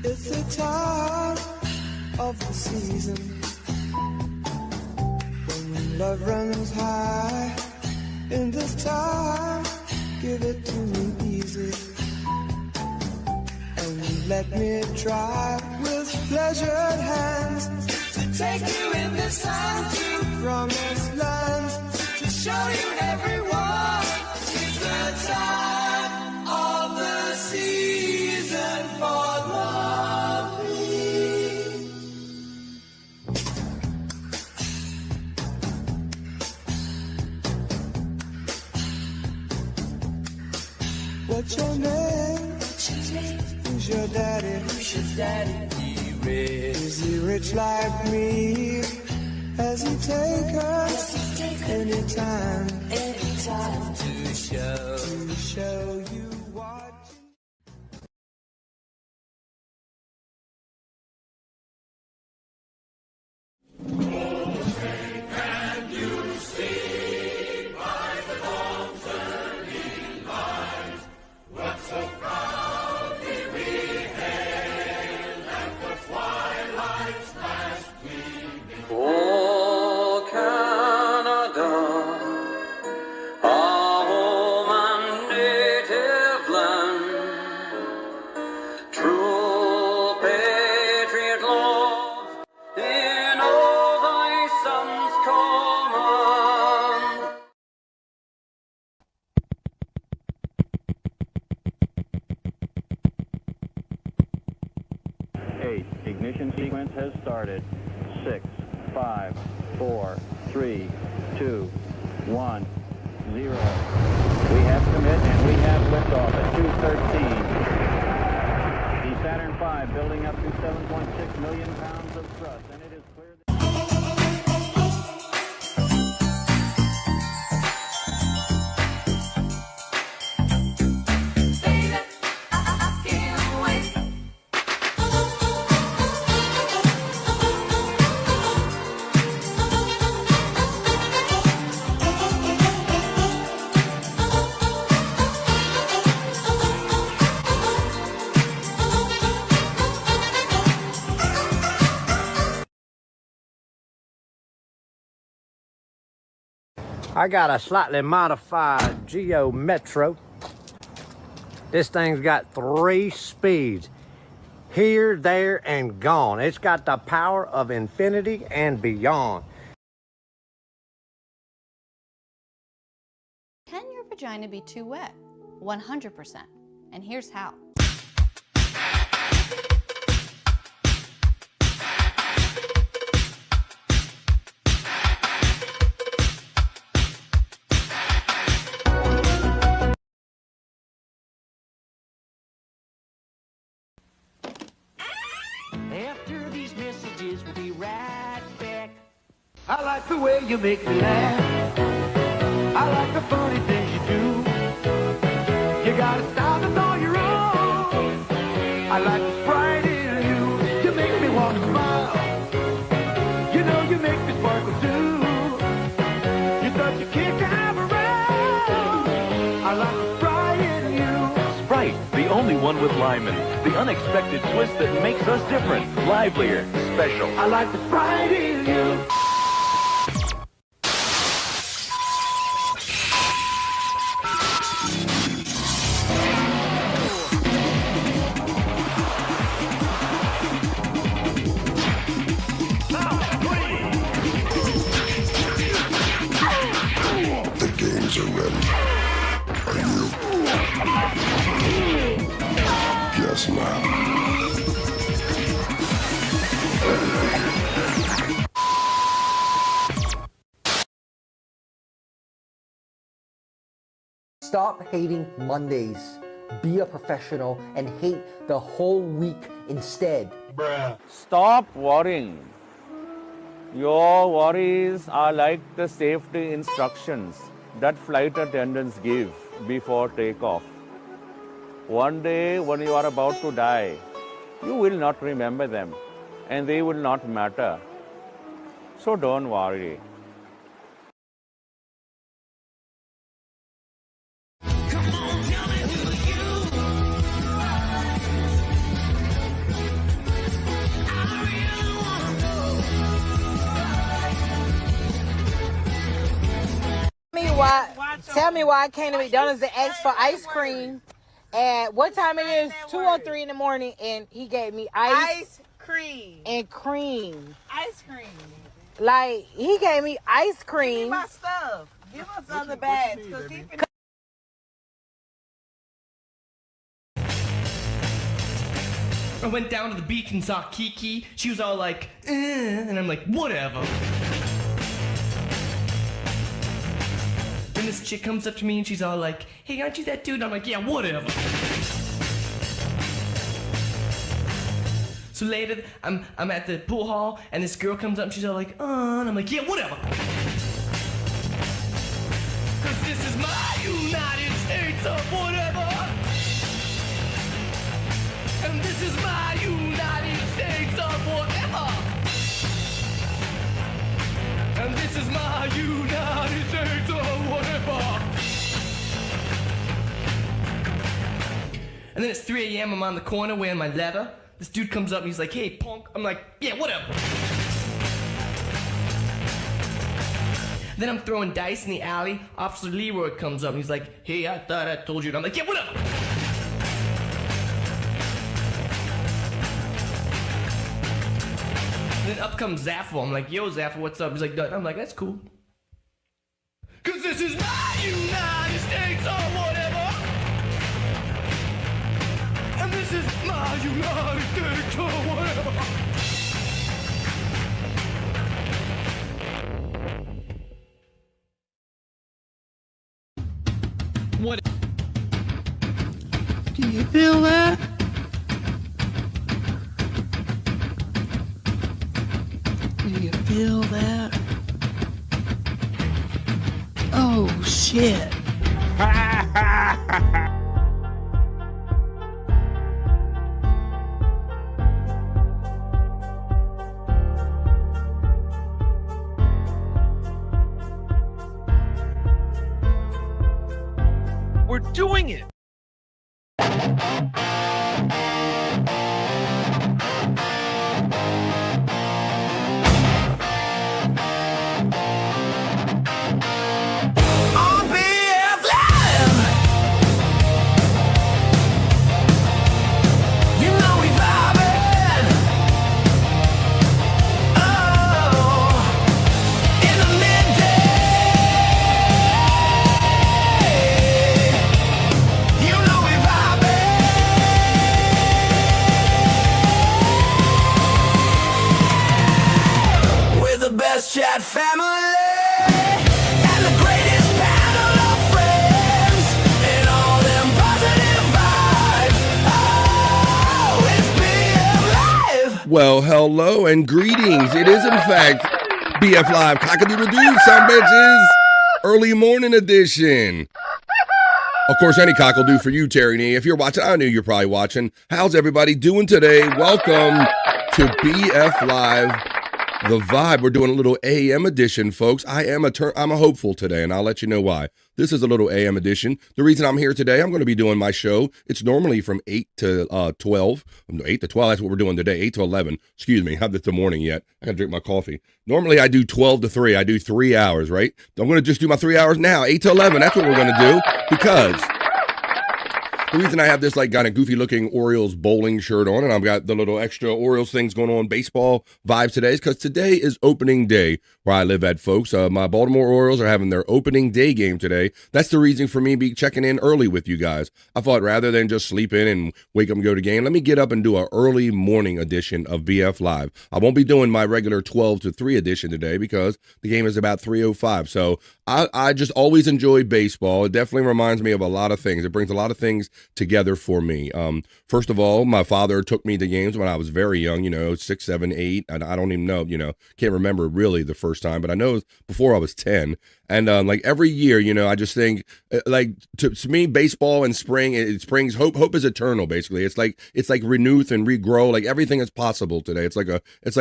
It's the time of the season when love runs high. In this time, give it to me easy, and let me try with pleasured hands to take you in this time to promised lands, to show you everyone. It's the time of the season for loving. What's your name? Who's your daddy? Is he rich like me? Has he take us anytime to show you what? Ignition sequence has started. 6, 5, 4, 3, 2, 1, 0. We have commit and we have liftoff at 2:13. The Saturn V building up to 7.6 million pounds of thrust, and it is clear that I got a slightly modified Geo Metro. This thing's got 3 speeds. Here, there, and gone. It's got the power of infinity and beyond. Can your vagina be too wet? 100%. And here's how. After these messages, we'll be right back. I like the way you make me laugh. I like the funny things you do. You got a style that's all your own. I like the sprite in you. You make me want to smile. You know you make me sparkle too. You're such a kick I'm around. I like the sprite in you. Sprite, the only one with Lyman. The unexpected twist that makes us different, livelier, special. I like the sprite in you. The games are ready. Are you? Guess not. Stop hating Mondays. Be a professional and hate the whole week instead. Stop worrying. Your worries are like the safety instructions that flight attendants give before takeoff. One day when you are about to die, you will not remember them and they will not matter. So don't worry. tell me why I came to McDonald's to ask for ice cream. And what time it is? 2:03 in the morning, and he gave me ice cream and cream. Ice cream. Like, he gave me ice cream. Give me my stuff. Give us other bags. I went down to the beach and saw Kiki. She was all like, and I'm like, whatever. Then this chick comes up to me and she's all like, hey, aren't you that dude? And I'm like, yeah, whatever. So later, I'm at the pool hall and this girl comes up and she's all like, and I'm like, yeah, whatever. Cause this is my United States of whatever. And this is my United States of whatever. And this is my United States of whatever. And then it's 3 a.m. I'm on the corner wearing my leather. This dude comes up and he's like, hey, punk. I'm like, yeah, whatever. Then I'm throwing dice in the alley. Officer Leroy comes up and he's like, hey, I thought I told you. And I'm like, yeah, whatever. And then up comes Zaffo. I'm like, yo, Zaffo, what's up? He's like, I'm like, that's cool. Cause this is my United States or whatever. And this is my United States or whatever. What? Do you feel that? Do you feel that? Oh, shit. We're doing it! Chat family and the greatest panel of friends and all them positive vibes. Oh, it's BF Live. Well, hello and greetings. It is, in fact, BF Live Cock-a-doodle-doo, some bitches. Early morning edition. Of course, any cock will do for you, Terry Nee. If you're watching, I knew you're probably watching. How's everybody doing today? Welcome to BF Live. The Vibe. We're doing a little AM edition, folks. I'm a hopeful today, and I'll let you know why. This is a little AM edition. The reason I'm here today, I'm going to be doing my show. It's normally from 8 to 12. 8 to 12, that's what we're doing today. 8 to 11. Excuse me, I haven't the morning yet. I got to drink my coffee. Normally, I do 12 to 3. I do 3 hours, right? I'm going to just do my 3 hours now. 8 to 11, that's what we're going to do, because the reason I have this like kind of goofy looking Orioles bowling shirt on and I've got the little extra Orioles things going on, baseball vibes today, is because today is opening day where I live at, folks. My Baltimore Orioles are having their opening day game today. That's the reason for me be checking in early with you guys. I thought rather than just sleep in and wake up and go to game, let me get up and do an early morning edition of BF Live. I won't be doing my regular 12 to 3 edition today because the game is about 3:05. So I just always enjoy baseball. It definitely reminds me of a lot of things. It brings a lot of things together for me. First of all, my father took me to games when I was very young, 6, 7, 8, and I don't even know, can't remember really the first time, but I know it was before I was 10. And like every year, I just think like to me, baseball and spring, it springs hope is eternal. Basically, it's like renewth and regrow. Like everything is possible today. It's like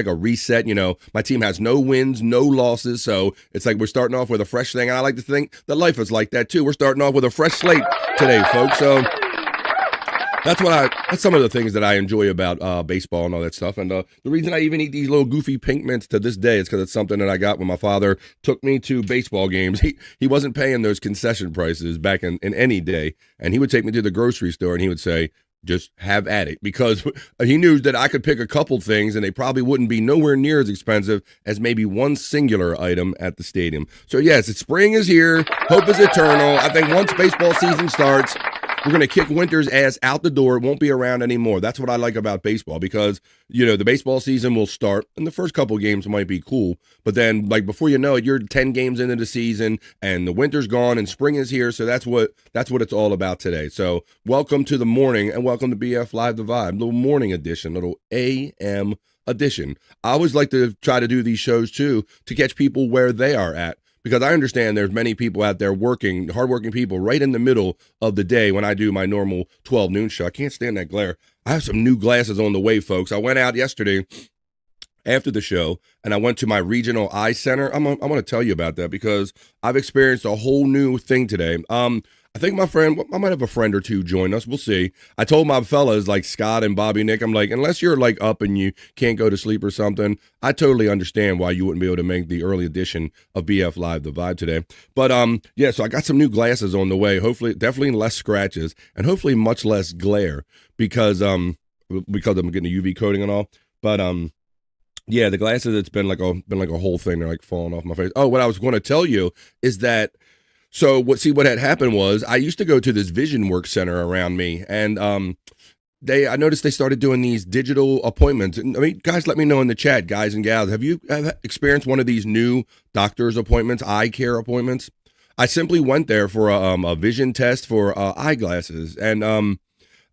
a reset. My team has no wins, no losses, so it's like we're starting off with a fresh thing. And I like to think that life is like that too. We're starting off with a fresh slate today, folks. So That's some of the things that I enjoy about baseball and all that stuff. And the reason I even eat these little goofy pink mints to this day is because it's something that I got when my father took me to baseball games. He wasn't paying those concession prices back in any day, and he would take me to the grocery store and he would say, just have at it, because he knew that I could pick a couple things and they probably wouldn't be nowhere near as expensive as maybe one singular item at the stadium. So yes, spring is here. Hope is eternal. I think once baseball season starts, we're going to kick winter's ass out the door. It won't be around anymore. That's what I like about baseball, because, the baseball season will start and the first couple games might be cool. But then, like, before you know it, you're 10 games into the season and the winter's gone and spring is here. So that's what it's all about today. So welcome to the morning and welcome to BF Live The Vibe, little morning edition, little AM edition. I always like to try to do these shows too, to catch people where they are at. Because I understand there's many people out there working, hardworking people, right in the middle of the day when I do my normal 12 noon show. I can't stand that glare. I have some new glasses on the way, folks. I went out yesterday after the show, and I went to my regional eye center. I'm going to tell you about that because I've experienced a whole new thing today. I think I might have a friend or two join us. We'll see. I told my fellas like Scott and Bobby Nick, I'm like, unless you're like up and you can't go to sleep or something, I totally understand why you wouldn't be able to make the early edition of BF Live The Vibe today. But yeah, so I got some new glasses on the way. Hopefully, definitely less scratches and hopefully much less glare because I'm getting a UV coating and all. But yeah, the glasses, it's been like a whole thing. They're like falling off my face. Oh, what I was going to tell you is that. So what had happened was I used to go to this vision work center around me, and I noticed they started doing these digital appointments. I mean, guys, let me know in the chat, guys and gals, have you experienced one of these new doctor's appointments, eye care appointments? I simply went there for a vision test for eyeglasses, and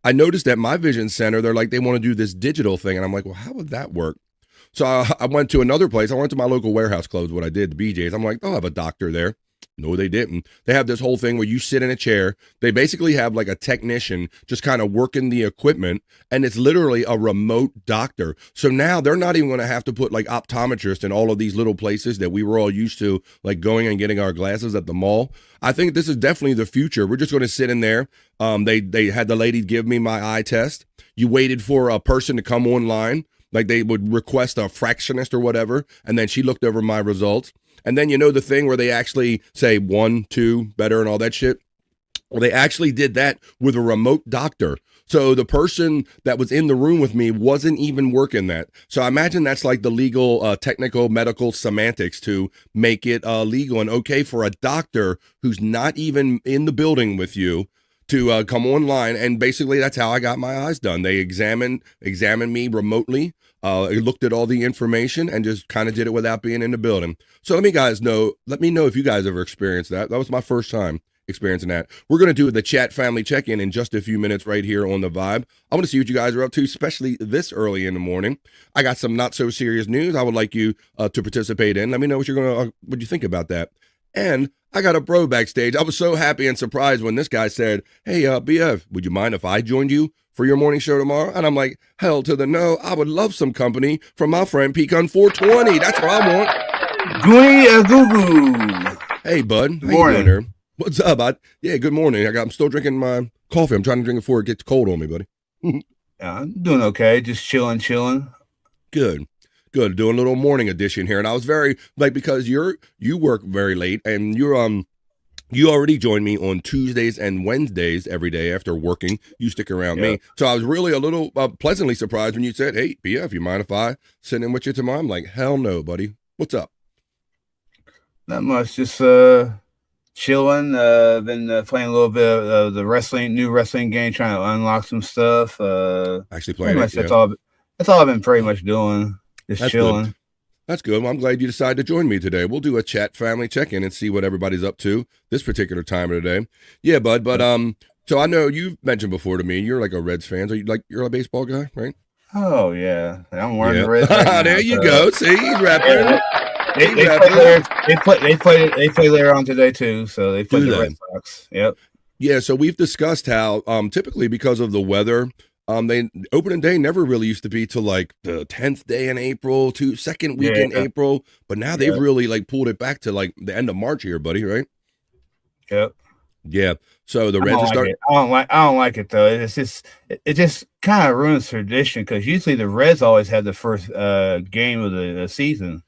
I noticed that my vision center, they're like, they want to do this digital thing, and I'm like, well, how would that work? So I went to another place. I went to my local warehouse clubs, what I did, the BJ's. I'm like, they'll have a doctor there. No, they didn't. They have this whole thing where you sit in a chair. They basically have like a technician just kind of working the equipment, and it's literally a remote doctor. So now they're not even going to have to put like optometrists in all of these little places that we were all used to, like going and getting our glasses at the mall. I think this is definitely the future. We're just going to sit in there. They had the lady give me my eye test. You waited for a person to come online. Like they would request a fractionist or whatever, and then she looked over my results. And then the thing where they actually say 1, 2, better and all that shit? Well, they actually did that with a remote doctor. So the person that was in the room with me wasn't even working that. So I imagine that's like the legal, technical, medical semantics to make it legal and okay for a doctor who's not even in the building with you to come online. And basically that's how I got my eyes done. They examined me remotely. Looked at all the information and just kind of did it without being in the building. So let me know if you guys ever experienced that. That was my first time experiencing that. We're going to do the chat family check-in in just a few minutes right here on The Vibe. I want to see what you guys are up to, especially this early in the morning. I got some not so serious news I would like you to participate in. Let me know what you think about that. And I got a bro backstage. I was so happy and surprised when this guy said, hey, BF, would you mind if I joined you for your morning show tomorrow? And I'm like, hell to the no. I would love some company from my friend Pecan 420. That's what I want. Gooey goo. Hey, bud. Good morning. How you doing there? What's up? Yeah, good morning. I'm still drinking my coffee. I'm trying to drink it before it gets cold on me, buddy. Yeah, I'm doing okay. Just chilling. Good. Doing a little morning edition here. And I was very, because you work very late and you already joined me on Tuesdays and Wednesdays every day after working. You stick around me. So I was really a little pleasantly surprised when you said, hey, BF, you mind if I sit in with you tomorrow? I'm like, hell no, buddy. What's up? Not much. Just chilling. Been playing a little bit of the new wrestling game, trying to unlock some stuff. Actually playing it. That's all I've been pretty much doing. Just chilling. Good. That's good. Well, I'm glad you decided to join me today. We'll do a chat family check-in and see what everybody's up to this particular time of the day. Yeah, bud. But so I know you've mentioned before to me you're like a Reds fan. So you're a baseball guy, right? Oh yeah, I'm wearing the Reds. Right now, there you go. See, he's rapping. They play later on today too. So they play the Red Sox. Yep. Yeah. So we've discussed how typically because of the weather. Opening day never really used to be till like the 10th day in April, second week in April, but now they've really like pulled it back to like the end of March here, buddy, right? Yep. Yeah. So the I Reds don't are like starting. it. I don't like it though. It just kind of ruins tradition because usually the Reds always have the first game of the season.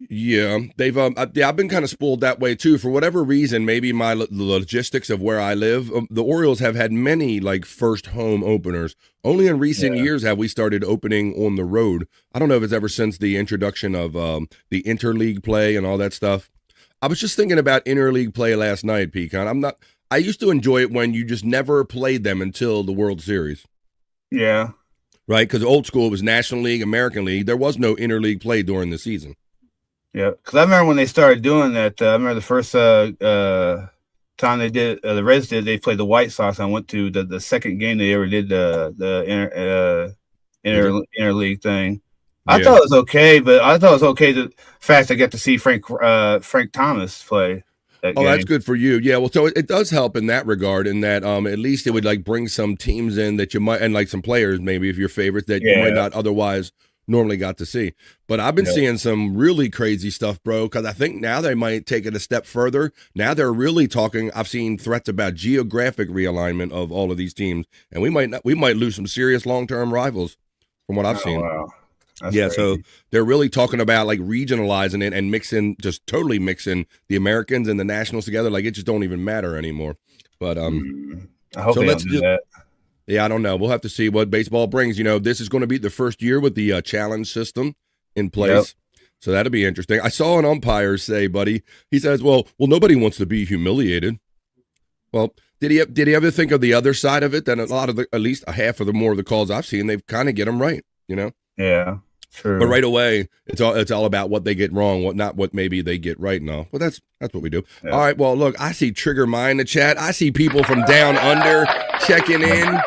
Yeah, they've yeah, I've been kind of spoiled that way too. For whatever reason, maybe the logistics of where I live, the Orioles have had many like first home openers. Only in recent years have we started opening on the road. I don't know if it's ever since the introduction of the interleague play and all that stuff. I was just thinking about interleague play last night, Pecan. I used to enjoy it when you just never played them until the World Series. Yeah. Right, because old school was National League, American League. There was no interleague play during the season. Yeah, because I remember when they started doing that. I remember the first time they did the Reds did. They played the White Sox. I went to the second game they ever did the interleague thing. I thought it was okay, but I thought it was okay the fact I got to see Frank Thomas play. That's good for you. Yeah, well, so it does help in that regard, in that at least it would like bring some teams in that you might, and like some players maybe if your favorites that you might not otherwise normally got to see. But I've been seeing some really crazy stuff, bro, because I think now they might take it a step further. Now they're really talking. I've seen threats about geographic realignment of all of these teams, and we might lose some serious long-term rivals from what I've seen. Wow. That's yeah, crazy. so they're really talking about like regionalizing it and totally mixing the Americans and the Nationals together. Like it just don't even matter anymore. But I hope they don't do that. Yeah, I don't know. We'll have to see what baseball brings. You know, this is going to be the first year with the challenge system in place. So that'll be interesting. I saw an umpire say, buddy, he says, well, nobody wants to be humiliated. Well, did he ever think of the other side of it? That a lot of at least a half of the more of the calls I've seen, they've kind of get them right, you know? Yeah. True. But right away, it's all about what they get wrong, not what maybe they get right and all. Well, that's what we do. Yeah. All right, well, look, I see Trigger Mind in the chat. I see people from down under checking in.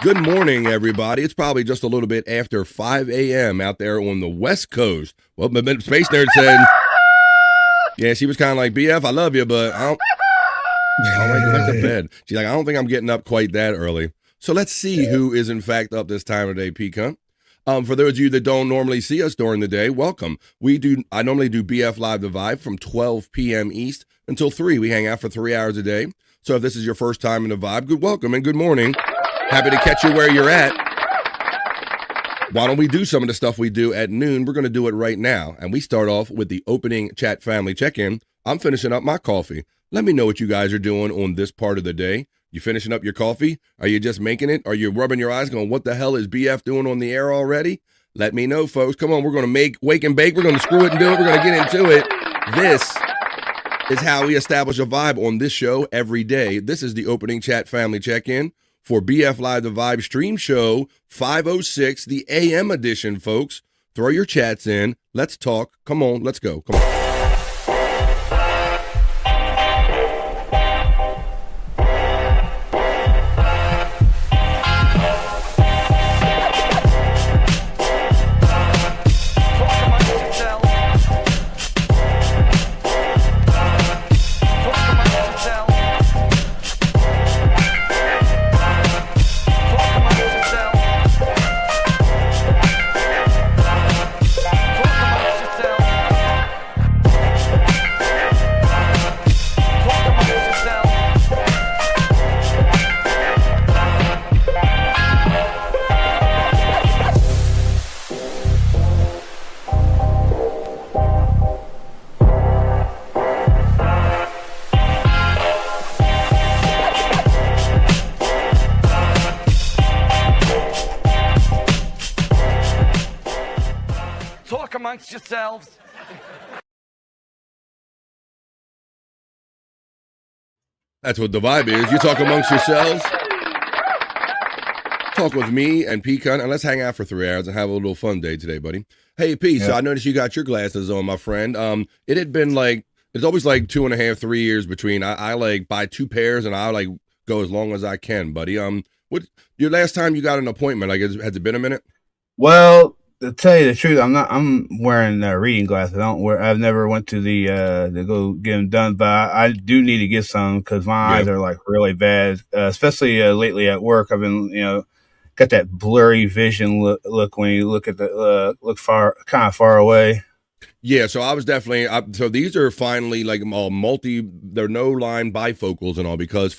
Good morning, everybody. It's probably just a little bit after 5 a.m. out there on the West Coast. Well, Space Nerd said, yeah, she was kind of like, BF, I love you, but I don't go back to bed. She's like, I don't think I'm getting up quite that early. So let's see who is in fact up this time of day, Pecan. For those of you that don't normally see us during the day, welcome. I normally do BF Live The Vibe from 12 p.m. East until 3. We hang out for 3 hours a day. So if this is your first time in The Vibe, good welcome and good morning. Happy to catch you where you're at. Why don't we do some of the stuff we do at noon? We're going to do it right now. And we start off with the opening chat family check-in. I'm finishing up my coffee. Let me know what you guys are doing on this part of the day. You finishing up your coffee? Are you just making it? Are you rubbing your eyes going, what the hell is BF doing on the air already? Let me know, folks. Come on, we're going to wake and bake. We're going to screw it and do it. We're going to get into it. This is how we establish a vibe on this show every day. This is the opening chat family check-in for BF Live The Vibe stream show 506, the AM edition, folks. Throw your chats in. Let's talk. Come on, let's go. Come on. Amongst yourselves. That's what the vibe is. You talk amongst yourselves. Talk with me and Pecan, and let's hang out for 3 hours and have a little fun day today, buddy. Hey, P, so I noticed you got your glasses on, my friend. It had been like, it's always like 2.5, 3 years between. I like buy 2 pairs and I like go as long as I can, buddy. What your last time you got an appointment? Like, has it been a minute? Well, to tell you the truth, I'm wearing reading glasses. I've never went to the to go get them done, but I do need to get some because my eyes are like really bad, especially lately at work. I've been got that blurry vision look when you look at the look kind of far away. Yeah, so I was definitely so these are finally like they're no line bifocals and all, because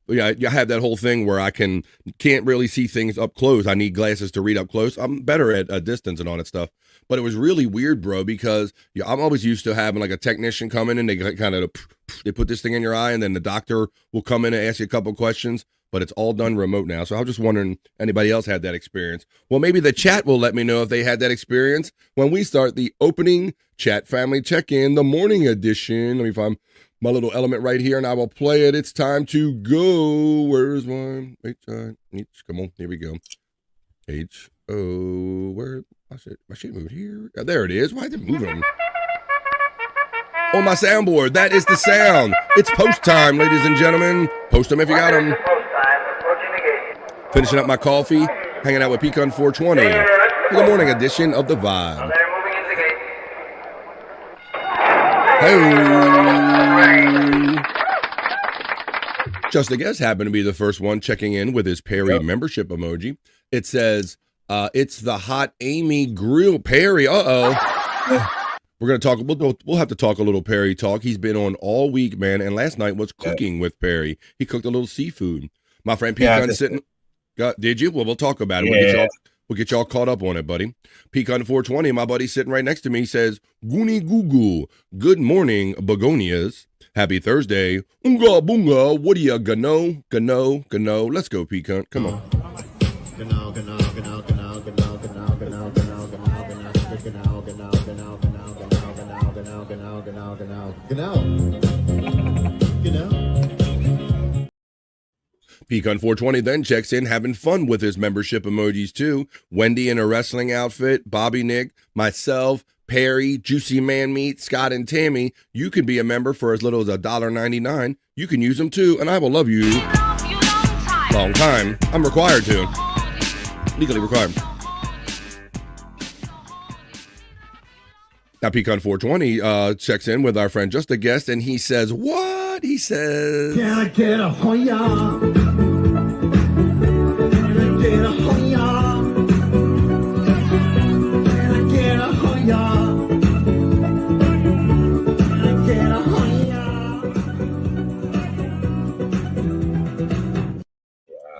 you have that whole thing where can't really see things up close. I need glasses to read up close. I'm better at a distance and all that stuff. But it was really weird, bro, because I'm always used to having like a technician come in and they kind of they put this thing in your eye, and then the doctor will come in and ask you a couple questions. But it's all done remote now. So I was just wondering, anybody else had that experience? Well, maybe the chat will let me know if they had that experience when we start the opening chat family check-in, the morning edition. Let me find my little element right here, and I will play it. It's time to go. Where's my come on, here we go. Where my shit moved here? Oh, there it is. Why is it moving? On my soundboard, that is the sound. It's post time, ladies and gentlemen. Post them if you got them. Finishing up my coffee, hanging out with Pecan 420 for the morning edition of The Vibe. Hey. Just a guess happened to be the first one checking in with his Perry membership emoji. It says, it's the hot Amy Grill Perry. We're going to talk, we'll have to talk a little Perry talk. He's been on all week, man, and last night was cooking with Perry. He cooked a little seafood. My friend Pecan sitting... Did you? Well, we'll talk about it. We'll get y'all caught up on it, buddy. Pecan 420, my buddy sitting right next to me, says, Goonie Goo Goo, good morning, begonias. Happy Thursday. Oonga boonga, what do you gano? Let's go, Pecan. Come on. Pecan 420 then checks in, having fun with his membership emojis too. Wendy in a wrestling outfit, Bobby Nick, myself, Perry, Juicy Man Meat, Scott, and Tammy. You can be a member for as little as $1.99. You can use them too, and I will love you long time. I'm required to. Legally required. Now, Pecan 420 checks in with our friend Just a Guest, and he says, what? He says, can I get a Hoya? Can I get a Hoya? Can I get a Hoya? Can I get a Hoya?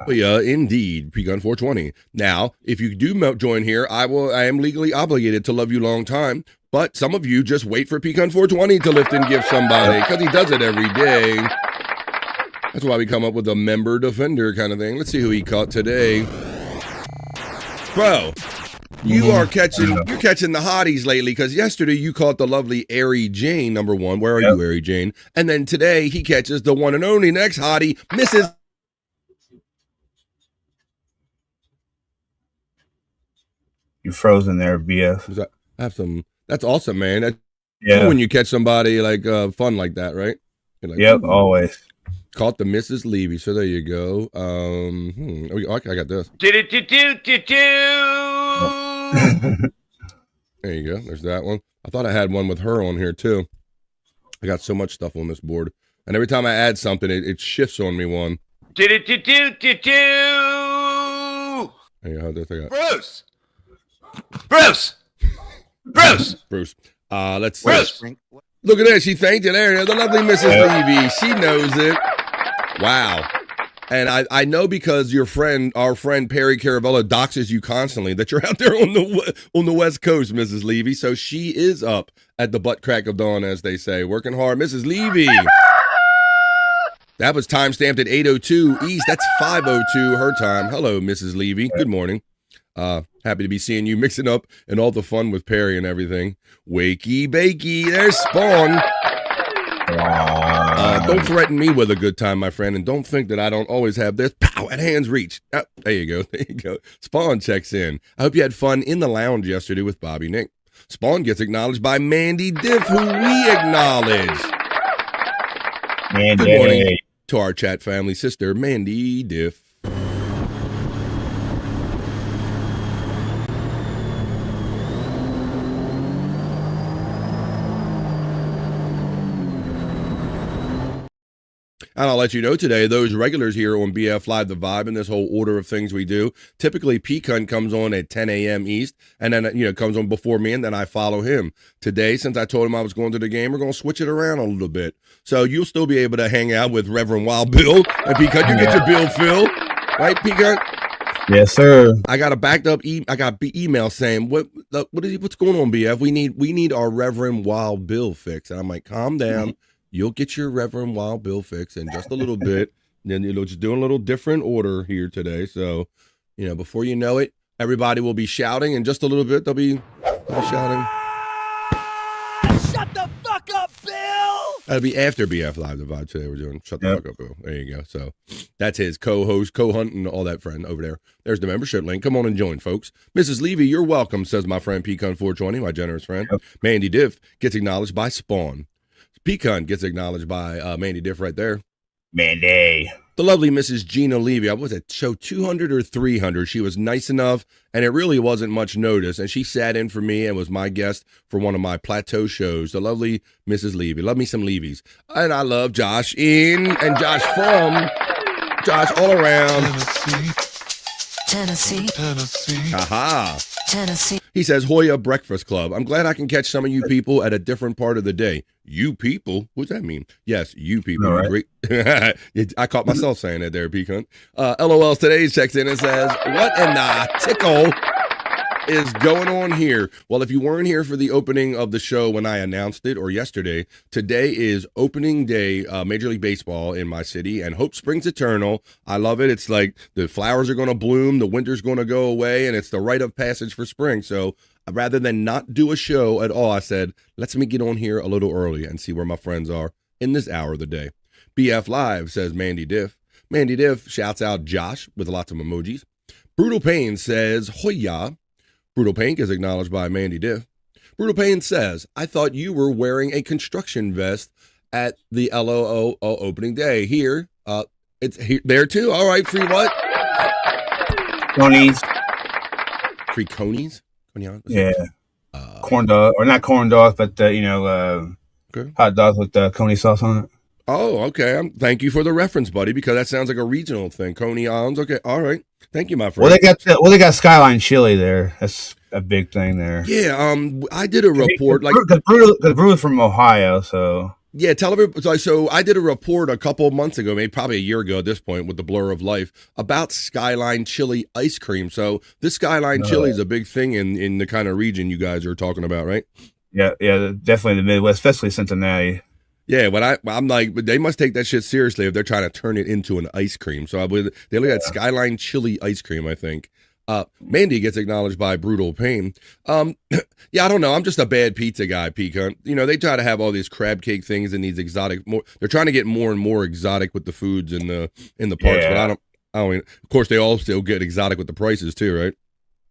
Well, yeah, indeed, Pecan 420. Now, if you do join here, I am legally obligated to love you long time. But some of you just wait for Pecan 420 to lift and give somebody, because he does it every day. That's why we come up with a member defender kind of thing. Let's see who he caught today. Bro, you're catching the hotties lately, because yesterday you caught the lovely Ari Jane, number one. Where are you, Ari Jane? And then today he catches the one and only next hottie, Mrs. You frozen there, BF. I have some... That's awesome, man. When you catch somebody like fun like that, right? Like, always. Caught the Mrs. Levy. So there you go. I got this. There you go. There's that one. I thought I had one with her on here too. I got so much stuff on this board, and every time I add something, it shifts on me one. There you go. This I got. Bruce. Let's see. Look at that. She thanked you there. The lovely Mrs. Levy. She knows it. Wow. And I know, because our friend Perry Caravella doxes you constantly, that you're out there on the West Coast, Mrs. Levy. So she is up at the butt crack of dawn, as they say, working hard. Mrs. Levy. That was time stamped at 8:02 East. That's 5:02 her time. Hello, Mrs. Levy. Good morning. Happy to be seeing you mixing up and all the fun with Perry and everything. Wakey bakey, there's Spawn. Don't threaten me with a good time, my friend, and don't think that I don't always have this pow at hand's reach. There you go. Spawn checks in. I hope you had fun in the lounge yesterday with Bobby Nick. Spawn gets acknowledged by Mandy Diff, who we acknowledge. Mandy. Good morning to our chat family sister, Mandy Diff. And I'll let you know today, those regulars here on BF Live, The Vibe, and this whole order of things we do, typically Pecan comes on at 10 a.m. East, and then, comes on before me, and then I follow him. Today, since I told him I was going to the game, we're going to switch it around a little bit. So you'll still be able to hang out with Reverend Wild Bill, and Pecan, you get your bill filled, right, Pecan? Yes, sir. I got a backed up email saying, what's going on, BF? We need our Reverend Wild Bill fix. And I'm like, calm down. You'll get your Reverend Wild Bill fix in just a little bit. And then, just doing a little different order here today. So, before you know it, everybody will be shouting. In just a little bit, they'll be shouting. Shut the fuck up, Bill! That'll be after BF Live, The Vibe today. We're doing Shut the Fuck Up, Bill. There you go. So that's his co-host, co-hunt, and all that friend over there. There's the membership link. Come on and join, folks. Mrs. Levy, you're welcome, says my friend Pecan 420, my generous friend. Yep. Mandy Diff gets acknowledged by Spawn. Pecan gets acknowledged by Mandy Diff right there. Mandy. The lovely Mrs. Gina Levy. I was at show 200 or 300. She was nice enough, and it really wasn't much notice. And she sat in for me and was my guest for one of my plateau shows. The lovely Mrs. Levy. Love me some Levies. And I love Josh in and Josh from. Josh all around. Tennessee. Aha. Tennessee. He says, Hoya Breakfast Club. I'm glad I can catch some of you people at a different part of the day. You people? What does that mean? Yes, you people. All right. Great. I caught myself saying that there, Pecan. LOL Today checks in and says, what in the tickle is going on here? Well, if you weren't here for the opening of the show when I announced it, or yesterday, today is opening day, Major League Baseball in my city, and hope springs eternal. I love it. It's like the flowers are going to bloom, the winter's going to go away, and it's the rite of passage for spring. So rather than not do a show at all, I said, let's me get on here a little early and see where my friends are in this hour of the day. BF Live, says Mandy Diff. Mandy Diff shouts out Josh with lots of emojis. Brutal Pain says, Hoya. Brutal Pain is acknowledged by Mandy Diff. Brutal Pain says, I thought you were wearing a construction vest at the LOO opening day. Here, it's here, there too. All right, free what? Conies. Free conies? Yeah. Corn dog, or not corn dogs, but hot dogs with coney sauce on it. Oh, okay. Thank you for the reference, buddy, because that sounds like a regional thing. Coney Islands. Okay. All right. Thank you, my friend. Well, they got Skyline Chili there. That's a big thing there. Yeah. I did a report because Brew's from Ohio, so. Yeah, tell everybody. So I did a report a couple of months ago, maybe probably a year ago at this point, with the Blur of Life about Skyline Chili ice cream. So this Skyline Chili is a big thing in the kind of region you guys are talking about, right? Yeah, definitely the Midwest, especially Cincinnati. Yeah, but I'm like, but they must take that shit seriously if they're trying to turn it into an ice cream. So they look at Skyline Chili ice cream, I think. Mandy gets acknowledged by Brutal Pain. Yeah, I don't know. I'm just a bad pizza guy, Pecan. They try to have all these crab cake things and these exotic. They're trying to get more and more exotic with the foods in the parks, but I don't. Of course, they all still get exotic with the prices too, right?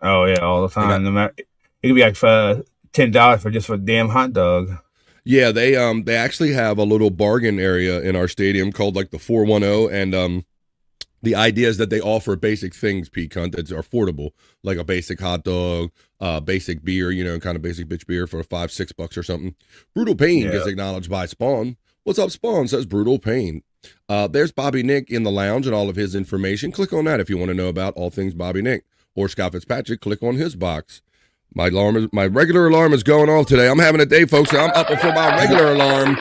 Oh yeah, all the time. It could be like $10 for just a damn hot dog. Yeah, they actually have a little bargain area in our stadium called like the 410, and the idea is that they offer basic things, Pecan, that are affordable, like a basic hot dog, basic beer, kind of basic bitch beer for $5-6 or something. Brutal Pain gets acknowledged by Spawn. What's up, Spawn? Says Brutal Pain. There's Bobby Nick in the lounge and all of his information. Click on that if you want to know about all things Bobby Nick. Or Scott Fitzpatrick, click on his box. My regular alarm is going off today. I'm having a day, folks. So I'm up before my regular alarm.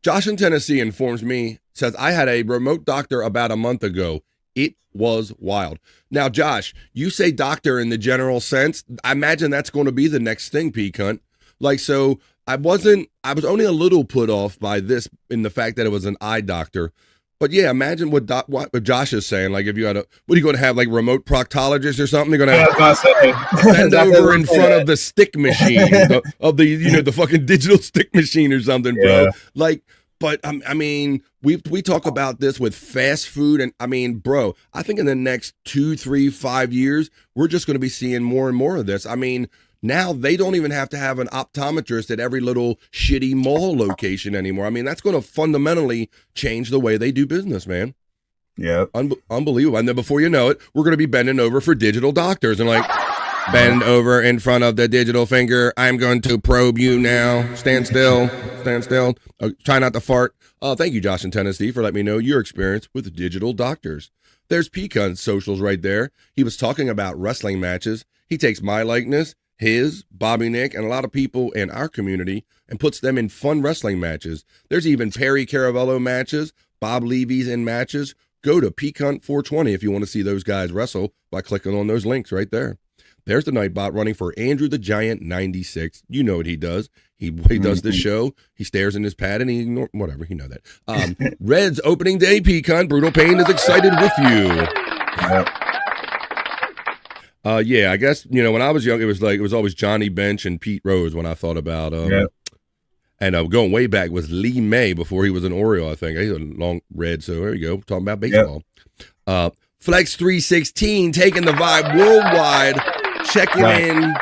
Josh in Tennessee informs me, says, I had a remote doctor about a month ago. It was wild. Now, Josh, you say doctor in the general sense. I imagine that's going to be the next thing, Pecan. So I was only a little put off by this in the fact that it was an eye doctor. But yeah, imagine what Josh is saying. Like, if you had what are you going to have, like remote proctologist or something? They're going to send over in front of the stick machine of the the fucking digital stick machine or something, bro. Yeah. But I mean, we talk about this with fast food, and I mean, bro, I think in the next 2, 3, 5 years, we're just going to be seeing more and more of this. I mean, now they don't even have to have an optometrist at every little shitty mall location anymore. I mean, that's going to fundamentally change the way they do business, man. Yeah. Unbelievable. And then before you know it, we're going to be bending over for digital doctors and like, Bend over in front of the digital finger. I'm going to probe you now. Stand still. Stand still. Try not to fart. Thank you, Josh in Tennessee, for letting me know your experience with digital doctors. There's Pecan's socials right there. He was talking about wrestling matches. He takes my likeness, his, Bobby Nick, and a lot of people in our community and puts them in fun wrestling matches. There's even Perry Caravello matches, Bob Levy's in matches. Go to Pecan 420 if you want to see those guys wrestle by clicking on those links right there. There's the Nightbot running for Andrew the Giant 96. You know what he does. He does this show. He stares in his pad and he ignores whatever. You know that. Red's opening day, Pecan. Brutal Pain is excited with you. Yeah, I guess, when I was young, it was always Johnny Bench and Pete Rose when I thought about and going way back was Lee May before he was an Oriole, I think. He's a long Red, so there you go. Talking about baseball. Flex 316 taking the vibe worldwide, checking in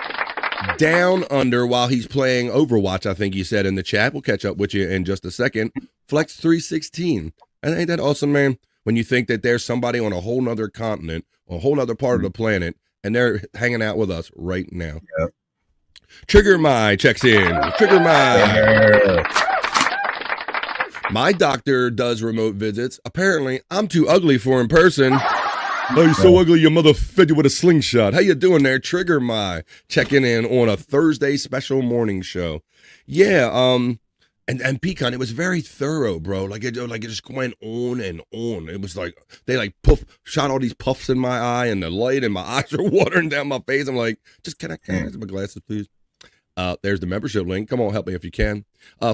down under while he's playing Overwatch, I think you said in the chat. We'll catch up with you in just a second. Flex 316. And ain't that awesome, man? When you think that there's somebody on a whole nother continent, a whole other part of the planet, and they're hanging out with us right now. Yep. Trigger My checks in. Trigger My. My doctor does remote visits. Apparently, I'm too ugly for in person. Oh, you're so ugly, your mother fed you with a slingshot. How you doing there? Trigger My checking in on a Thursday special morning show. Yeah, and Pecan, it was very thorough, bro. Like it just went on and on. It was like they shot all these puffs in my eye, and the light, and my eyes are watering down my face. I'm like, can I have my glasses, please? There's the membership link. Come on, help me if you can.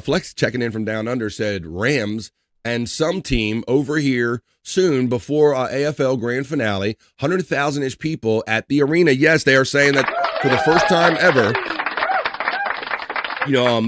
Flex checking in from down under said Rams and some team over here soon before AFL grand finale. 100,000-ish people at the arena. Yes, they are saying that for the first time ever.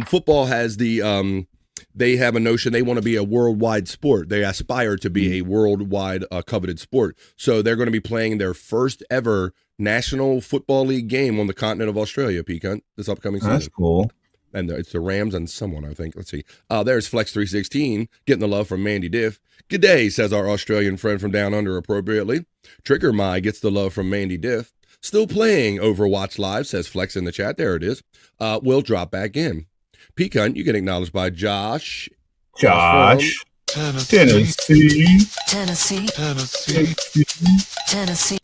Football has they have a notion they want to be a worldwide sport. They aspire to be a worldwide coveted sport. So they're going to be playing their first ever National Football League game on the continent of Australia, Pecan, this upcoming season. That's cool. And it's the Rams and someone, I think. Let's see. There's Flex 316 getting the love from Mandy Diff. G'day, says our Australian friend from down under appropriately. Trigger My gets the love from Mandy Diff. Still playing Overwatch Live, says Flex in the chat. There it is. We'll drop back in. Pecan, you get acknowledged by Josh. Tennessee.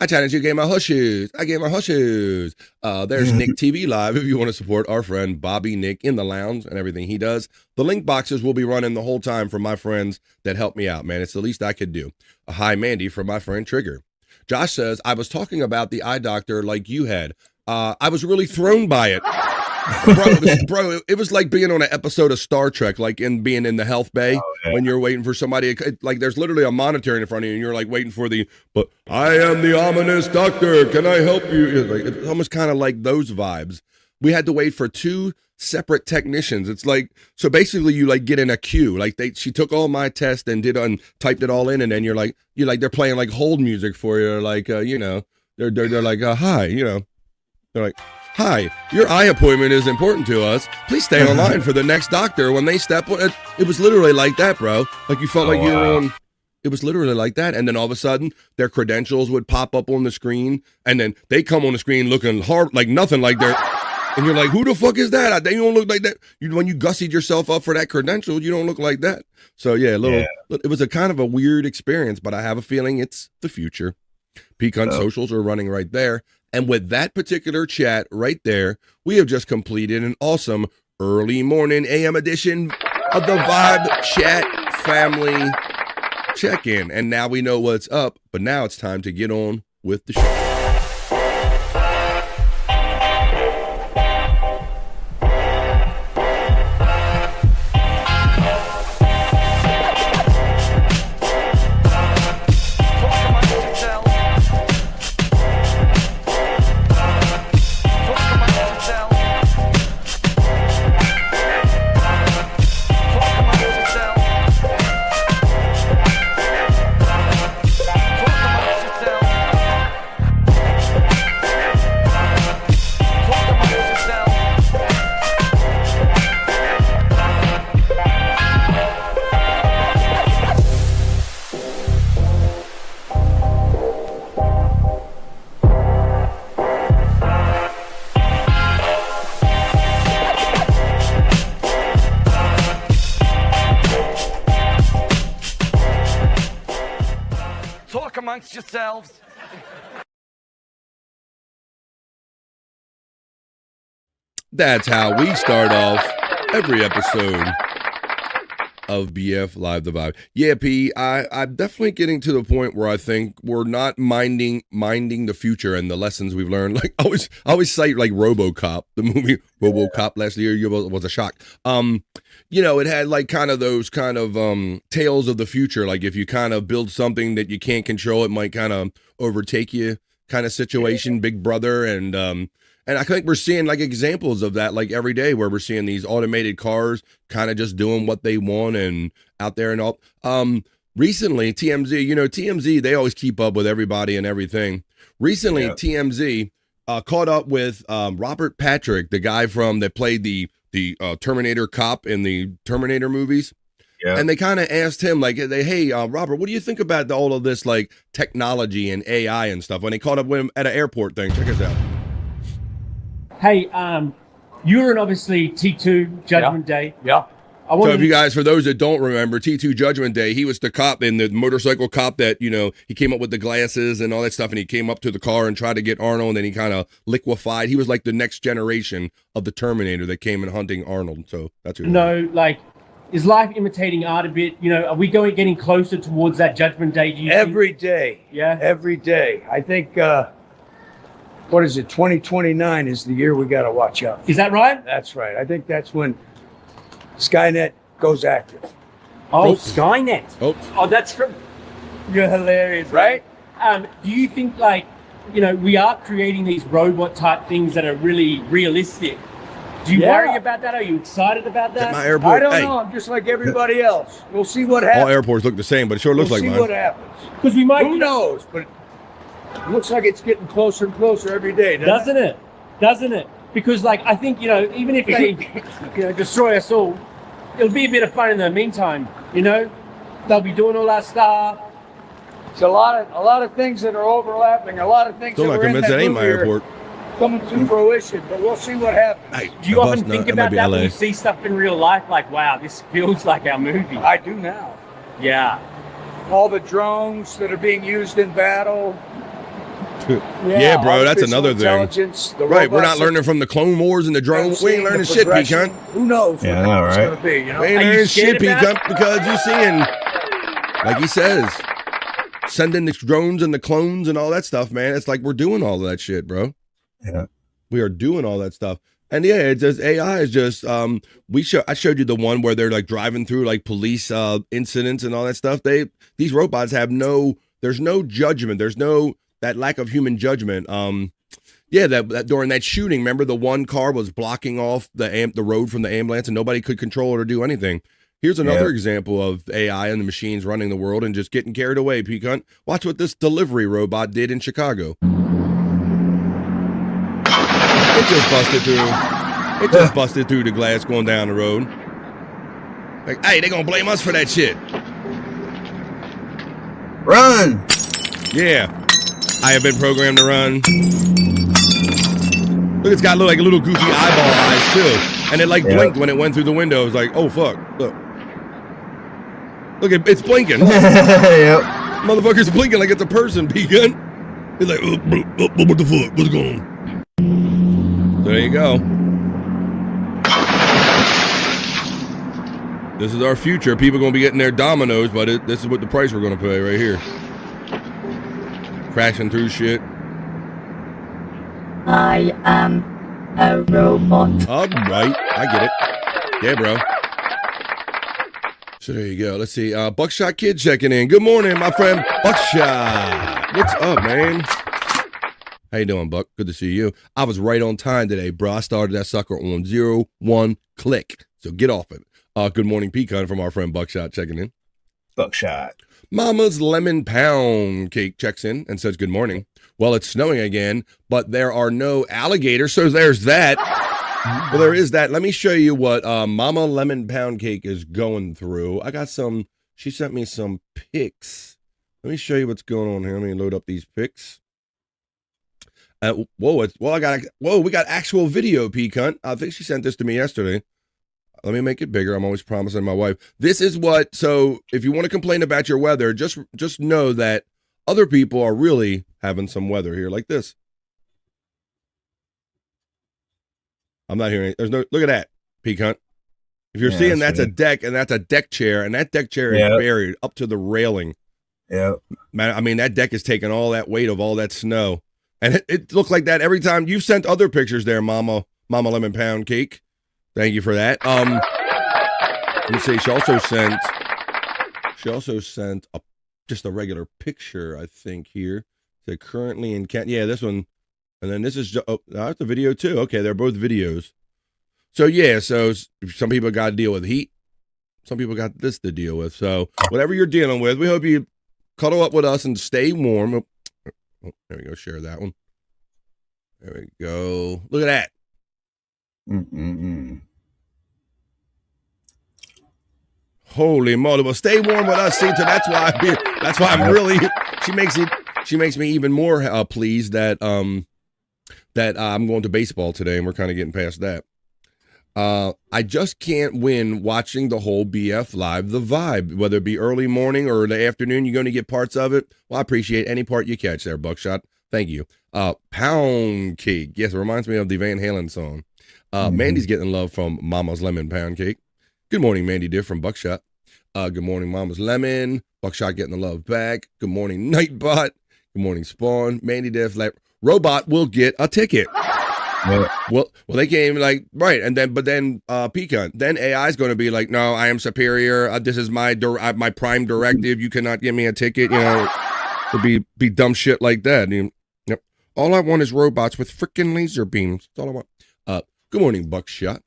I challenge you, gave my hush shoes. I gave my hush shoes. There's Nick TV Live if you want to support our friend Bobby Nick in the lounge and everything he does. The link boxes will be running the whole time for my friends that help me out, man. It's the least I could do. A hi, Mandy, from my friend Trigger. Josh says, I was talking about the eye doctor like you had. I was really thrown by it. Bro, it was like being on an episode of Star Trek, like being in the health bay when you're waiting for somebody. Like there's literally a monitor in front of you, and you're like waiting for but I am the ominous doctor. Can I help you? It's almost kind of like those vibes. We had to wait for 2 separate technicians. It's like, so basically you like get in a queue. Like she took all my tests and typed it all in, and then you're like they're playing like hold music for you. Like they're like hi, they're like, hi, your eye appointment is important to us. Please stay online for the next doctor when they step on it. It was literally like that, bro. Like you felt like you were on. It was literally like that. And then all of a sudden, their credentials would pop up on the screen. And then they come on the screen looking hard, like nothing like they're. And you're like, who the fuck is that? They don't look like that. When you gussied yourself up for that credential, you don't look like that. So yeah, it was a kind of a weird experience, but I have a feeling it's the future. Pecan socials are running right there. And with that particular chat right there, we have just completed an awesome early morning AM edition of the Vibe Chat Family Check-In. And now we know what's up, but now it's time to get on with the show. amongst yourselves. That's how we start off every episode of BF Live the Vibe. Yeah, P, I'm definitely getting to the point where I think we're not minding the future and the lessons we've learned. Like I always cite like RoboCop, the movie RoboCop last year was a shock. You know, it had like kind of those kind of tales of the future. Like if you kind of build something that you can't control, it might kind of overtake you kind of situation, Big Brother. And I think we're seeing like examples of that like every day where we're seeing these automated cars kind of just doing what they want and out there and all. Recently, TMZ, you know, TMZ, they always keep up with everybody and everything. Recently, TMZ caught up with Robert Patrick, the guy that played the Terminator cop in the Terminator movies. Yeah. And they kind of asked him like, hey, Robert, what do you think about all of this like technology and AI and stuff? When they caught up with him at an airport thing, check us out. Hey, you're in obviously T2 Judgment Day. Yeah. So if you guys, for those that don't remember, T2 Judgment Day, he was the cop in the motorcycle cop that, you know, he came up with the glasses and all that stuff, and he came up to the car and tried to get Arnold, and then he kind of liquefied. He was like the next generation of the Terminator that came in hunting Arnold. So that's who. No, like, is life imitating art a bit? You know, are we getting closer towards that Judgment Day? Do you Every day. Yeah. Every day. I think, what is it? 2029 is the year we got to watch out. Is that right? That's right. I think that's when Skynet goes active. Oh, Skynet. Oh, that's from. You're hilarious, right? Do you think, like, you know, we are creating these robot type things that are really realistic? Do you worry about that? Are you excited about that? My airport. I don't know. I'm just like everybody else. We'll see what happens. All airports look the same, but it sure looks like mine. We'll see what happens. Because we might. Who knows? But it looks like it's getting closer and closer every day, doesn't it? Doesn't it? Because, like, I think, you know, even if they, you know, destroy us all, it'll be a bit of fun in the meantime. You know, they'll be doing all that stuff. It's a lot of things that are overlapping. A lot of things Still that not were in convinced that that ain't my movie are airport. coming to fruition, but we'll see what happens. Do you often think about that when you see stuff in real life? Like, wow, this feels like our movie. I do now. Yeah. All the drones that are being used in battle. Yeah, bro, that's another thing. Right, we're not robots learning from the Clone Wars and the drones. We ain't learning shit, progression. P-cunt. Who knows what it's going to be, you know? We ain't learning shit, P-cunt, because you're seeing, like he says, sending the drones and the clones and all that stuff, man. It's like we're doing all of that shit, bro. Yeah. We are doing all that stuff. And yeah, it's just AI is just I showed you the one where they're like driving through like police incidents and all that stuff. These robots have there's no judgment. There's no that lack of human judgment. Yeah, that during that shooting, remember the one car was blocking off the road from the ambulance and nobody could control it or do anything. Here's another example of AI and the machines running the world and just getting carried away, P-cunt. Watch what this delivery robot did in Chicago. It just busted through. It just busted through the glass going down the road. Like, hey, they gonna blame us for that shit. Run! Yeah. I have been programmed to run. Look, it's got like a little goofy eyeball eyes too. And it like blinked when it went through the window. It was like, oh fuck. Look, it's blinking. Yep. Motherfucker's blinking like it's a person, P-gun. He's like, what the fuck? What's going on? So there you go. This is our future. People are going to be getting their dominoes, but this is what the price we're going to pay right here. Crashing through shit. I am a robot. All right. I get it. Yeah, bro. So there you go. Let's see. Buckshot Kid checking in. Good morning, my friend Buckshot. What's up, man? How you doing, Buck? Good to see you. I was right on time today, bro. I started that sucker on 0-1 click. So get off it. Good morning, Pecan from our friend Buckshot checking in. Buckshot. Mama's Lemon Pound Cake checks in and says, good morning. Well, it's snowing again, but there are no alligators, so there's that. Well, there is that. Let me show you what Mama Lemon Pound Cake is going through. I got some, she sent me some pics. Let me show you what's going on here. Let me load up these pics. We got actual video, P-cunt. I think she sent this to me yesterday. Let me make it bigger. I'm always promising my wife. This is what, so if you want to complain about your weather, just know that Other people are really having some weather here like this. I'm not hearing it. There's no, look at that, Peak Hunt. If you're seeing that's a deck, and that's a deck chair, and that deck chair is buried up to the railing. Yeah. Man, I mean, that deck is taking all that weight of all that snow. And it looked like that every time. You've sent other pictures there, Mama Lemon Pound Cake. Thank you for that. Let me see. She also sent just a regular picture, I think, here. They're currently in Candid. Yeah, this one. And then this is that's a video too. Okay, they're both videos. So yeah, so some people got to deal with heat. Some people got this to deal with. So whatever you're dealing with, we hope you cuddle up with us and stay warm. Oh, there we go. Share that one. There we go. Look at that. Holy moly! Well, stay warm with us, see. So that's why I'm really. She makes me even more pleased that I'm going to baseball today, and we're kind of getting past that. I just can't win watching the whole BF Live, the vibe, whether it be early morning or the afternoon. You're going to get parts of it. Well, I appreciate any part you catch there, Buckshot. Thank you. Pound Cake. Yes, it reminds me of the Van Halen song. Mandy's getting love from Mama's Lemon Pound Cake. Good morning, Mandy dear, from Buckshot. Good morning, Mama's Lemon. Buckshot getting the love back. Good morning, Nightbot. Good morning, Spawn. Mandy Diff, like, Robot will get a ticket. Well, they came like, right, and then Pecan. Then AI is going to be like, no, I am superior. This is my prime directive. You cannot give me a ticket. You know, to be dumb shit like that. Yep. All I want is robots with freaking laser beams. That's all I want. Good morning, Buckshot.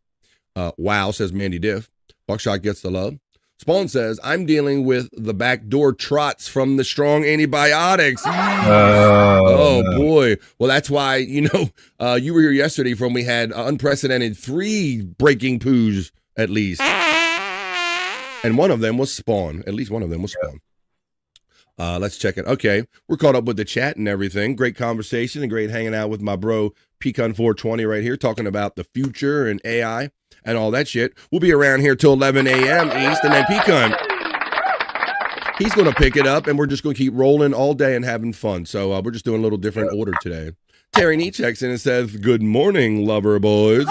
Wow, says Mandy Diff. Buckshot gets the love. Spawn says, I'm dealing with the backdoor trots from the strong antibiotics. Oh, boy. Well, that's why, you were here yesterday from we had unprecedented 3 breaking poos, at least. And one of them was Spawn. At least one of them was Spawn. Let's check it. Okay. We're caught up with the chat and everything. Great conversation and great hanging out with my bro, Pecan 420 right here, talking about the future and AI. And all that shit. We'll be around here till 11 a.m. East, and then Pecan, he's going to pick it up, and we're just going to keep rolling all day and having fun. So we're just doing a little different order today. Terry Nee checks in and says, good morning, lover boys.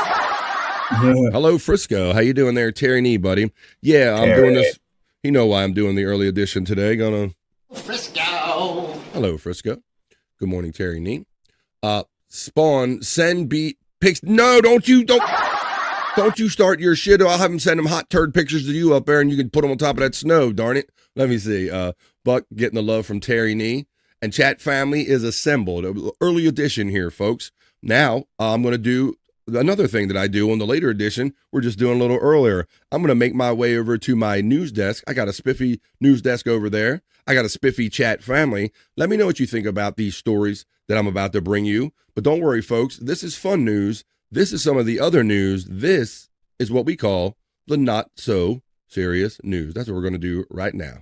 Hello, Frisco. How you doing there, Terry Nee, buddy? Yeah, I'm doing this. You know why I'm doing the early edition today. Frisco. Hello, Frisco. Good morning, Terry Nee. Spawn, send pics. No, don't you start your shit. I'll have him send them hot turd pictures to you up there, and you can put them on top of that snow, darn it. Let me see. Buck getting the love from Terry Nee. And chat family is assembled. Early edition here, folks. Now, I'm going to do another thing that I do on the later edition. We're just doing a little earlier. I'm going to make my way over to my news desk. I got a spiffy news desk over there. I got a spiffy chat family. Let me know what you think about these stories that I'm about to bring you. But don't worry, folks. This is fun news. This is some of the other news. This is what we call the not so serious news. That's what we're going to do right now.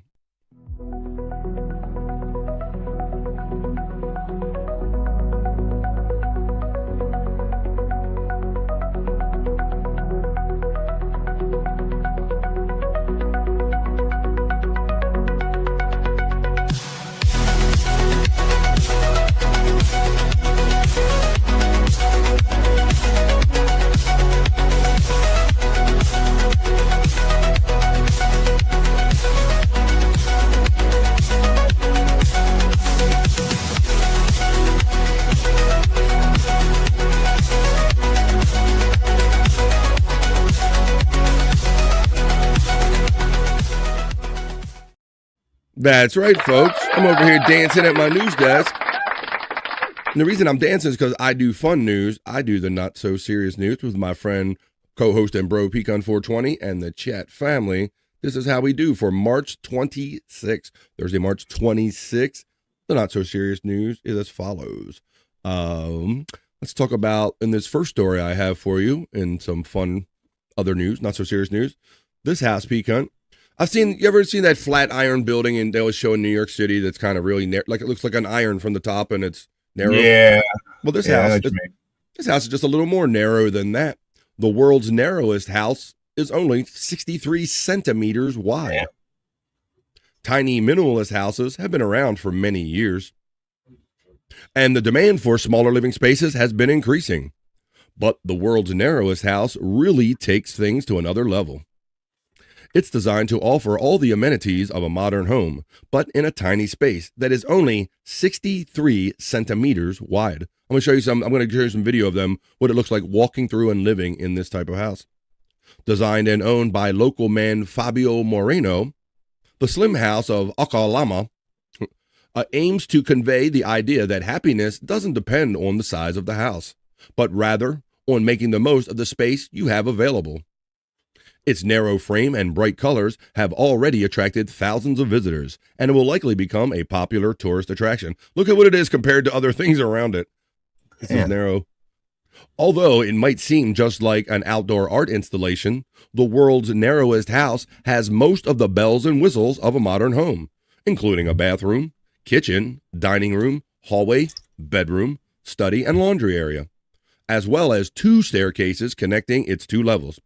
That's right, folks. I'm over here dancing at my news desk. And the reason I'm dancing is because I do fun news. I do the not so serious news with my friend, co-host and bro, Pecan 420, and the chat family. This is how we do for March 26th, Thursday, March 26th. The not so serious news is as follows. Let's talk about, in this first story I have for you, in some fun other news, not so serious news. This house, Pecan. You ever seen that flat iron building and they always show in New York City that's kind of really narrow, like it looks like an iron from the top and it's narrow? Yeah. Well, this house is just a little more narrow than that. The world's narrowest house is only 63 centimeters wide. Tiny minimalist houses have been around for many years, and the demand for smaller living spaces has been increasing. But the world's narrowest house really takes things to another level. It's designed to offer all the amenities of a modern home, but in a tiny space that is only 63 centimeters wide. I'm going to show you some video of them, what it looks like walking through and living in this type of house. Designed and owned by local man Fabio Moreno, the slim house of Akalama aims to convey the idea that happiness doesn't depend on the size of the house, but rather on making the most of the space you have available. Its narrow frame and bright colors have already attracted thousands of visitors, and it will likely become a popular tourist attraction. Look at what it is compared to other things around it. This is narrow. Although it might seem just like an outdoor art installation, the world's narrowest house has most of the bells and whistles of a modern home, including a bathroom, kitchen, dining room, hallway, bedroom, study, and laundry area, as well as 2 staircases connecting its 2 levels.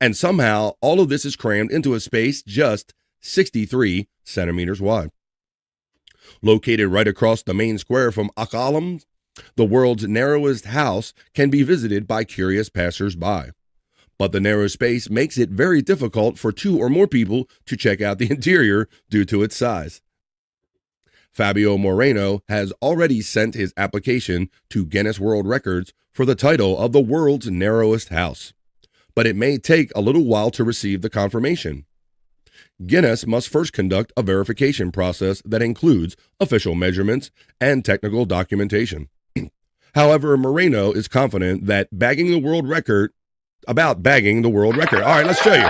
And somehow, all of this is crammed into a space just 63 centimeters wide. Located right across the main square from Akalam, the world's narrowest house can be visited by curious passers-by. But the narrow space makes it very difficult for 2 or more people to check out the interior due to its size. Fabio Moreno has already sent his application to Guinness World Records for the title of the world's narrowest house, but it may take a little while to receive the confirmation. Guinness must first conduct a verification process that includes official measurements and technical documentation. However, Moreno is confident that bagging the world record. All right, let's show you.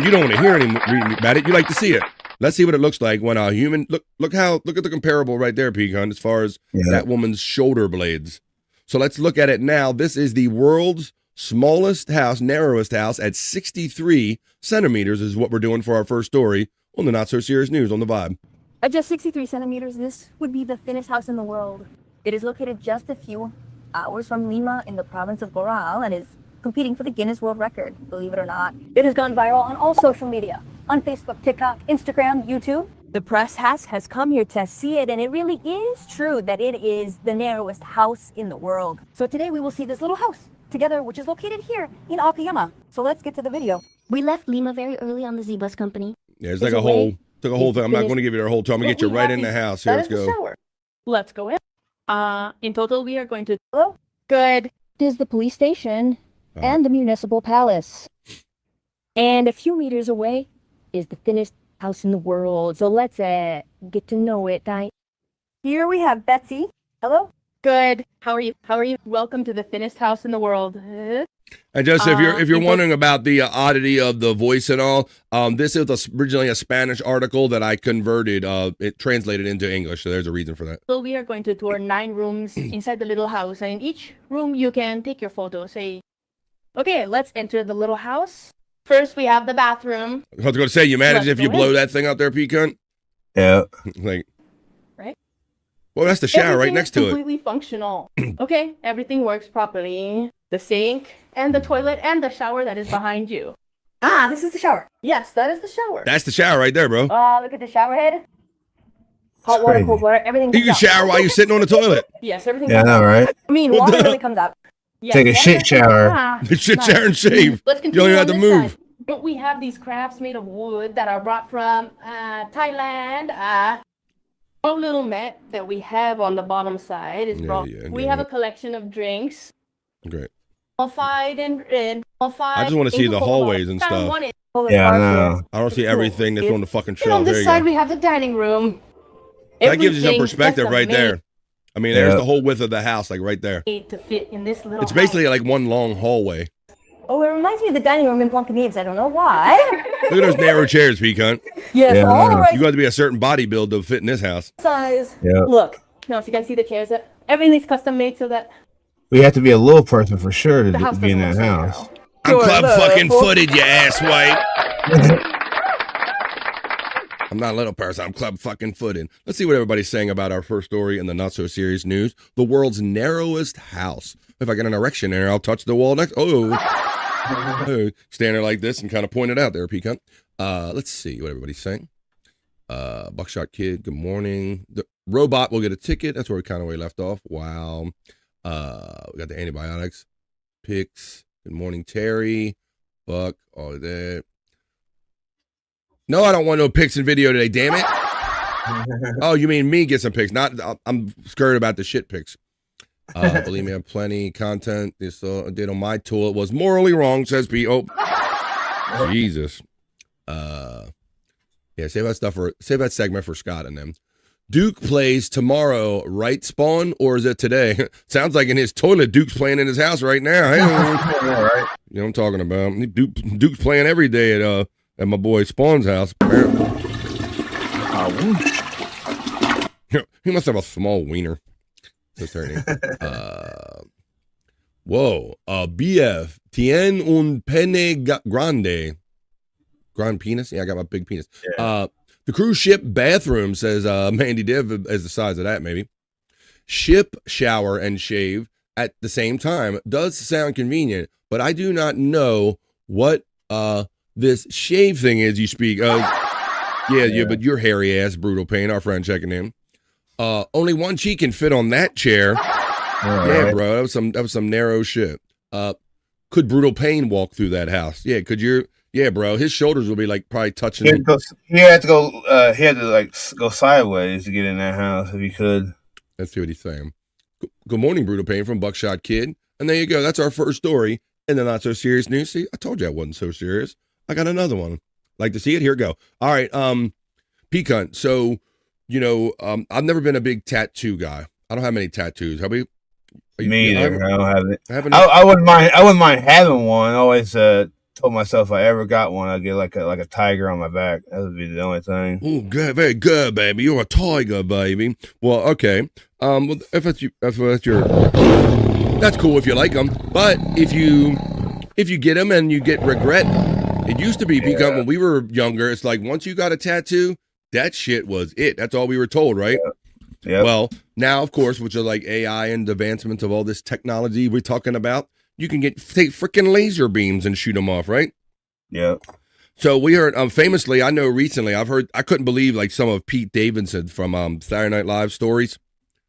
You don't want to hear any about it. You like to see it. Let's see what it looks like when a human look at the comparable right there, Pecan, as far as that woman's shoulder blades. So let's look at it now. This is the world's smallest house, narrowest house at 63 centimeters is what we're doing for our first story on the Not So Serious News on the Vibe. At just 63 centimeters, this would be the thinnest house in the world. It is located just a few hours from Lima in the province of Boral and is competing for the Guinness World Record, believe it or not. It has gone viral on all social media, on Facebook, TikTok, Instagram, YouTube. The press has come here to see it, and it really is true that it is the narrowest house in the world. So today we will see this little house together, which is located here in Okayama. So let's get to the video. We left Lima very early on the Z-Bus company. Yeah, it's like a whole thing. I'm not going to give you the whole tour. I'm going to get you right in the house. Here, let's go. Shower. Let's go in. In total, we are going to... Hello? Good. It is the police station and the municipal palace. And a few meters away is the thinnest house in the world. So let's get to know it. Here we have Betsy. Hello? Good. How are you? Welcome to the thinnest house in the world. And just if you're wondering about the oddity of the voice and all, this is originally a Spanish article that I converted. It translated into English, so there's a reason for that. So we are going to tour 9 rooms inside the little house, and in each room you can take your photo. Okay, let's enter the little house. First, we have the bathroom. I was going to say, you manage if you blow that thing out there, Pecan? Yeah. Like. Right. Well, that's the shower right next to it. Completely functional. Okay, everything works properly. The sink and the toilet and the shower that is behind you. This is the shower. Yes, that is the shower. That's the shower right there, bro. Look at the shower head. Hot water, cold water, everything. You can shower while you're sitting on the toilet. Yes, everything. Yeah, I know, right? I mean, water really comes out. Yes, take a shit shower. Shit shower and shave. Let's you don't even have to move. But we have these crafts made of wood that are brought from Thailand. Our little mat that we have on the bottom side is brought. We have a collection of drinks. Great. Qualified and I just want to see the hallways and stuff. Yeah, I know. I don't see everything that's on the fucking shelf. On this side, we have the dining room. That gives you some perspective right there. I mean, there's the whole width of the house, like right there. To fit in this little it's basically like one long hallway. Oh, it reminds me of the dining room in Blancanieves. I don't know why. Look at those narrow chairs, Pecan. Yes, all right. You got to be a certain body build to fit in this house. Size. Yeah. Look. No, if you can see the chairs, everything's custom made so that. We have to be a little person for sure to be in that house. I'm club fucking footed, you asswipe. I'm not a little person. I'm club fucking footed. Let's see what everybody's saying about our first story in the Not So Serious News. The world's narrowest house. If I get an erection in there, I'll touch the wall next. Stand there like this and kind of point it out there, Pecan. Let's see what everybody's saying. Buckshot Kid, good morning. The robot will get a ticket. That's where we left off. Wow. We got the antibiotics. Picks. Good morning, Terry. Buck. All of that. No, I don't want no pics in video today, damn it. Oh, you mean me get some pics? Not, I'm scared about the shit pics. Believe me, I have plenty content. This did on my tool. It was morally wrong, says P. Oh, Jesus. Yeah, save that segment for Scott and them. Duke plays tomorrow, right, Spawn, or is it today? Sounds like in his toilet. Duke's playing in his house right now. Hey, right. You know what I'm talking about. Duke's playing every day at my boy Spawn's house. He must have a small wiener. Whoa. BF. Tien un pene grande. Grand penis? Yeah, I got my big penis. Yeah. The cruise ship bathroom, says Mandy Div, as the size of that, maybe. Ship shower and shave at the same time does sound convenient, but I do not know what this shave thing is you speak of. Yeah, but you're hairy ass, Brutal Pain, our friend checking in. Only one cheek can fit on that chair. Yeah, bro, that was some narrow shit. Could Brutal Pain walk through that house? Yeah, could you? Yeah, bro, his shoulders will be like probably touching. He had to go sideways to get in that house if he could. Let's see what he's saying. Good morning, Brutal Pain from Buckshot Kid. And there you go. That's our first story in the not so serious news. See, I told you I wasn't so serious. I got another one. Like to see it? Here we go. All right, Peacunt. So, I've never been a big tattoo guy. I don't have many tattoos. Have we? Me either. I don't have it. I wouldn't mind having one. I always told myself if I ever got one, I'd get like a tiger on my back. That would be the only thing. Oh, good, very good, baby. You're a tiger, baby. Well, okay. If that's your, that's cool if you like them. But if you get them and you get regret, it used to be Peacunt when we were younger. It's like once you got a tattoo, that shit was it. That's all we were told, right? Yeah. Well, now of course, which are like AI and advancements of all this technology we're talking about. You can take freaking laser beams and shoot them off, right? Yeah. So we heard, famously, I know recently, I couldn't believe like some of Pete Davidson from Saturday Night Live stories.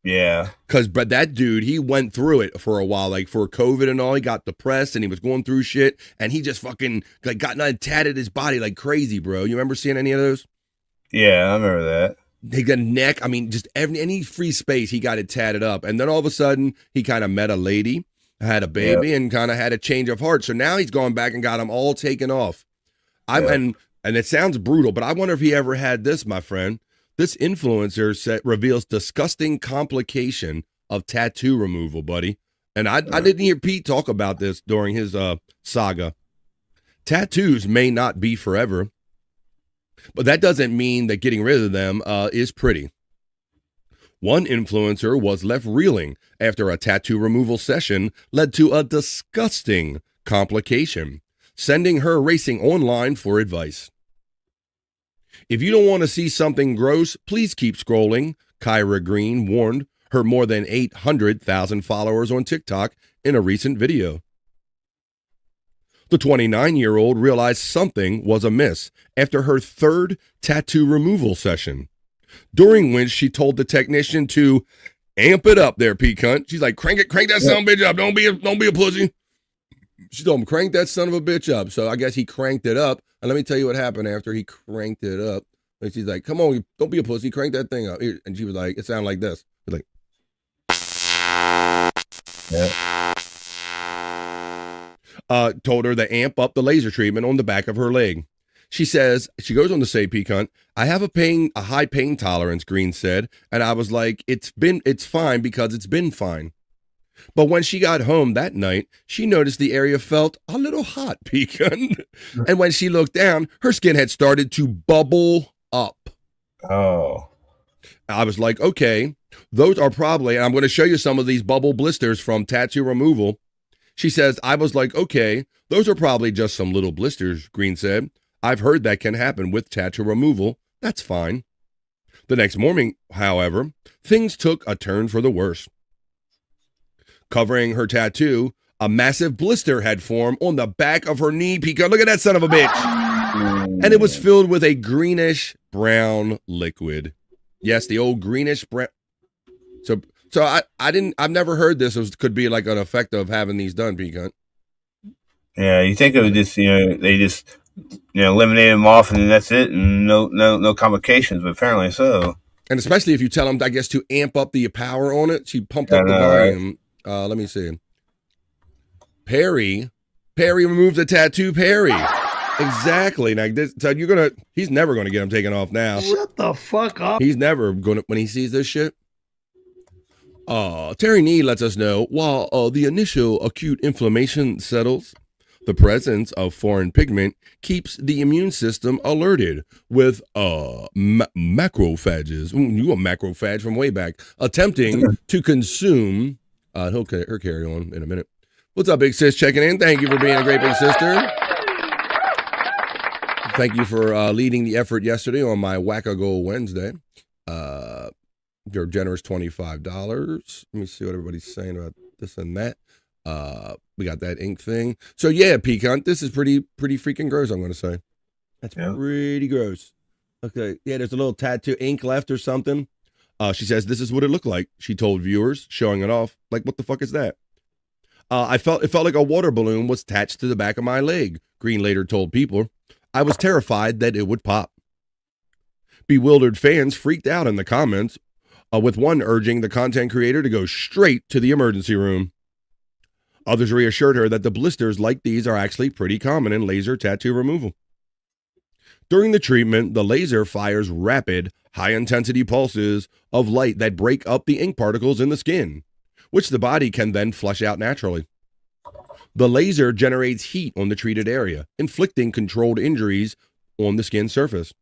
Yeah. But that dude, he went through it for a while, like for COVID and all. He got depressed and he was going through shit, and he just fucking like got tatted his body like crazy, bro. You remember seeing any of those? Yeah, I remember that. He got neck. I mean, just any free space, he got it tatted up, and then all of a sudden, he kind of met a lady. Had a baby and kind of had a change of heart. So now he's gone back and got them all taken off. And it sounds brutal, but I wonder if he ever had this, my friend. This influencer reveals disgusting complication of tattoo removal, buddy. And I didn't hear Pete talk about this during his saga. Tattoos may not be forever, but that doesn't mean that getting rid of them is pretty. One influencer was left reeling after a tattoo removal session led to a disgusting complication, sending her racing online for advice. If you don't want to see something gross, please keep scrolling, Kyra Green warned her more than 800,000 followers on TikTok in a recent video. The 29-year-old realized something was amiss after her third tattoo removal session, during which she told the technician to amp it up there, Peacunt. She's like, crank that son of a bitch up. Don't be a pussy. She told him, crank that son of a bitch up. So I guess he cranked it up. And let me tell you what happened after he cranked it up. And she's like, come on, don't be a pussy. Crank that thing up. And she was like, it sounded like this. It was like, told her to amp up the laser treatment on the back of her leg. She says, she goes on to say, Peacunt, I have a high pain tolerance, Green said. And I was like, it's fine because it's been fine. But when she got home that night, she noticed the area felt a little hot, Peacunt. And when she looked down, her skin had started to bubble up. Oh. I was like, okay, those are probably, and I'm going to show you some of these bubble blisters from tattoo removal. She says, I was like, okay, those are probably just some little blisters, Green said. I've heard that can happen with tattoo removal. That's fine. The next morning, however, things took a turn for the worse. Covering her tattoo, a massive blister had formed on the back of her knee. Peacunt, look at that son of a bitch. And it was filled with a greenish brown liquid. Yes, the old greenish brown. So I've never heard this could be like an effect of having these done, Peacunt. Yeah, you think it would just, they just, eliminate them off and then that's it, and no complications, but apparently so. And especially if you tell them, I guess, to amp up the power on it. She pumped up the volume. Right? Let me see. Perry removed the tattoo. Perry. Exactly. Now, so he's never going to get him taken off now. Shut the fuck up. He's never going to, when he sees this shit. Terry Nee lets us know, while the initial acute inflammation settles, the presence of foreign pigment keeps the immune system alerted with macrophages. You a macrophage from way back, attempting to consume. He'll carry on in a minute. What's up, big sis? Checking in. Thank you for being a great big sister. Thank you for leading the effort yesterday on my Whack-A-Go Wednesday. Your generous $25. Let me see what everybody's saying about this and that. We got that ink thing. So yeah, Peacunt, this is pretty freaking gross, I'm going to say. That's pretty gross. Okay, yeah, there's a little tattoo ink left or something. She says, this is what it looked like. She told viewers, showing it off. Like, what the fuck is that? It felt like a water balloon was attached to the back of my leg. Green later told People. I was terrified that it would pop. Bewildered fans freaked out in the comments, with one urging the content creator to go straight to the emergency room. Others reassured her that the blisters like these are actually pretty common in laser tattoo removal. During the treatment, the laser fires rapid, high-intensity pulses of light that break up the ink particles in the skin, which the body can then flush out naturally. The laser generates heat on the treated area, inflicting controlled injuries on the skin surface.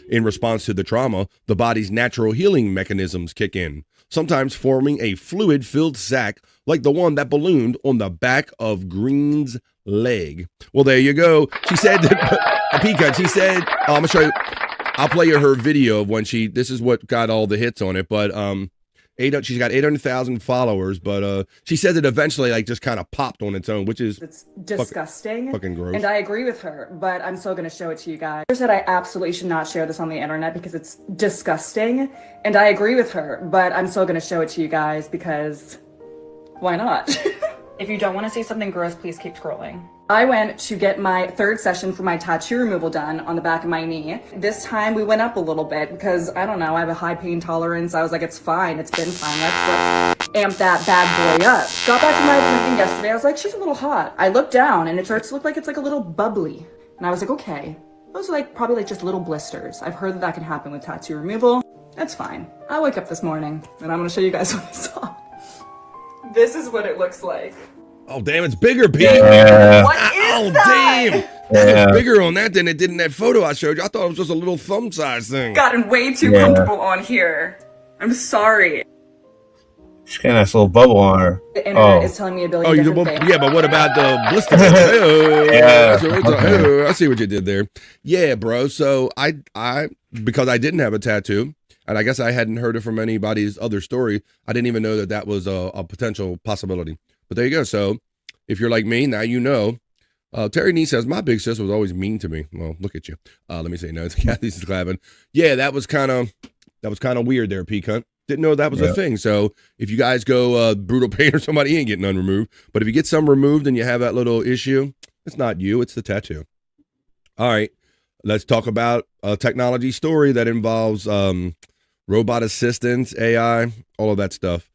In response to the trauma, the body's natural healing mechanisms kick in, sometimes forming a fluid-filled sac like the one that ballooned on the back of Green's leg. Well, there you go. She said that, Peacunt, she said, I'm going to show you, I'll play you her video of when this is what got all the hits on it, but she's got 800,000 followers, but she says it eventually just kind of popped on its own, which is it's disgusting. Fucking gross. And I agree with her, but I'm still going to show it to you guys. She said I absolutely should not share this on the internet because it's disgusting. And I agree with her, but I'm still going to show it to you guys because why not? If you don't want to see something gross, please keep scrolling. I went to get my third session for my tattoo removal done on the back of my knee. This time we went up a little bit because, I don't know, I have a high pain tolerance. I was like, it's fine, it's been fine, let's amp that bad boy up. Got back to my appointment yesterday, I was like, she's a little hot. I looked down and it starts to look like it's like a little bubbly. And I was like, okay, those are probably just little blisters. I've heard that can happen with tattoo removal. That's fine. I wake up this morning and I'm gonna show you guys what I saw. This is what it looks like. Oh, damn, it's bigger, Pete. Yeah. What is that? Damn. That was bigger on that than it did in that photo I showed you. I thought it was just a little thumb size thing. Gotten way too comfortable on here. I'm sorry. She's got a nice little bubble on her. The internet is telling me a billion different things. Yeah, but what about the blister? I see what you did there. Yeah, bro. So I because I didn't have a tattoo, and I guess I hadn't heard it from anybody's other story, I didn't even know that was a potential possibility. But there you go. So if you're like me, now you know. Terry Nee says, my big sis was always mean to me. Well, look at you. Let me say no. Kathy's clapping. Yeah, that was kind of weird there, Peacunt. Didn't know that was a thing. So if you guys go brutal pain or somebody, you ain't getting none removed. But if you get some removed and you have that little issue, it's not you, it's the tattoo. All right. Let's talk about a technology story that involves robot assistants, AI, all of that stuff.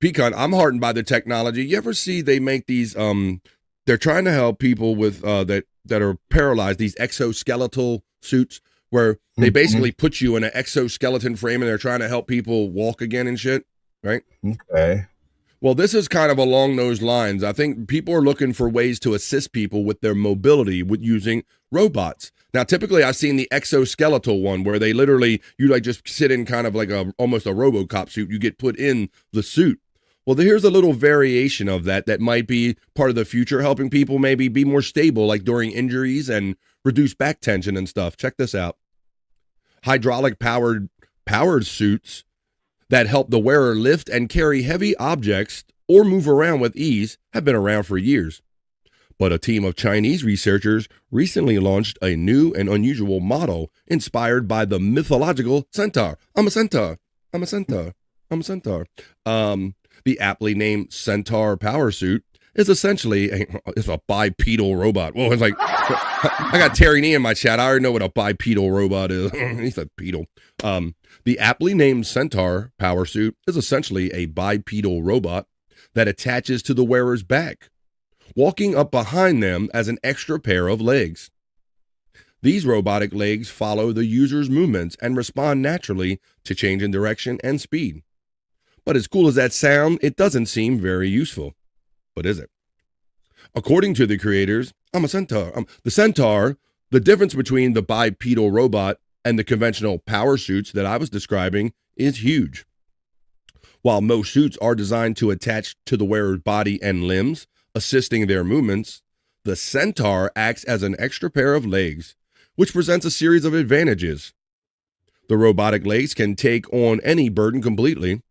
Peacunt, I'm heartened by the technology. You ever see they make these, they're trying to help people with that are paralyzed, these exoskeletal suits where they basically put you in an exoskeleton frame and they're trying to help people walk again and shit, right? Okay. Well, this is kind of along those lines. I think people are looking for ways to assist people with their mobility with using robots. Now, typically I've seen the exoskeletal one where they literally, you just sit in kind of like almost a RoboCop suit. You get put in the suit. Well, here's a little variation of that might be part of the future, helping people maybe be more stable, like during injuries and reduce back tension and stuff. Check this out. Hydraulic powered suits that help the wearer lift and carry heavy objects or move around with ease have been around for years. But a team of Chinese researchers recently launched a new and unusual model inspired by the mythological centaur. I'm a centaur. I'm a centaur. I'm a centaur. The aptly named Centaur power suit is essentially a bipedal robot. Well, it's like, I got Terry Nee in my chat. I already know what a bipedal robot is. He said pedal. The aptly named Centaur power suit is essentially a bipedal robot that attaches to the wearer's back, walking up behind them as an extra pair of legs. These robotic legs follow the user's movements and respond naturally to change in direction and speed. But as cool as that sounds, it doesn't seem very useful. But is it? According to the creators, I'm a centaur. The centaur, the difference between the bipedal robot and the conventional power suits that I was describing is huge. While most suits are designed to attach to the wearer's body and limbs, assisting their movements, the centaur acts as an extra pair of legs, which presents a series of advantages. The robotic legs can take on any burden completely,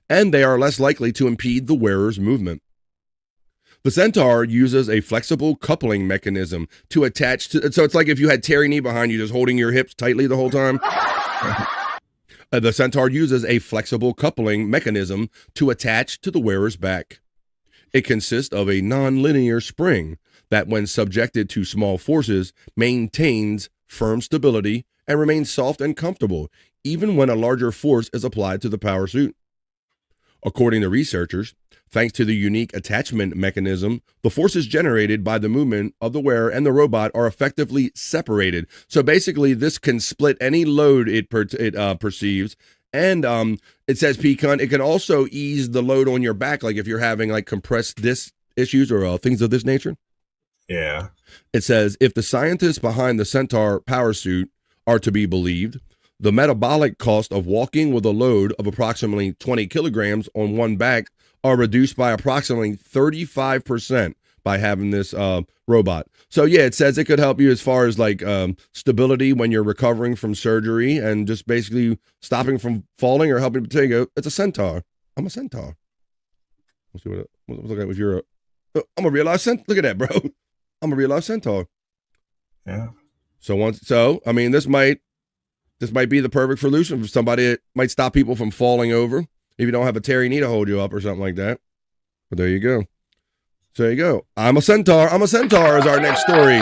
and they are less likely to impede the wearer's movement. The centaur uses a flexible coupling mechanism to attach to, so it's like if you had Terry Nee behind you just holding your hips tightly the whole time. The centaur uses a flexible coupling mechanism to attach to the wearer's back. It consists of a non-linear spring that, when subjected to small forces, maintains firm stability and remains soft and comfortable, even when a larger force is applied to the power suit. According to researchers, thanks to the unique attachment mechanism, the forces generated by the movement of the wearer and the robot are effectively separated. So basically, this can split any load it perceives. And it says, Pecan, it can also ease the load on your back, like if you're having like compressed disc issues or things of this nature. Yeah. It says, if the scientists behind the Centaur power suit are to be believed, the metabolic cost of walking with a load of approximately 20 kilograms on one back are reduced by approximately 35% by having this robot. So yeah, it says it could help you as far as like stability when you're recovering from surgery and just basically stopping from falling or helping to take it. It's a centaur. I'm a centaur. Let's see what look at if you're I'm a real life centaur. Look at that, bro. I'm a real life centaur. Yeah. So I mean, this might be the perfect solution for somebody. It might stop people from falling over if you don't have a Terry Nee to hold you up or something like that. But there you go. So there you go. I'm a centaur. I'm a centaur is our next story.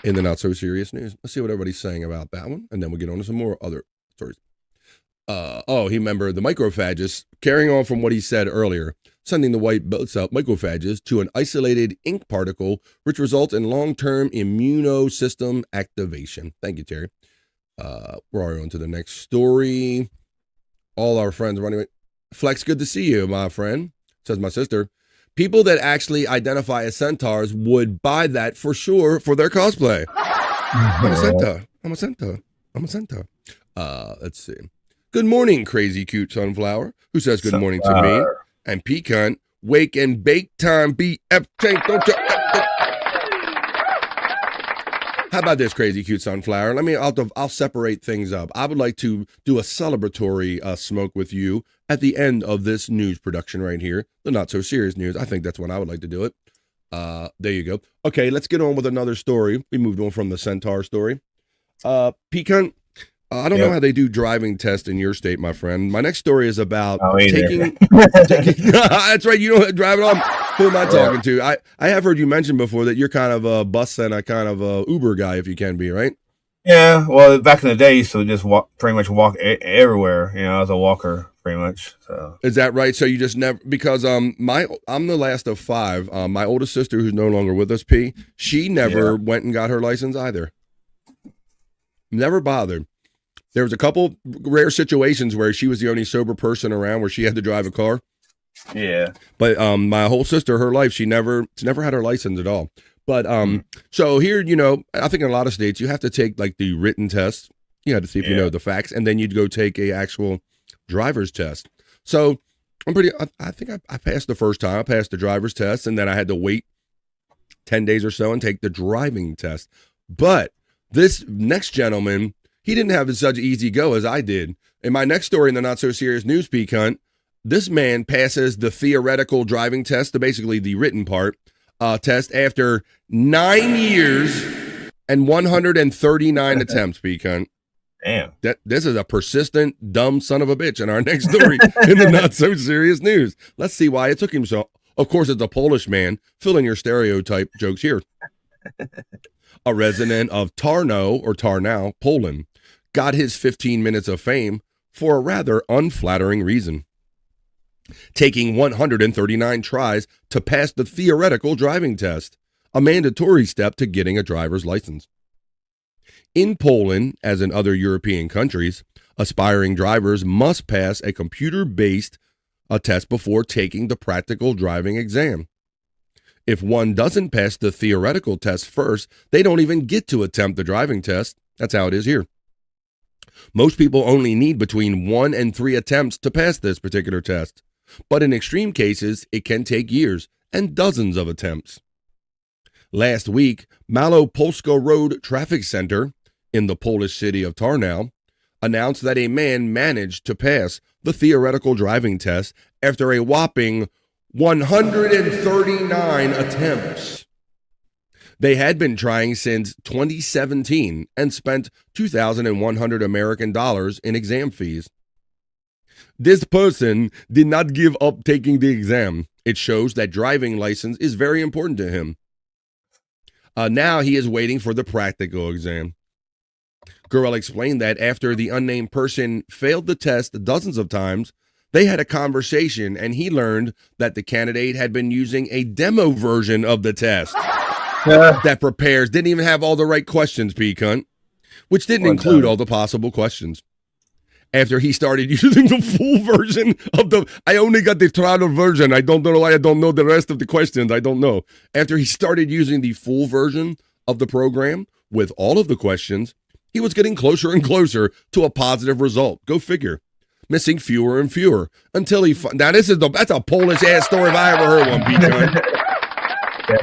In the not so serious news. Let's see what everybody's saying about that one. And then we'll get on to some more other stories. He remembered the macrophages, carrying on from what he said earlier, sending the white cell macrophages to an isolated ink particle, which results in long-term immunosystem activation. Thank you, Terry. We're on to the next story. All our friends running. Flex, good to see you, my friend, says my sister. People that actually identify as centaurs would buy that for sure for their cosplay. I'm a centaur. I'm a centaur. I'm a centaur. Let's see. Good morning, crazy cute sunflower, who says good morning to me. And Pecan, wake and bake time, BF tank, don't you? How about this, crazy cute sunflower? I'll separate things up. I would like to do a celebratory smoke with you at the end of this news production right here, the not so serious news. I think that's when I would like to do it. There you go. Okay, let's get on with another story. We moved on from the centaur story. Pecan, I don't know how they do driving tests in your state, my friend. My next story is about taking that's right, you don't drive it on. Who am I talking to? I have heard you mention before that you're kind of a bus and a kind of a Uber guy, if you can be, right? Yeah, well, back in the day, so just pretty much walk everywhere. You know, as a walker, pretty much. So is that right? So you just never, because I'm the last of five. My oldest sister, who's no longer with us, P, she never went and got her license either. Never bothered. There was a couple rare situations where she was the only sober person around where she had to drive a car. Yeah. But my whole sister, her life, she never had her license at all. But so here, you know, I think in a lot of states you have to take like the written test. You have to see if you know the facts, and then you'd go take a actual driver's test. So I think I passed the first time. I passed the driver's test, and then I had to wait 10 days or so and take the driving test. But this next gentleman, he didn't have such easy go as I did. In my next story in the not so serious news, Pecan, This man passes the theoretical driving test, basically the written part, test after 9 years and 139 attempts, Pecan. Damn. This is a persistent, dumb son of a bitch. In our next story in the not so serious news. Let's see why it took him so. Of course, it's a Polish man. Fill in your stereotype jokes here. A resident of Tarnow, Poland, got his 15 minutes of fame for a rather unflattering reason. Taking 139 tries to pass the theoretical driving test, a mandatory step to getting a driver's license. In Poland, as in other European countries, aspiring drivers must pass a computer-based test before taking the practical driving exam. If one doesn't pass the theoretical test first, they don't even get to attempt the driving test. That's how it is here. Most people only need between 1 and 3 attempts to pass this particular test, but in extreme cases, it can take years and dozens of attempts. Last week, Malopolska Road Traffic Center in the Polish city of Tarnow announced that a man managed to pass the theoretical driving test after a whopping 139 attempts. They had been trying since 2017 and spent $2,100 American dollars in exam fees. This person did not give up taking the exam. It shows that driving license is very important to him. Now he is waiting for the practical exam. Gurel explained that after the unnamed person failed the test dozens of times, they had a conversation and he learned that the candidate had been using a demo version of the test that prepares, didn't even have all the right questions, P-cunt, which didn't include all the possible questions. After he started using the full version of I only got the trial version. I don't know why I don't know the rest of the questions. I don't know. After he started using the full version of the program with all of the questions, he was getting closer and closer to a positive result. Go figure. Missing fewer and fewer until he. Now that's a Polish ass story if I ever heard one, P-John.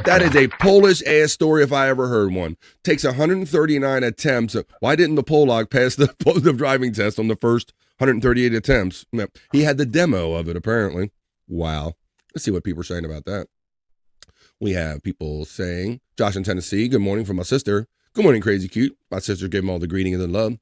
That is a Polish ass story if I ever heard one. Takes 139 attempts. Why didn't the Polak pass the positive driving test on the first 138 attempts? No, he had the demo of it apparently. Wow. Let's see what people are saying about that. We have people saying, Josh in Tennessee, good morning from my sister. Good morning, Crazy Cute. My sister gave him all the greeting and the love.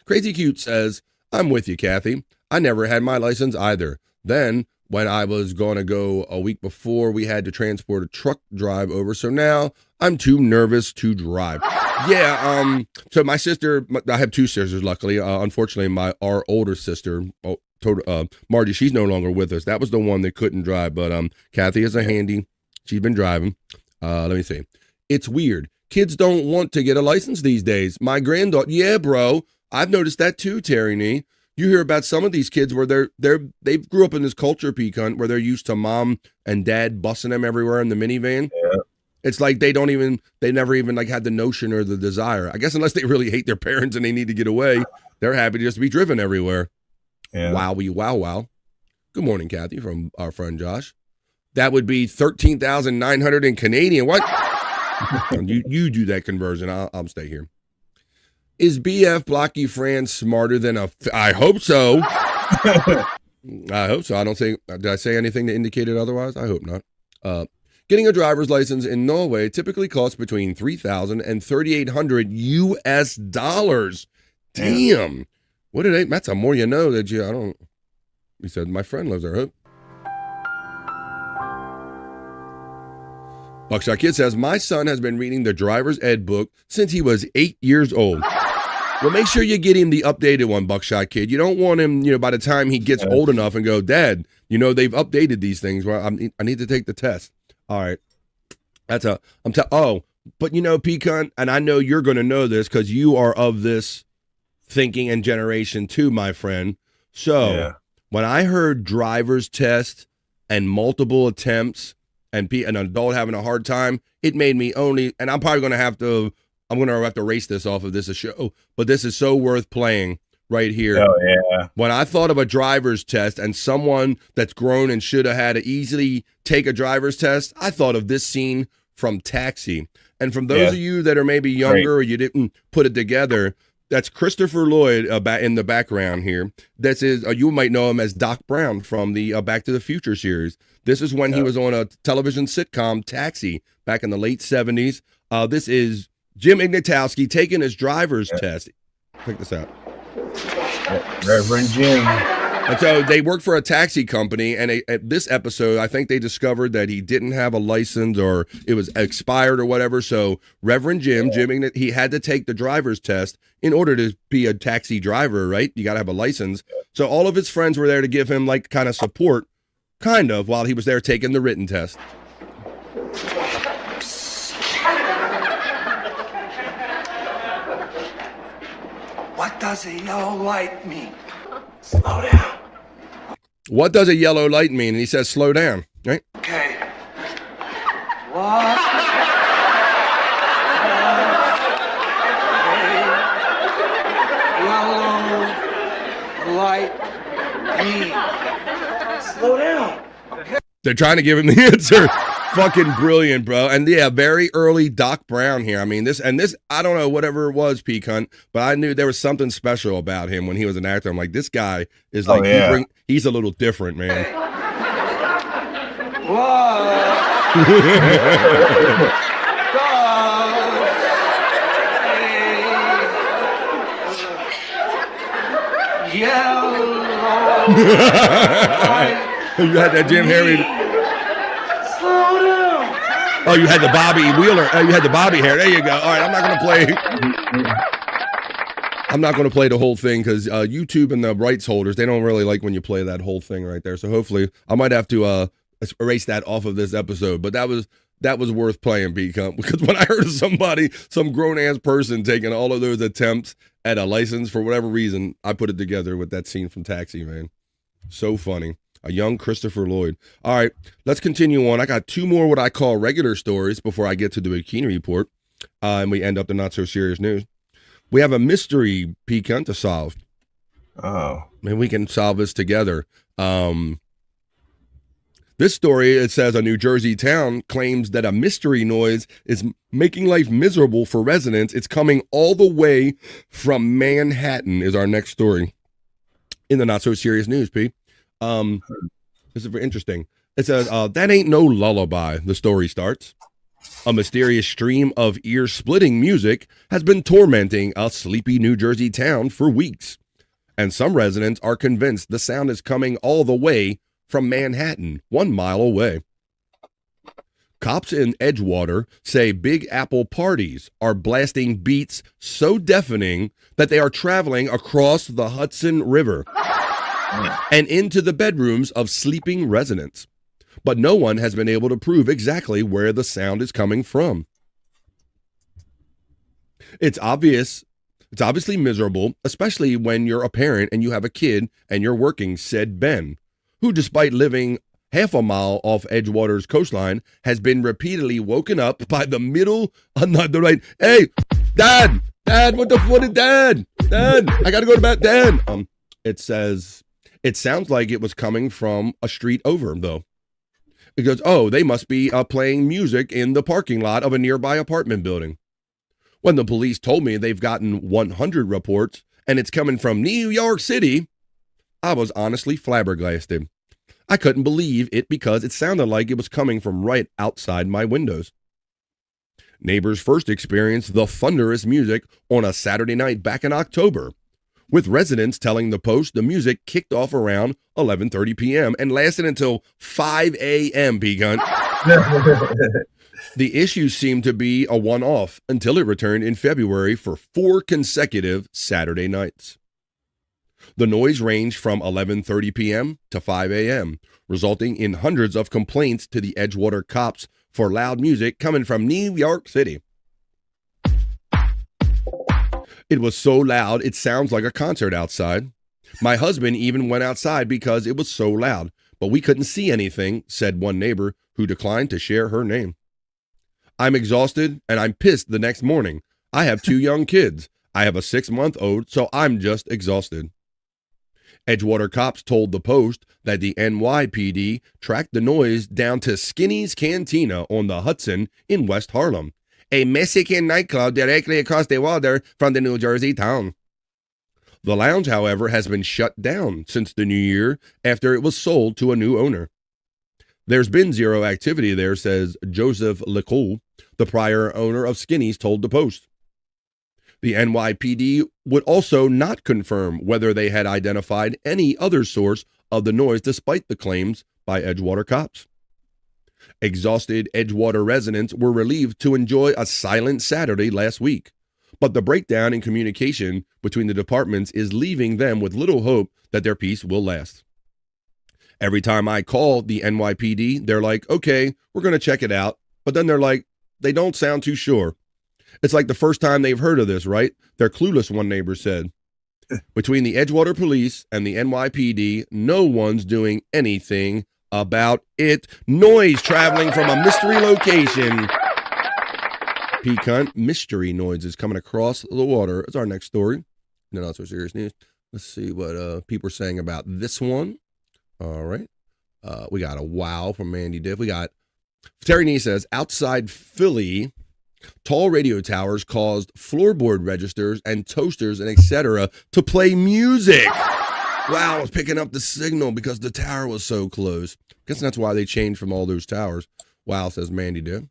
Crazy Cute says, I'm with you, Kathy. I never had my license either. Then, when I was going to go a week before, we had to transport a truck drive over. So now I'm too nervous to drive. Yeah, so my sister, I have 2 sisters, luckily. Unfortunately, our older sister, Margie, she's no longer with us. That was the one that couldn't drive. But Kathy is a handy. She's been driving. Let me see. It's weird. Kids don't want to get a license these days. My granddaughter, yeah, bro. I've noticed that too, Terry Nee. You hear about some of these kids where they grew up in this culture, P-cunt, where they're used to mom and dad bussing them everywhere in the minivan. Yeah. It's like they never even like had the notion or the desire. I guess unless they really hate their parents and they need to get away, they're happy to just be driven everywhere. Yeah. Wow. Good morning, Kathy, from our friend Josh. That would be 13,900 in Canadian. What? you do that conversion. I'll stay here. Is BF Blocky Fran smarter than I hope so. I hope so. I don't think, did I say anything to indicate it otherwise? I hope not. Getting a driver's license in Norway typically costs between $3,000 and $3,800 US dollars. Damn. What did that's a more you know that he said my friend lives there. Hope. Buckshot Kid says, my son has been reading the driver's ed book since he was 8 years old. Well, make sure you get him the updated one, Buckshot Kid. You don't want him, by the time he gets old enough and go, Dad, they've updated these things. Well, I need to take the test. All right. But Pecan, and I know you're going to know this because you are of this thinking and generation too, my friend. So when I heard driver's test and multiple attempts and an adult having a hard time, it made me and I'm probably going to have to erase this off of this show, but this is so worth playing right here. Oh, yeah. When I thought of a driver's test and someone that's grown and should have had to easily take a driver's test, I thought of this scene from Taxi. And from those of you that are maybe younger or you didn't put it together, That's Christopher Lloyd in the background here. This is you might know him as Doc Brown from the Back to the Future series. This is when he was on a television sitcom, Taxi, back in the late 70s. This is Jim Ignatowski taking his driver's test. Check this out. Reverend Jim. And so they worked for a taxi company, and at this episode, I think they discovered that he didn't have a license or it was expired or whatever. So Reverend Jim, he had to take the driver's test in order to be a taxi driver, right? You got to have a license. So all of his friends were there to give him like kind of support, while he was there taking the written test. What does a yellow light mean? Slow down. What does a yellow light mean? And he says, slow down, right? Okay. What? Yellow light mean? Slow down. They're trying to give him the answer. Fucking brilliant, bro. And yeah, very early Doc Brown here. I mean, this, I don't know, whatever it was, P. Cunt, but I knew there was something special about him when he was an actor. I'm like, this guy is like, he's a little different, man. You had that Jim Harry. Oh, you had the Bobby Wheeler. Oh, you had the Bobby hair. There you go. All right, I'm not going to play the whole thing because YouTube and the rights holders, they don't really like when you play that whole thing right there. So hopefully I might have to erase that off of this episode. But that was worth playing, because when I heard of some grown-ass person taking all of those attempts at a license for whatever reason, I put it together with that scene from Taxi, man. So funny. A young Christopher Lloyd. All right, let's continue on. I got two more what I call regular stories before I get to the bikini report, and we end up the not so serious news. We have a mystery, P-Cunt, to solve. Oh, and we can solve this together. This story, it says a New Jersey town claims that a mystery noise is making life miserable for residents. It's coming all the way from Manhattan. Is our next story in the not so serious news, P. This is very interesting. It says, that ain't no lullaby, the story starts. A mysterious stream of ear-splitting music has been tormenting a sleepy New Jersey town for weeks. And some residents are convinced the sound is coming all the way from Manhattan, 1 mile away. Cops in Edgewater say Big Apple parties are blasting beats so deafening that they are traveling across the Hudson River and into the bedrooms of sleeping residents. But no one has been able to prove exactly where the sound is coming from. It's obviously miserable, especially when you're a parent and you have a kid and you're working, said Ben, who, despite living half a mile off Edgewater's coastline, has been repeatedly woken up by the middle, not the right, hey, Dad, what is Dad, I gotta go to bed, Dad. It says, it sounds like it was coming from a street over, though. It goes, oh, they must be playing music in the parking lot of a nearby apartment building. When the police told me they've gotten 100 reports and it's coming from New York City, I was honestly flabbergasted. I couldn't believe it because it sounded like it was coming from right outside my windows. Neighbors first experienced the thunderous music on a Saturday night back in October, with residents telling the Post the music kicked off around 11:30 p.m. and lasted until 5 a.m. P-Gun. The issue seemed to be a one-off until it returned in February for 4 consecutive Saturday nights. The noise ranged from 11:30 p.m. to 5 a.m., resulting in hundreds of complaints to the Edgewater cops for loud music coming from New York City. It was so loud, it sounds like a concert outside. My husband even went outside because it was so loud, but we couldn't see anything, said one neighbor who declined to share her name. I'm exhausted and I'm pissed the next morning. I have 2 young kids. I have a 6-month-old, so I'm just exhausted. Edgewater cops told the Post that the NYPD tracked the noise down to Skinny's Cantina on the Hudson in West Harlem, a Mexican nightclub directly across the water from the New Jersey town. The lounge, however, has been shut down since the new year after it was sold to a new owner. There's been zero activity there, says Joseph Lecole, the prior owner of Skinny's, told the Post. The NYPD would also not confirm whether they had identified any other source of the noise despite the claims by Edgewater cops. Exhausted Edgewater residents were relieved to enjoy a silent Saturday last week, but the breakdown in communication between the departments is leaving them with little hope that their peace will last. Every time I call the NYPD, they're like, okay, we're going to check it out. But then they're like, they don't sound too sure. It's like the first time they've heard of this, right? They're clueless, one neighbor said. Between the Edgewater Police and the NYPD, no one's doing anything about it. Noise traveling from a mystery location. Piquant mystery noise is coming across the water. It's our next story. No, not so serious news. Let's see what people are saying about this one. All right. We got a wow from Mandy Diff. We got Terry Nee says, outside Philly, tall radio towers caused floorboard registers and toasters and etc. to play music. Wow, I was picking up the signal because the tower was so close. Guess that's why they changed from all those towers. Wow, says Mandy Diff.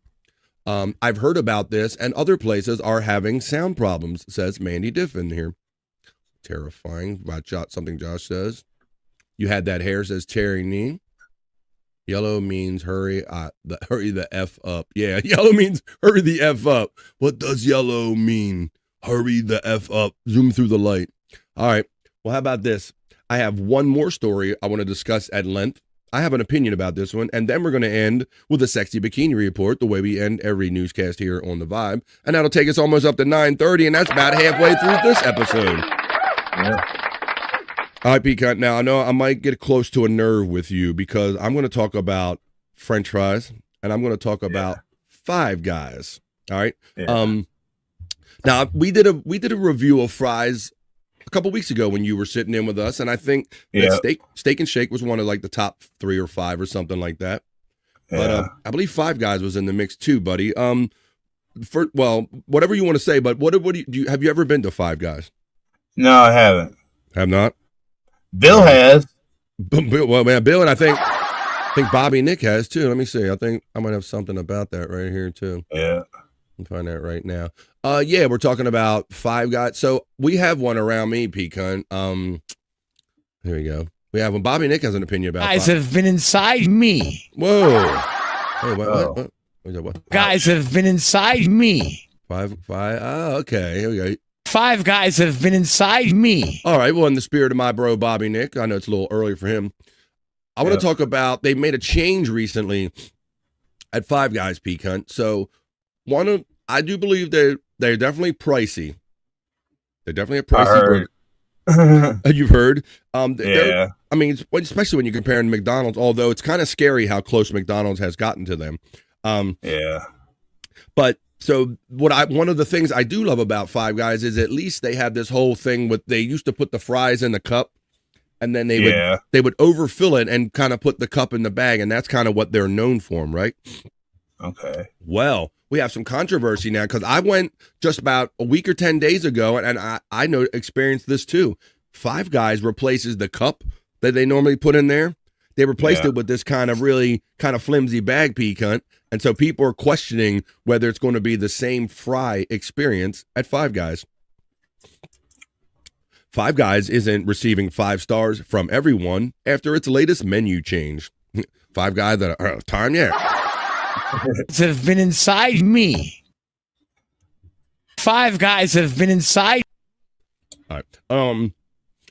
I've heard about this, and other places are having sound problems, says Mandy Diff in here. Terrifying. About something Josh says. You had that hair, says Terry Nee. Yellow means hurry the F up. Yeah, yellow means hurry the F up. What does yellow mean? Hurry the F up. Zoom through the light. All right. Well, how about this? I have one more story I want to discuss at length. I have an opinion about this one, and then we're going to end with a sexy bikini report, the way we end every newscast here on The Vibe. And that'll take us almost up to 9:30, and that's about halfway through this episode. Yeah. All right, Piquant. Now, I know I might get close to a nerve with you because I'm going to talk about French fries, and I'm going to talk about Five Guys. All right. Yeah. Now we did a review of fries a couple weeks ago when you were sitting in with us, and I think that Steak and Shake was one of like the top 3 or 5 or something like that. Yeah. But I believe Five Guys was in the mix too, buddy. Whatever you want to say, but what do you have you ever been to Five Guys? No, I haven't. Have not? Bill has. Bill, and I think Bobby Nick has too. Let me see. I think I might have something about that right here too. Yeah. I'll find that right now. We're talking about Five Guys. So we have one around me, Piquant. Here we go. We have one. Bobby Nick has an opinion about Guys have been inside me. Whoa. Hey, what? Guys have been inside me. Five. Oh, okay. Here we go. Five Guys have been inside me. All right. Well, in the spirit of my bro, Bobby Nick, I know it's a little early for him. I want to talk about, they made a change recently at Five Guys, Piquant. So I do believe they're definitely pricey. They're definitely a pricey burger. You've heard? Yeah. I mean, especially when you're comparing McDonald's, although it's kind of scary how close McDonald's has gotten to them. Yeah. But so one of the things I do love about Five Guys is at least they have this whole thing with, they used to put the fries in the cup and then they would overfill it and kind of put the cup in the bag, and that's kind of what they're known for, right? Okay. Well, we have some controversy now because I went just about a week or 10 days ago, and I experienced this too. Five Guys replaces the cup that they normally put in there. They replaced it with this kind of really kind of flimsy bag, Piquant. And so people are questioning whether it's going to be the same fry experience at Five Guys. Five Guys isn't receiving 5 stars from everyone after its latest menu change. Five Guys that are time yet. Have been inside me. Five Guys have been inside. All right.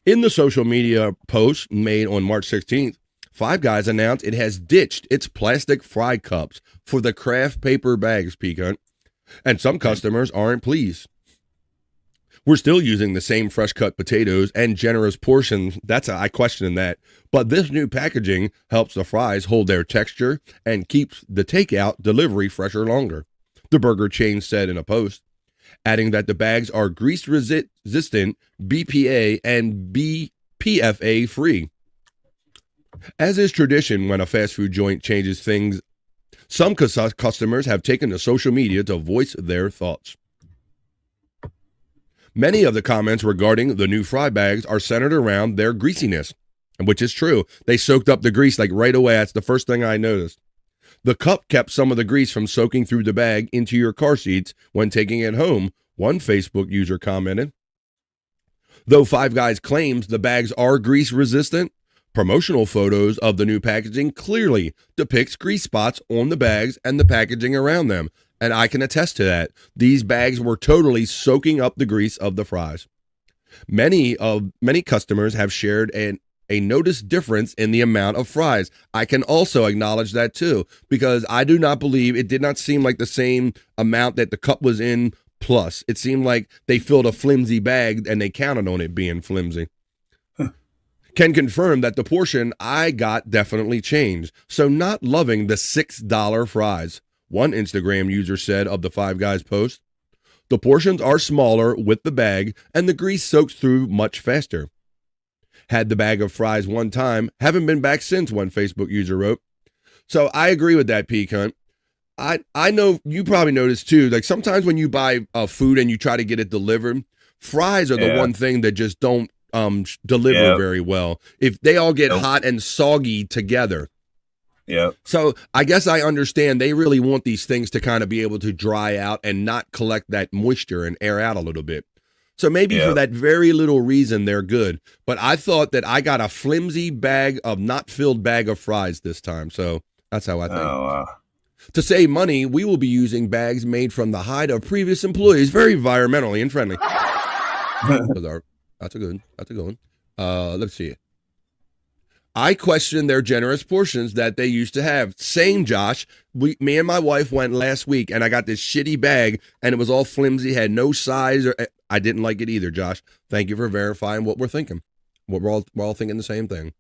In the social media post made on March 16th, Five Guys announced it has ditched its plastic fry cups for the craft paper bags, Piquant, and some customers aren't pleased. We're still using the same fresh cut potatoes and generous portions. I question that. But this new packaging helps the fries hold their texture and keeps the takeout delivery fresher longer, the burger chain said in a post, adding that the bags are grease resistant, BPA and BPFA free. As is tradition when a fast food joint changes things, some customers have taken to social media to voice their thoughts. Many of the comments regarding the new fry bags are centered around their greasiness, which is true. They soaked up the grease like right away. That's the first thing I noticed. The cup kept some of the grease from soaking through the bag into your car seats when taking it home, one Facebook user commented. Though Five Guys claims the bags are grease resistant, promotional photos of the new packaging clearly depicts grease spots on the bags and the packaging around them. And I can attest to that. These bags were totally soaking up the grease of the fries. Many customers have shared a noticed difference in the amount of fries. I can also acknowledge that too, because I do not believe it did not seem like the same amount that the cup was in plus. It seemed like they filled a flimsy bag and they counted on it being flimsy. Can confirm that the portion I got definitely changed. So not loving the $6 fries. One Instagram user said of the Five Guys post, the portions are smaller with the bag and the grease soaks through much faster. Had the bag of fries one time, haven't been back since, one Facebook user wrote. So I agree with that, P-Cunt. I know you probably noticed too, like sometimes when you buy food and you try to get it delivered, fries are the one thing that just don't deliver very well. If they all get hot and soggy together. Yeah. So I guess I understand they really want these things to kind of be able to dry out and not collect that moisture and air out a little bit. So maybe for that very little reason, they're good. But I thought that I got a flimsy bag of not filled bag of fries this time. So that's how I think. Oh, wow. To save money, we will be using bags made from the hide of previous employees. Very environmentally and friendly. That's a good one. Let's see. I question their generous portions that they used to have. Same, Josh. Me and my wife went last week, and I got this shitty bag, and it was all flimsy, had no size. I didn't like it either, Josh. Thank you for verifying what we're thinking. We're all thinking the same thing.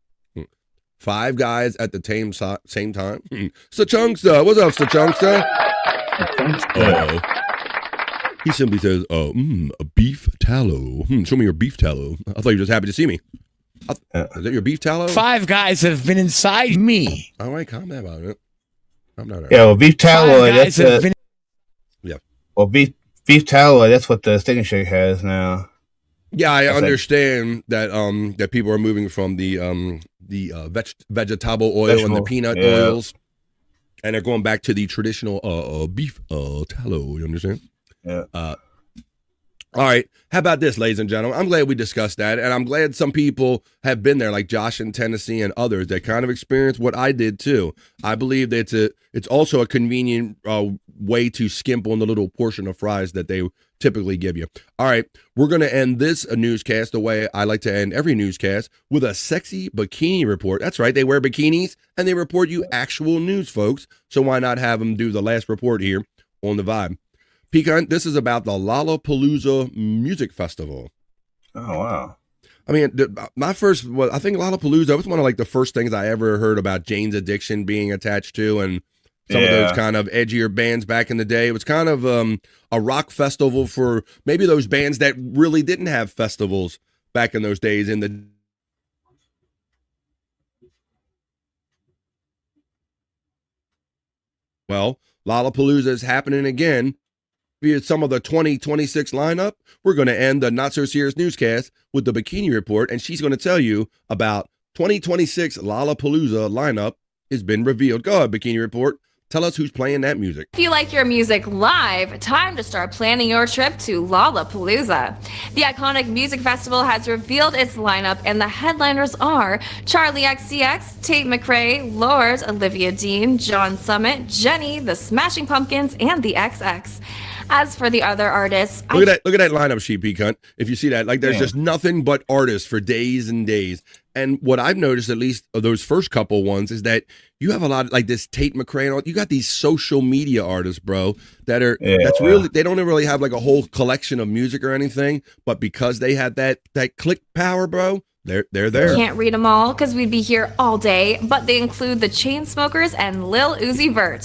Five Guys at the same time. Sachunksta. What's up, Sachunksta? He simply says, a beef tallow. Show me your beef tallow. I thought you were just happy to see me. Is that your beef tallow? Five Guys have been inside me. All right, calm down about it. I'm not. Yeah, well, beef tallow. That's yeah. Well, beef tallow. That's what the Steak and Shake has now. Yeah, I understand that that people are moving from the vegetable oil and the peanut oils, and they're going back to the traditional beef tallow. You understand? Yeah. All right. How about this, ladies and gentlemen? I'm glad we discussed that, and I'm glad some people have been there, like Josh in Tennessee and others that kind of experienced what I did too. I believe that it's also a convenient way to skimp on the little portion of fries that they typically give you. All right, we're going to end this newscast the way I like to end every newscast, with a sexy bikini report. That's right, they wear bikinis and they report you actual news, folks. So why not have them do the last report here on the Vibe? Pecan, this is about the Lollapalooza Music Festival. Oh, wow. I mean, I think Lollapalooza was one of like the first things I ever heard about Jane's Addiction being attached to, and some of those kind of edgier bands back in the day. It was kind of a rock festival for maybe those bands that really didn't have festivals back in those days. Well, Lollapalooza is happening again. Via some of the 2026 lineup, we're going to end the Not So Serious newscast with the bikini report, and she's going to tell you about 2026 Lollapalooza lineup has been revealed. Go ahead, bikini report. Tell us who's playing that music. If you like your music live, time to start planning your trip to Lollapalooza. The iconic music festival has revealed its lineup, and the headliners are Charlie XCX, Tate McRae, Lorde, Olivia Dean, John Summit, Jenny, the Smashing Pumpkins, and the XX. As for the other artists, look at that lineup sheet, P-Cunt. If you see that, like there's just nothing but artists for days and days. And what I've noticed, at least of those first couple ones, is that you have a lot of like this Tate McRae and all. You got these social media artists, bro, that are that's really, they don't really have like a whole collection of music or anything, but because they had that click power, bro, they're there. Can't read them all because we'd be here all day, but they include the Chainsmokers and Lil Uzi Vert.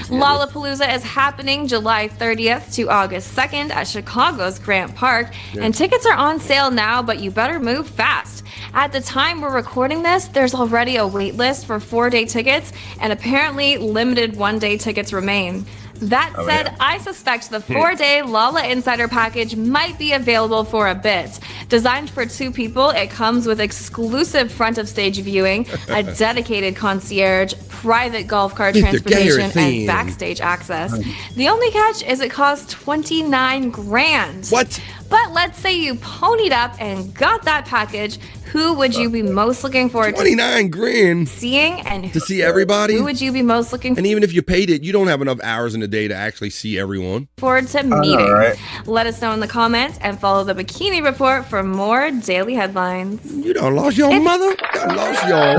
Lollapalooza is happening July 30th to August 2nd at Chicago's Grant Park, and tickets are on sale now, but you better move fast. At the time we're recording this, there's already a wait list for 4-day tickets, and apparently limited 1-day tickets remain. That said, I suspect the 4-day Lala Insider package might be available for a bit. Designed for 2 people, it comes with exclusive front of stage viewing, a dedicated concierge, private golf cart transportation, and backstage access. The only catch is it costs 29 grand. What? But let's say you ponied up and got that package. Who would you be most looking forward to 29 grand seeing, and to see everybody? Who would you be most looking And even if you paid it, you don't have enough hours in the day to actually see everyone. forward to meeting? Let us know in the comments and follow the Bikini Report for more daily headlines. You done lost your mother? You done lost your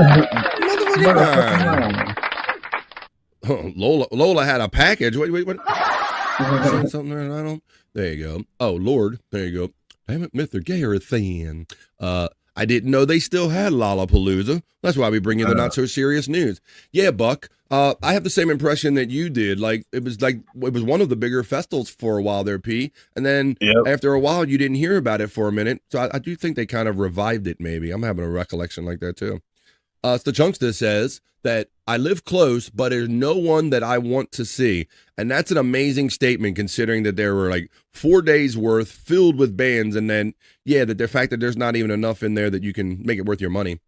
motherfucking mind. Lola had a package. Wait. Saying something there? I don't. There you go. Oh Lord, there you go. Damn it, Mr. Garathan. I didn't know they still had Lollapalooza. That's why we bring you the not so serious news. Yeah, Buck. I have the same impression that you did. It was one of the bigger festivals for a while there, P. And then after a while, you didn't hear about it for a minute. So I do think they kind of revived it. Maybe I'm having a recollection like that too. The Chunkster says that I live close, but there's no one that I want to see. And that's an amazing statement considering that there were 4 days worth filled with bands. And then, that the fact that there's not even enough in there that you can make it worth your money.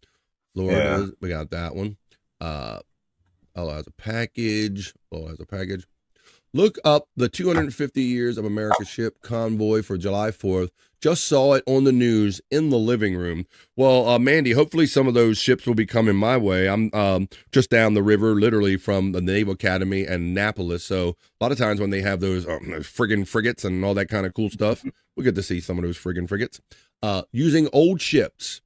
Lord, we got that one. Has a package. Look up the 250 Years of America ship convoy for July 4th. Just saw it on the news in the living room. Well, Mandy, hopefully some of those ships will be coming my way. I'm just down the river, literally from the Naval Academy and Annapolis. So a lot of times when they have those friggin' frigates and all that kind of cool stuff, we get to see some of those friggin' frigates using old ships.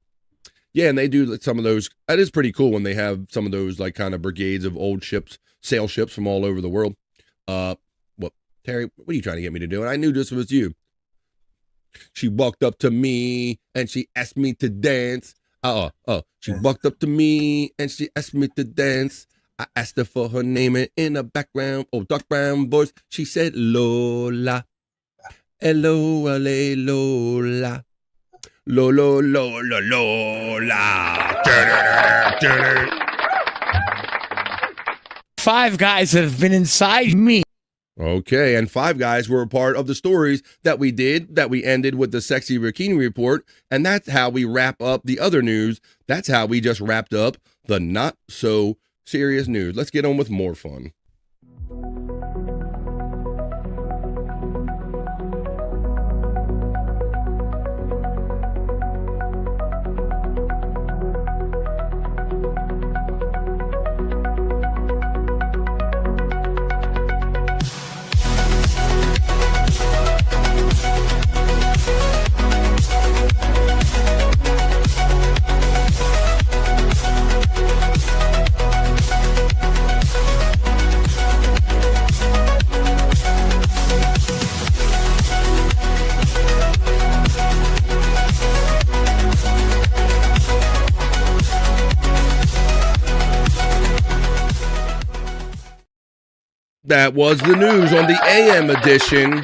Yeah, and they do some of those. That is pretty cool when they have some of those kind of brigades of old ships, sail ships from all over the world. Terry, what are you trying to get me to do? And I knew this was you. She walked up to me and she asked me to dance. She walked up to me and she asked me to dance. I asked her for her name and in the background, dark brown voice, she said Lola. Hello, Lola. Lola. 5 guys have been inside me. Okay, and 5 guys were a part of the stories that we ended with the Sexy Bikini Report, and that's how we wrap up the other news. That's how we just wrapped up the not so serious news. Let's get on with more fun. That was the news on the AM edition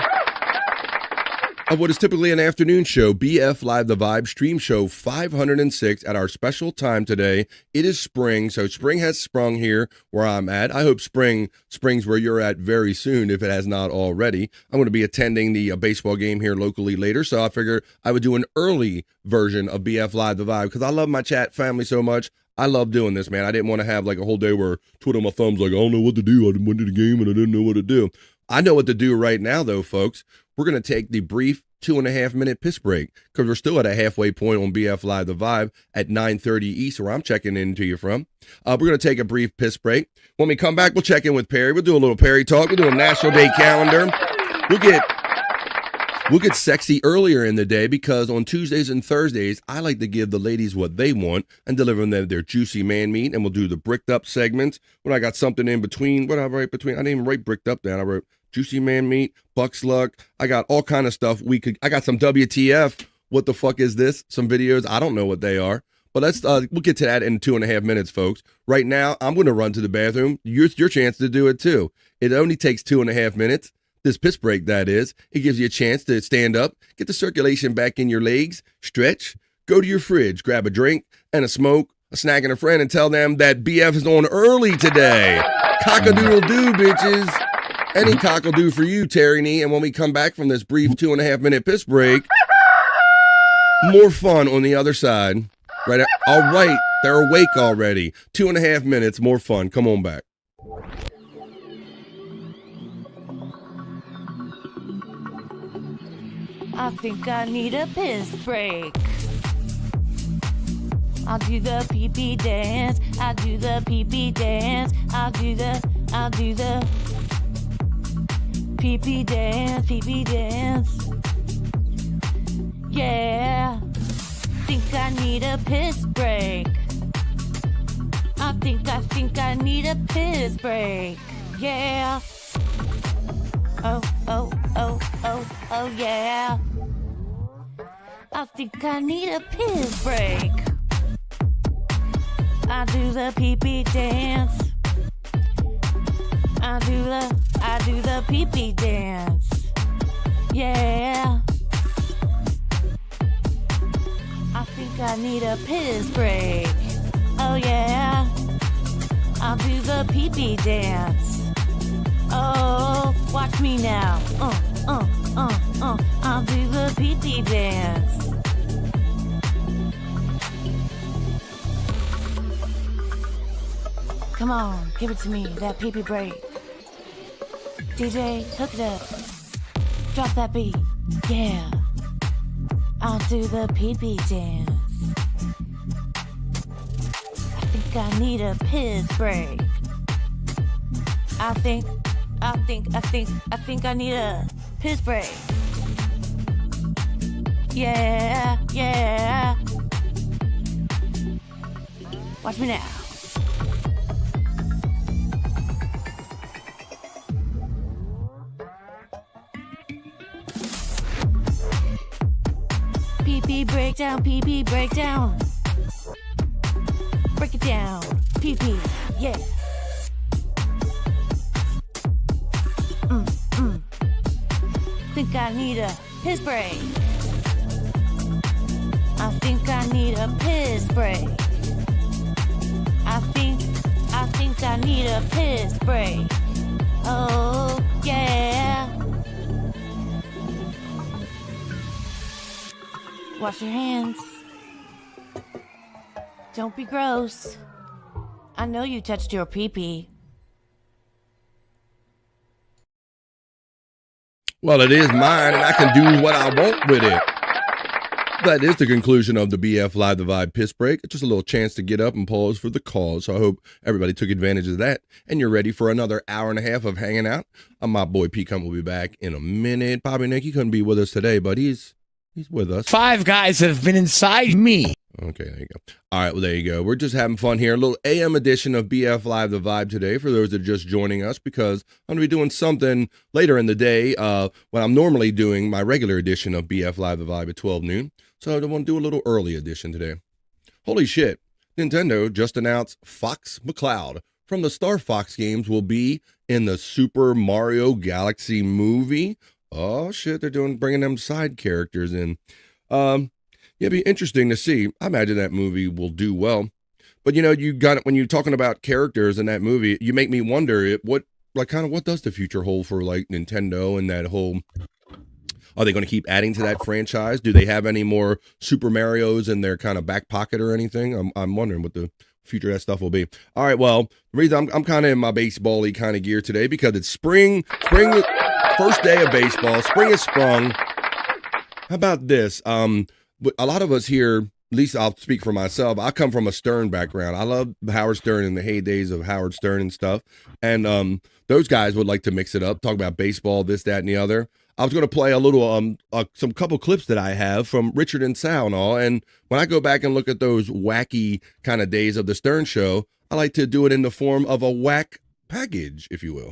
of what is typically an afternoon show, BF Live The Vibe stream show 506 at our special time today. It is spring, so spring has sprung here where I'm at. I hope spring springs where you're at very soon, if it has not already. I'm going to be attending the baseball game here locally later, so I figured I would do an early version of BF Live The Vibe because I love my chat family so much. I love doing this, man. I didn't want to have a whole day where twiddle my thumbs I don't know what to do. I went to the game and I didn't know what to do. I know what to do right now, though, folks. We're going to take the brief 2.5-minute piss break because we're still at a halfway point on BF Live The Vibe at 9:30 East, where I'm checking in to you from. We're going to take a brief piss break. When we come back, we'll check in with Perry. We'll do a little Perry talk. We'll do a National Day calendar. We'll get sexy earlier in the day because on Tuesdays and Thursdays, I like to give the ladies what they want and deliver them their juicy man meat. And we'll do the bricked up segments. When I got something in between, what I write between, I didn't even write bricked up down. I wrote juicy man meat, Buck's luck. I got all kind of stuff. I got some WTF. What the fuck is this? Some videos. I don't know what they are. But we'll get to that in 2.5 minutes, folks. Right now, I'm going to run to the bathroom. Your chance to do it too. It only takes 2.5 minutes. This piss break, that is. It gives you a chance to stand up, get the circulation back in your legs, stretch, go to your fridge, grab a drink and a smoke, a snack and a friend, and tell them that BF is on early today. Cock-a-doodle-doo, bitches. Any cock will do for you, Terry Nee. And when we come back from this brief 2.5-minute piss break, more fun on the other side. Right? All right, they're awake already. 2.5 minutes, more fun. Come on back. I think I need a piss break. I'll do the pee-pee dance. I'll do the pee-pee dance. I'll do the pee-pee dance, pee-pee dance. Yeah. Think I need a piss break. I think I need a piss break. Yeah. Oh, yeah. I think I need a piss break. I do the pee-pee dance. I do the pee-pee dance. Yeah. I think I need a piss break. Oh yeah. I'll do the pee-pee dance. Oh, watch me now. I'll do the pee-pee dance. Come on, give it to me, that pee-pee break. DJ, hook it up. Drop that beat. Yeah. I'll do the pee-pee dance. I think I need a piss break. I think I need a piss break. Yeah. Watch me now. Pee-pee breakdown, pee-pee breakdown. Break it down, pee-pee, yeah. Think I need a piss break. I think I need a piss break. I think I need a piss break. Oh, yeah. Wash your hands. Don't be gross. I know you touched your pee-pee. Well, it is mine, and I can do what I want with it. That is the conclusion of the BF Live the Vibe piss break. It's just a little chance to get up and pause for the cause. So I hope everybody took advantage of that, and you're ready for another hour and a half of hanging out. My boy P Cunt will be back in a minute. Bobby Nick, he couldn't be with us today, but he's with us. 5 guys that have been inside me. Okay, there you go. All right, well, there you go. We're just having fun here. A little AM edition of BF Live the Vibe today for those that are just joining us, because I'm going to be doing something later in the day when I'm normally doing my regular edition of BF Live the Vibe at 12 noon. So I want to do a little early edition today. Holy shit. Nintendo just announced Fox McCloud from the Star Fox games will be in the Super Mario Galaxy movie. Oh, shit, they're bringing them side characters in. It'd be interesting to see. I imagine that movie will do well. But, you know, you got it when you're talking about characters in that movie, you make me wonder what does the future hold for, like, Nintendo and that whole... Are they going to keep adding to that franchise? Do they have any more Super Marios in their kind of back pocket or anything? I'm wondering what the future of that stuff will be. All right, well, the reason I'm kind of in my baseball-y kind of gear today because it's spring, first day of baseball. Spring has sprung. How about this? A lot of us here, at least I'll speak for myself, I come from a Stern background. I love Howard Stern and the heydays of Howard Stern and stuff. And those guys would like to mix it up, talk about baseball, this, that, and the other. I was going to play a little, some couple clips that I have from Richard and Sal and all. And when I go back and look at those wacky kind of days of the Stern Show, I like to do it in the form of a whack package, if you will.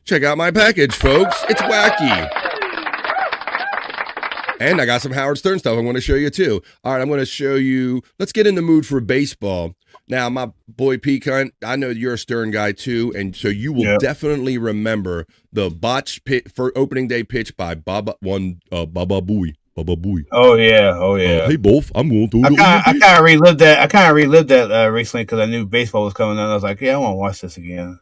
Check out my package, folks. It's wacky. And I got some Howard Stern stuff I want to show you too. All right, I'm going to show you. Let's get in the mood for baseball. Now, my boy Pecan, I know you're a Stern guy too, and so you will definitely remember the botched pitch for opening day pitch by Baba Booey. Oh yeah. Hey, both. I'm going to. I kind of relived that recently because I knew baseball was coming on. I was like, yeah, I want to watch this again.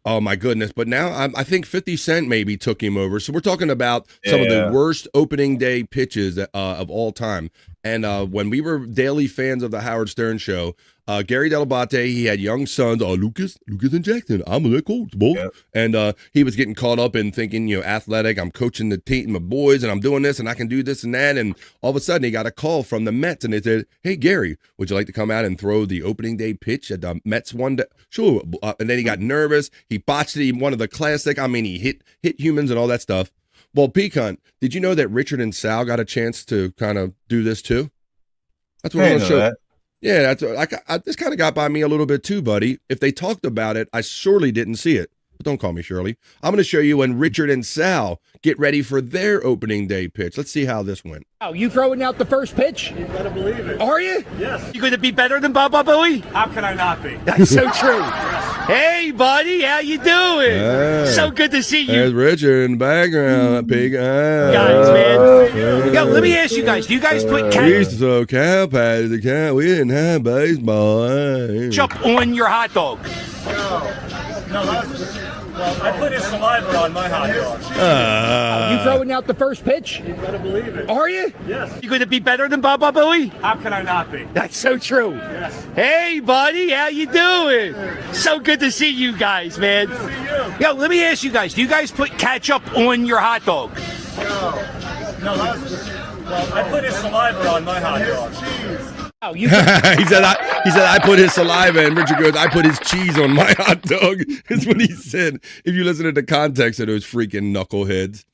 Oh my goodness! But now I think 50 Cent maybe took him over. So we're talking about some of the worst opening day pitches of all time. And when we were daily fans of the Howard Stern show, Gary Delabate, he had young sons, Lucas and Jackson. I'm their coach, both. Yep. And he was getting caught up in thinking, athletic. I'm coaching the team of boys, and I'm doing this, and I can do this and that. And all of a sudden, he got a call from the Mets, and they said, "Hey, Gary, would you like to come out and throw the opening day pitch at the Mets one day?" Sure. And then he got nervous. He botched it. He one of the classic. I mean, he hit humans and all that stuff. Well, Pecan, did you know that Richard and Sal got a chance to kind of do this too? That's what I'm going to show. That. Yeah, this kind of got by me a little bit too, buddy. If they talked about it, I surely didn't see it. But don't call me Shirley. I'm going to show you when Richard and Sal get ready for their opening day pitch. Let's see how this went. Oh, you throwing out the first pitch? You better believe it. Are you? Yes. You going to be better than Baba Booey? How can I not be? That's so true. Hey, buddy, how you doing? Yeah. So good to see you. There's Richard in the background. Big guys, man. Yo, let me ask you guys. Do you guys put we used to throw cow patties at cow. We didn't have baseball. ketchup on your hot dog? No. Well, I put his saliva on my hot dog. You throwing out the first pitch? You better believe it. Are you? Yes. You going to be better than Baba Booey? How can I not be? That's so true. Yes. Hey, buddy, how you doing? So good to see you guys, man. Good to see you. Yo, let me ask you guys. Do you guys put ketchup on your hot dog? No. Well, I put his saliva on my hot dog. Cheese. he said I put his saliva, and Richard goes, I put his cheese on my hot dog. Is what he said. If you listen to the context of those freaking knuckleheads.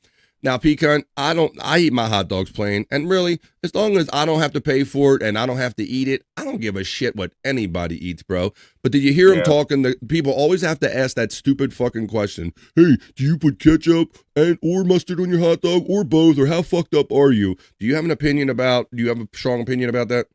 Now, Pecan, I eat my hot dogs plain, and really, as long as I don't have to pay for it and I don't have to eat it, I don't give a shit what anybody eats, bro. But did you hear him talking? People always have to ask that stupid fucking question. Hey, do you put ketchup or mustard on your hot dog, or both, or how fucked up are you? Do you have a strong opinion about that?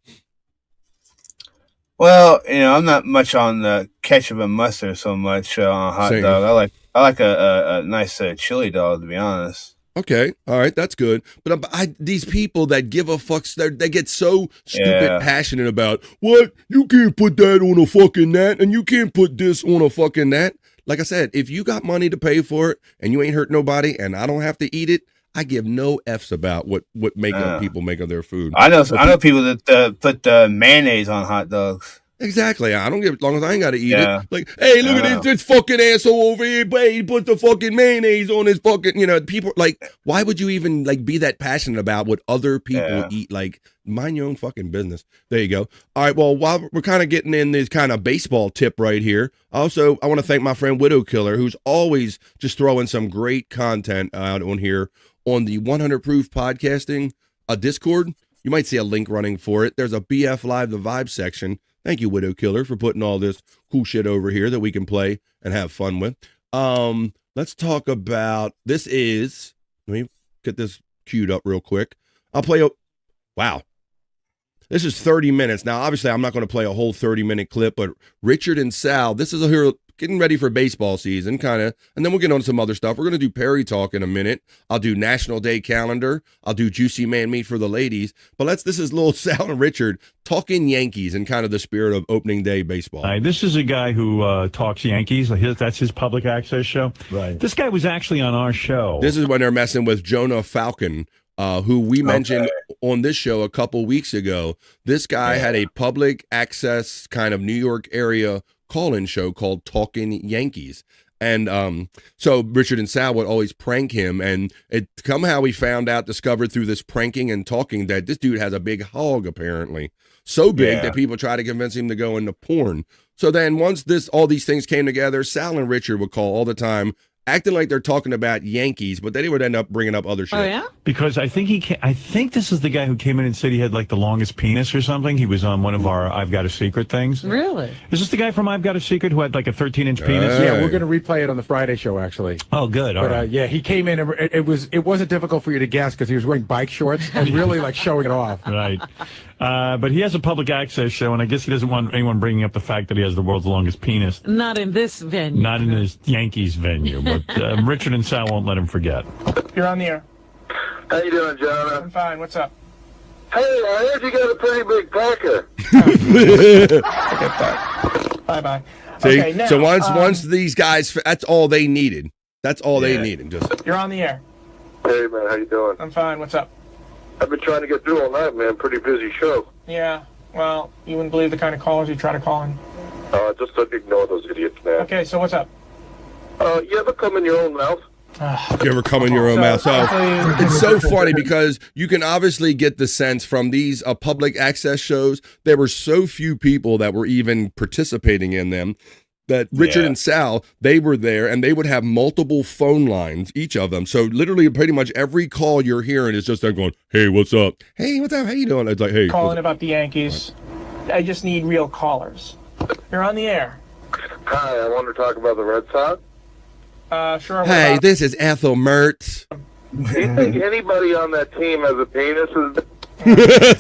Well, I'm not much on ketchup and mustard so much on hot dog. I like a nice chili dog, to be honest. Okay, all right, that's good. But these people that give a fuck, they get so stupid passionate about, what? You can't put that on a fucking that, and you can't put this on a fucking that. Like I said, if you got money to pay for it, and you ain't hurt nobody, and I don't have to eat it, I give no F's about what people make of their food. I know people that put mayonnaise on hot dogs. Exactly. I don't give as long as I ain't got to eat it. Like, hey, look at this fucking asshole over here, but he put the fucking mayonnaise on his fucking, people, like, why would you even, like, be that passionate about what other people eat? Like, mind your own fucking business. There you go. All right, well, while we're kind of getting in this kind of baseball tip right here, also, I want to thank my friend Widow Killer, who's always just throwing some great content out on here on the 100 Proof Podcasting Discord. You might see a link running for it. There's a BF Live The Vibe section. Thank you, Widow Killer, for putting all this cool shit over here that we can play and have fun with. Let's talk about, let me get this queued up real quick. Wow. This is 30 minutes. Now, obviously, I'm not going to play a whole 30-minute clip, but Richard and Sal, this is getting ready for baseball season, kind of, and then we'll get on some other stuff. We're going to do Perry Talk in a minute. I'll do National Day Calendar. I'll do Juicy Man Meat for the ladies. But this is little Sal and Richard talking Yankees in kind of the spirit of opening day baseball. This is a guy who talks Yankees. That's his public access show. Right. This guy was actually on our show. This is when they're messing with Jonah Falcon, who we mentioned on this show a couple weeks ago. This guy had a public access kind of New York area call-in show called Talking Yankees. And so Richard and Sal would always prank him, and it somehow we discovered through this pranking and talking that this dude has a big hog, apparently. So big that people try to convince him to go into porn. So then once all these things came together, Sal and Richard would call all the time acting like they're talking about Yankees, but then they would end up bringing up other shit. Oh, yeah? Because I think this is the guy who came in and said he had like the longest penis or something. He was on one of our I've Got a Secret things. Really? Is this the guy from I've Got a Secret who had like a 13-inch penis? Yeah, we're going to replay it on the Friday show, actually. Oh, good. All But right. yeah, he came in, and it wasn't difficult for you to guess because he was wearing bike shorts and really like showing it off. Right. But he has a public access show, and I guess he doesn't want anyone bringing up the fact that he has the world's longest penis. Not in this venue. Not in his Yankees venue, but Richard and Sal won't let him forget. You're on the air. How you doing, John? I'm fine. What's up? Hey, I heard you got a pretty big packer. Forget that. Bye-bye. See? Okay, now, So once these guys, that's all they needed. That's all they needed. Just You're on the air. Hey, man, how you doing? I'm fine. What's up? I've been trying to get through all night, man. Pretty busy show. Yeah. Well, you wouldn't believe the kind of callers you try to call in. Just ignore those idiots, man. Okay, so what's up? You ever come in your own mouth? you ever come in your own mouth. So it's so funny because you can obviously get the sense from these public access shows, there were so few people that were even participating in them that Richard and Sal, they were there and they would have multiple phone lines, each of them. So literally pretty much every call you're hearing is just them going, hey, what's up? Hey, what's up? How you doing? It's like, hey. Calling about the Yankees. I just need real callers. You're on the air. Hi, I want to talk about the Red Sox. Sure. Hey, this is Ethel Mertz. Do you think anybody on that team has a penis?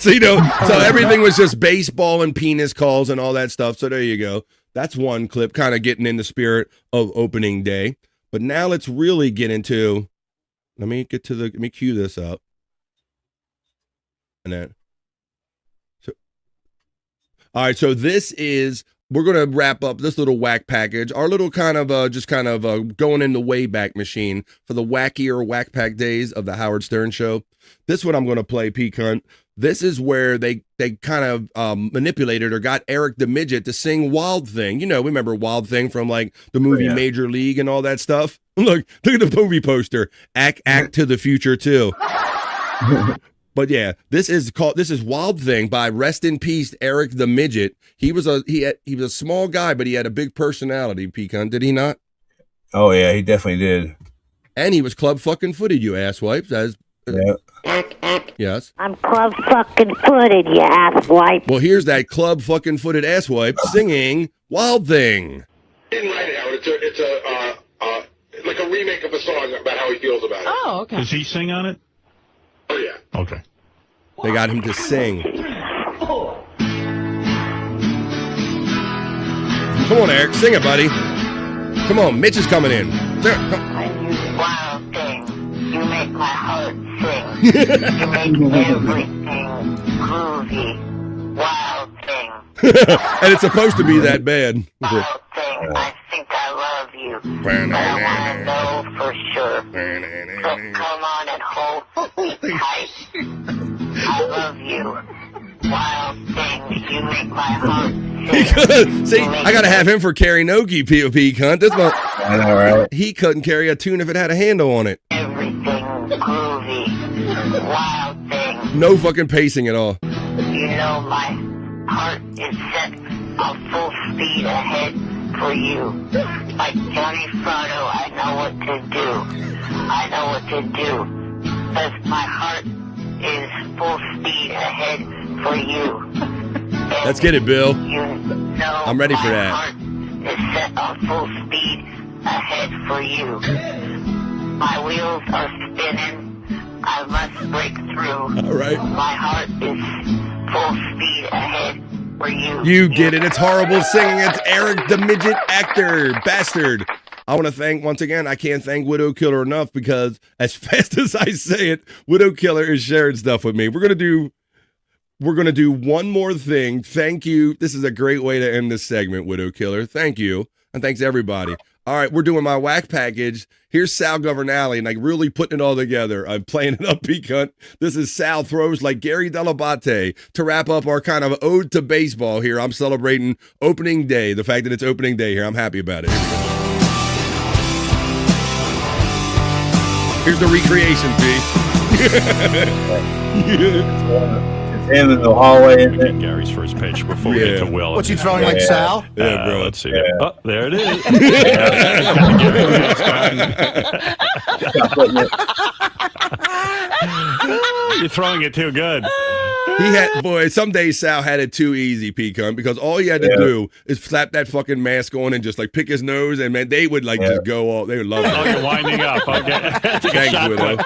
So, so everything was just baseball and penis calls and all that stuff. So there you go. That's one clip, kind of getting in the spirit of opening day. But now let's really get into, let me cue this up. And then, all right, so this is, we're going to wrap up this little whack package, our little kind of going in the Wayback Machine for the wackier whack pack days of the Howard Stern Show. This is what I'm going to play, P-Cunt. This is where they kind of manipulated or got Eric the Midget to sing Wild Thing. You know, remember Wild Thing from like the movie Major League and all that stuff? Look at the movie poster. Act to the Future too. But yeah, this is Wild Thing by rest in peace Eric the Midget. He was a small guy, but he had a big personality, Pecan, did he not? Oh yeah, he definitely did. And he was club fucking footed, you asswipes. Yes. I'm club fucking footed, you asswipe. Well, here's that club fucking footed asswipe singing Wild Thing. Didn't write it, Howard. It's like a remake of a song about how he feels about it. Oh, okay. Does he sing on it? Oh, yeah. Okay. They got him to sing. Come on, Eric. Sing it, buddy. Come on. Mitch is coming in. Wild thing. You make my heart sing. You make everything groovy. Wild thing. And it's supposed to be that bad. Wild thing. I think I love you. But I want to know for sure. So come on and hold tight. I love you. Wild thing. You make my heart sing. See, I gotta have him for karaoke, P.O.P. cunt. This one, I know, right? He couldn't carry a tune if it had a handle on it. Everything groovy. Wild thing. No fucking pacing at all. You know my heart is set on full speed ahead for you. Like Johnny Fratto, I know what to do. I know what to do. Because my heart is full speed ahead for you. Let's get it, Bill. You know I'm ready for my that. heart is set on full speed ahead for you. My wheels are spinning. I must break through. All right. My heart is full speed ahead for you. You get it. It's horrible singing. It's Eric the Midget Actor. Bastard. I want to thank, once again, I can't thank Widow Killer enough because as fast as I say it, Widow Killer is sharing stuff with me. We're going to do one more thing. Thank you. This is a great way to end this segment, Widow Killer. Thank you. And thanks everybody. All right, we're doing my whack package. Here's Sal Governale, and like really putting it all together. I'm playing it up, P-Cunt. This is Sal Throws like Gary Delabate to wrap up our kind of ode to baseball here. I'm celebrating opening day, the fact that it's opening day here. I'm happy about it. Here's the recreation, P. It's him in the hallway. And then Gary's first pitch before we get to Will. What's he throwing, like Sal? Yeah, bro. Let's see. Oh, there it is. You're throwing it too good. He had, boy, some days Sal had it too easy, Pecan, because all he had to do is slap that fucking mask on and just like pick his nose, and man, they would like just go all, they would love it. Oh, you're winding up. Okay. Thanks, Widow.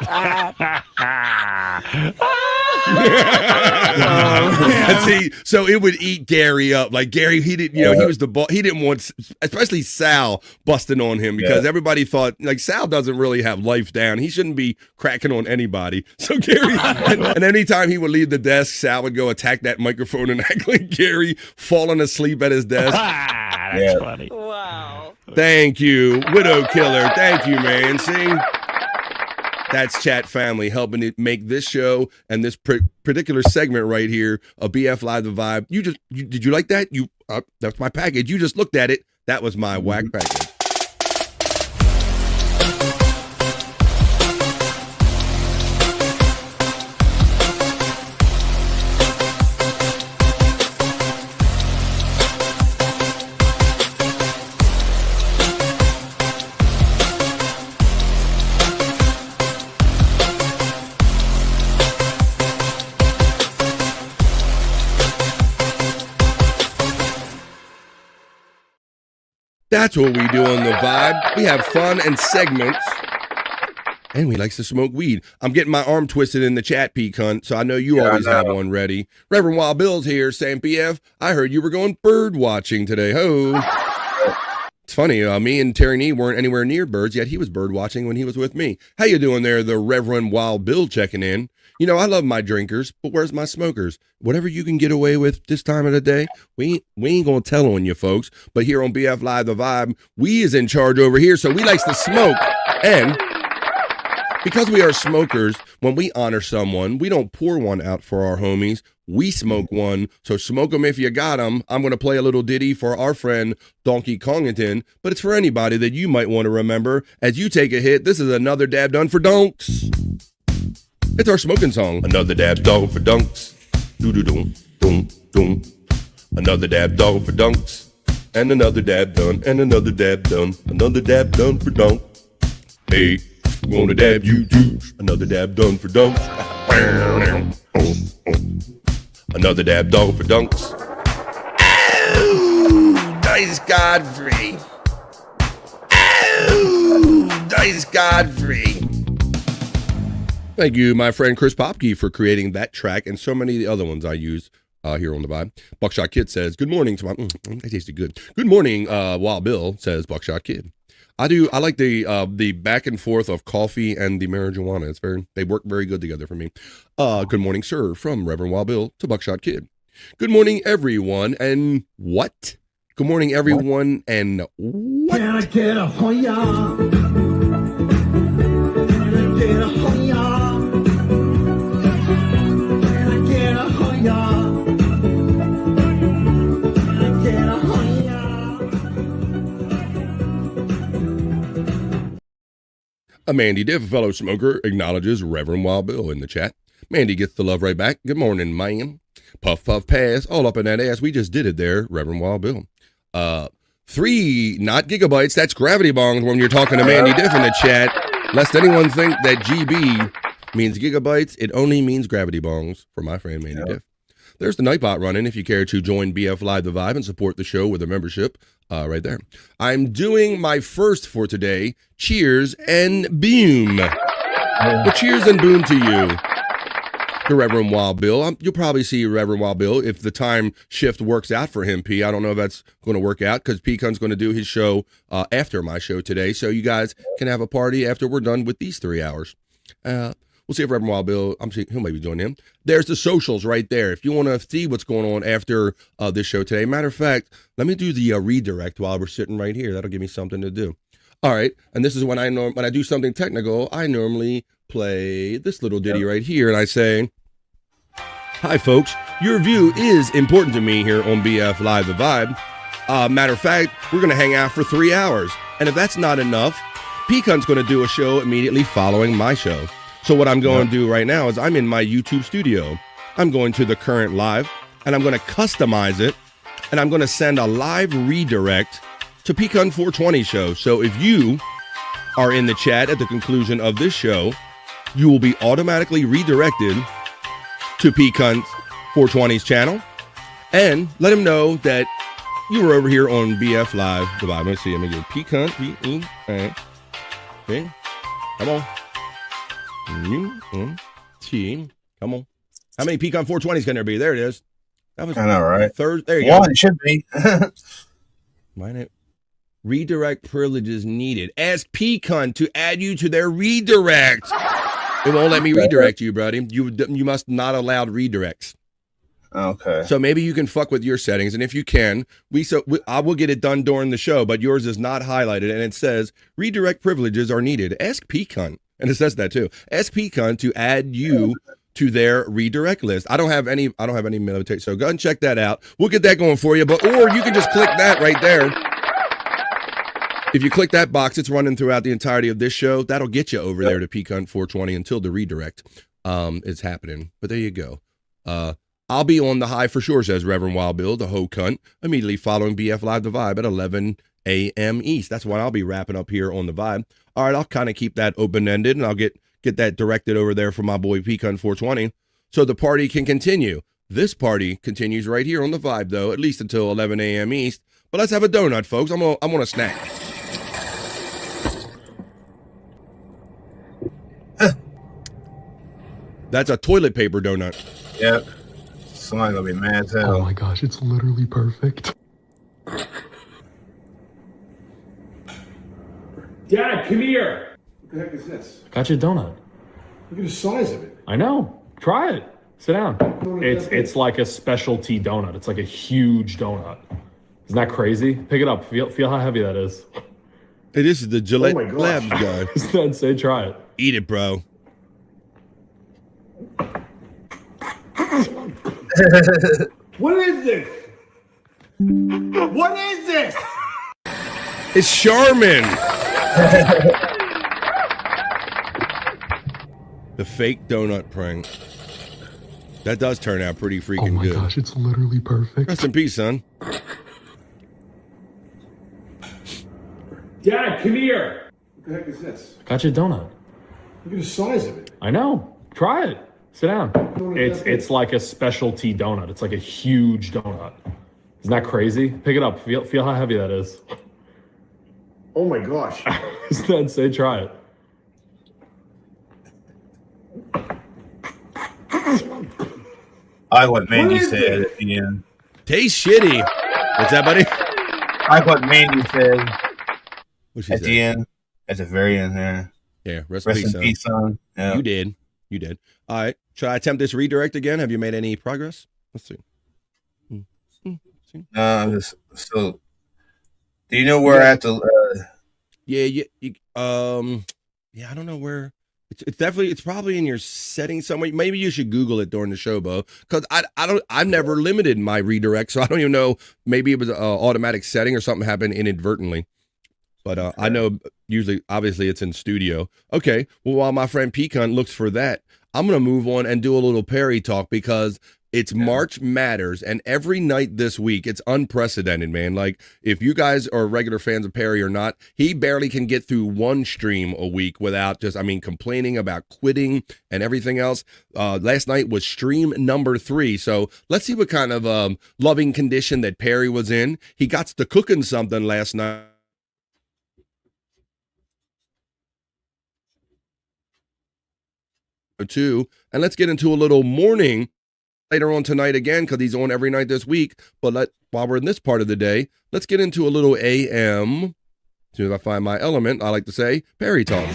And see, so it would eat Gary up. Like Gary, he didn't, he was the boss. He didn't want, especially Sal, busting on him because everybody thought like Sal doesn't really have life down. He shouldn't be cracking on anybody. So Gary, and anytime he would leave the desk, Sal would go attack that microphone and act like Gary falling asleep at his desk. That's funny. Wow. Thank you, Widow Killer. Thank you, man. See? That's Chat Family helping it make this show and this particular segment right here of BF Live the Vibe. Did you like that? That's my package. You just looked at it. That was my whack package. That's what we do on the Vibe. We have fun and segments. And we likes to smoke weed. I'm getting my arm twisted in the chat, Pecan, so I know you always have one ready. Reverend Wild Bill's here saying, BF, I heard you were going bird watching today. Ho. It's funny, me and Terry Nee weren't anywhere near birds, yet he was bird watching when he was with me. How you doing there, the Reverend Wild Bill checking in? You know, I love my drinkers, but where's my smokers? Whatever you can get away with this time of the day, we ain't gonna tell on you folks. But here on BF Live the Vibe, we is in charge over here, so we likes to smoke. And because we are smokers, when we honor someone, we don't pour one out for our homies. We smoke one, so smoke them if you got them. I'm going to play a little ditty for our friend Donkey Kongington, but it's for anybody that you might want to remember. As you take a hit, this is another dab done for donks. It's our smoking song. Another dab dog for dunks. Doo-doo-doom, doom, doom. Another dab dog for dunks. And another dab done, and another dab done. Another dab done for dunk. Hey, wanna dab you too. Another dab done for dunks. Another dab dog for dunks. Oh, Dice Godfrey. Oh, Dice Godfrey. Thank you, my friend Chris Popke, for creating that track and so many of the other ones I use here on the Vibe. Buckshot Kid says, good morning to my, that tasted good. Good morning, Wild Bill, says Buckshot Kid. I like the back and forth of coffee and the marijuana. They work very good together for me. Good morning, sir, from Reverend Wild Bill to Buckshot Kid. Good morning, everyone, and what? Good morning, everyone, and what? Can I get a Hoya? Can I get a Hoya? Can I get a Hoya? Mandy Diff, a fellow smoker, acknowledges Reverend Wild Bill in the chat. Mandy gets the love right back. Good morning, man. Puff, puff, pass, all up in that ass. We just did it there, Reverend Wild Bill. 3, not gigabytes, that's gravity bongs when you're talking to Mandy Diff in the chat. Lest anyone think that GB means gigabytes, it only means gravity bongs for my friend Mandy Diff. There's the Nightbot running if you care to join BF Live the Vibe and support the show with a membership right there. I'm doing my first for today. Cheers and boom. Well, cheers and boom to you, the Reverend Wild Bill. You'll probably see Reverend Wild Bill if the time shift works out for him, P. I don't know if that's going to work out because Pecan's going to do his show after my show today. So you guys can have a party after we're done with these 3 hours. We'll see if Reverend Wild Bill, he'll maybe join in. There's the socials right there. If you want to see what's going on after this show today. Matter of fact, let me do the redirect while we're sitting right here. That'll give me something to do. All right. And this is when I do something technical, I normally play this little ditty right here. And I say, hi, folks. Your view is important to me here on BF Live the Vibe. Matter of fact, we're going to hang out for 3 hours. And if that's not enough, Pecan's going to do a show immediately following my show. So what I'm going to do right now is I'm in my YouTube studio. I'm going to the current live, and I'm going to customize it, and I'm going to send a live redirect to Pecan 420 show. So if you are in the chat at the conclusion of this show, you will be automatically redirected to Pecan 420's channel, and let him know that you were over here on BF Live. The Vibe. Let's see. Let me get Pecan. Okay. Come on. Come on. How many Pecan 420s can there be? There it is. That was I know, right? Thurs. There you go. One, it should be. Redirect privileges needed. Ask Pecan to add you to their redirect. It won't let me redirect you, buddy. You must not allow redirects. Okay. So maybe you can fuck with your settings, and if you can, I will get it done during the show. But yours is not highlighted, and it says redirect privileges are needed. Ask Pecan, and it says that too. Ask Pecan to add you to their redirect list. I don't have any military, so go ahead and check that out. We'll get that going for you. Or you can just click that right there. If you click that box, it's running throughout the entirety of this show. That'll get you over there to Pecan 420 until the redirect is happening. But there you go. I'll be on the high for sure, says Reverend Wild Bill, the hoe cunt, immediately following BF Live The Vibe at 11 a.m. East. That's when I'll be wrapping up here on The Vibe. All right, I'll kind of keep that open-ended, and I'll get that directed over there for my boy Pecan 420 so the party can continue. This party continues right here on The Vibe, though, at least until 11 a.m. East. But let's have a donut, folks. I'm on a snack. That's a toilet paper donut. Yep. Somebody's gonna be mad as hell. Oh my gosh, it's literally perfect. Dad, come here. What the heck is this? Got your donut. Look at the size of it. I know. Try it. Sit down. It's like a specialty donut. It's like a huge donut. Isn't that crazy? Pick it up. Feel how heavy that is. Hey, this is the Gillette Labs guy. Isn't that insane? Try it. Eat it, bro. What is this? What is this? It's Charmin. The fake donut prank. That does turn out pretty freaking good. Oh my gosh, it's literally perfect. Rest in peace, son. Dad, come here. What the heck is this? Got your donut. Look at the size of it. I know. Try it. Sit down. It's like a specialty donut. It's like a huge donut. Isn't that crazy? Pick it up. Feel how heavy that is. Oh my gosh. Isn't that insane? Try it. I like what Mandy said at the end. Tastes shitty. What's that, buddy? I like what Mandy said at the end. At the very end there. Yeah, rest in peace, son. Yeah. You did. All right. Should I attempt this redirect again? Have you made any progress? Let's see. No, just so. Do you know where I have to? Yeah. I don't know where. It's probably in your settings somewhere. Maybe you should Google it during the show, Bo, because I've never limited my redirect, so I don't even know. Maybe it was an automatic setting or something happened inadvertently. But I know obviously it's in studio. Okay, well, while my friend Pecan looks for that, I'm going to move on and do a little Perry talk because it's March Matters, and every night this week, it's unprecedented, man. Like, if you guys are regular fans of Perry or not, he barely can get through one stream a week without complaining about quitting and everything else. Last night was stream number 3, so let's see what kind of loving condition that Perry was in. He got to cooking something last night. Too, and let's get into a little morning later on tonight again because he's on every night this week. But while we're in this part of the day, let's get into a little AM. As soon as I find my element, I like to say Perry talk.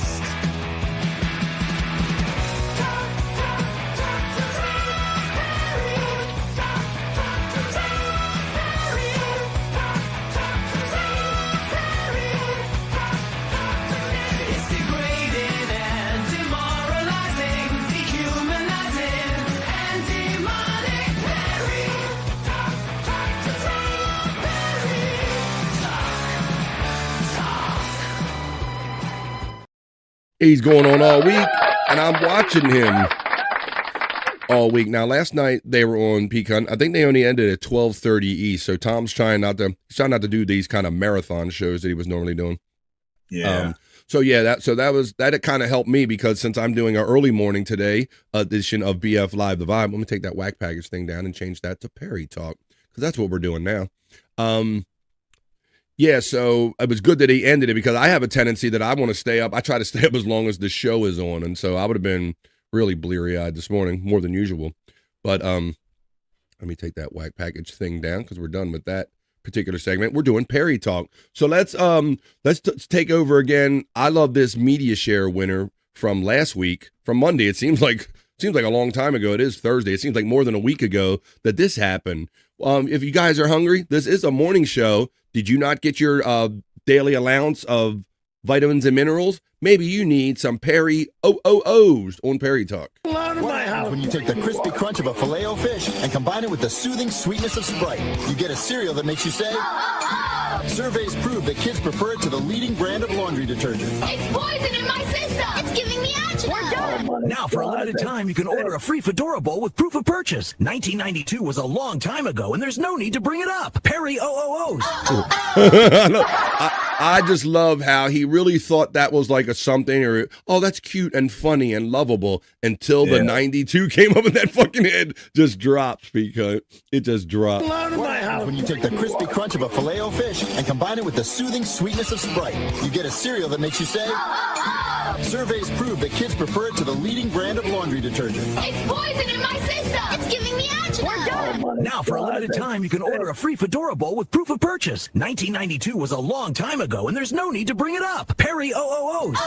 He's going on all week, and I'm watching him all week. Now, last night they were on Pecan. I think they only ended at 12:30 East. So Tom's trying not to do these kind of marathon shows that he was normally doing. Yeah. That kind of helped me because since I'm doing an early morning today edition of BF Live the Vibe, I'm gonna take that whack package thing down and change that to Perry Talk because that's what we're doing now. Yeah, so it was good that he ended it because I have a tendency that I want to stay up. I try to stay up as long as the show is on, and so I would have been really bleary-eyed this morning, more than usual. But let me take that whack package thing down because we're done with that particular segment. We're doing Perry Talk. So let's take over again. I love this media share winner from last week, from Monday. It seems like a long time ago. It is Thursday. It seems like more than a week ago that this happened. If you guys are hungry, this is a morning show. Did you not get your daily allowance of vitamins and minerals? Maybe you need some Perry OOOs on Perry Talk. What happens when you take the crispy crunch of a Filet-O-Fish and combine it with the soothing sweetness of Sprite? You get a cereal that makes you say, surveys prove that kids prefer it to the leading brand of laundry detergent. It's poison in my system. It's giving me agita. Now, for a limited time, you can order a free Fedora bowl with proof of purchase. 1992 was a long time ago, and there's no need to bring it up. Perry OOOs. I just love how he really thought that was like a something or, oh, that's cute and funny and lovable until the 92 came up in that fucking head just drops because it just dropped. What happens when you take the crispy crunch of a Filet-O-Fish and combine it with the soothing sweetness of Sprite? You get a cereal that makes you say, surveys prove that kids prefer it to the leading brand of laundry detergent. It's poison in my system. It's giving me agita. Now, for a limited time, you can order a free Fedora bowl with proof of purchase. 1992 was a long time ago, and there's no need to bring it up. Perry OOOs.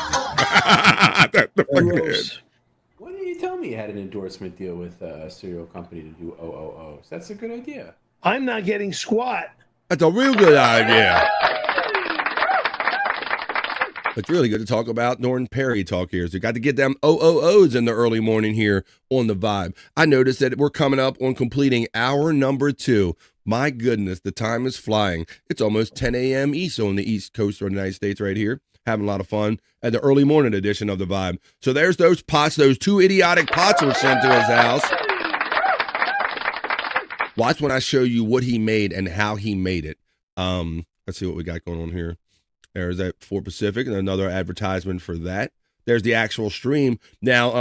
Why didn't you tell me you had an endorsement deal with a cereal company to do OOOs? That's a good idea. I'm not getting squat. That's a real good idea. It's really good to talk about Norton Perry Talk here. So you got to get them OOOs in the early morning here on the Vibe. I noticed that we're coming up on completing hour number 2. My goodness, the time is flying. It's almost 10 a.m. East on the East Coast of the United States right here. Having a lot of fun at the early morning edition of the Vibe. So there's those pots, those 2 idiotic pots were sent to his house. Watch when I show you what he made and how he made it. Let's see what we got going on here. There's that for Pacific and another advertisement for that. There's the actual stream. Now,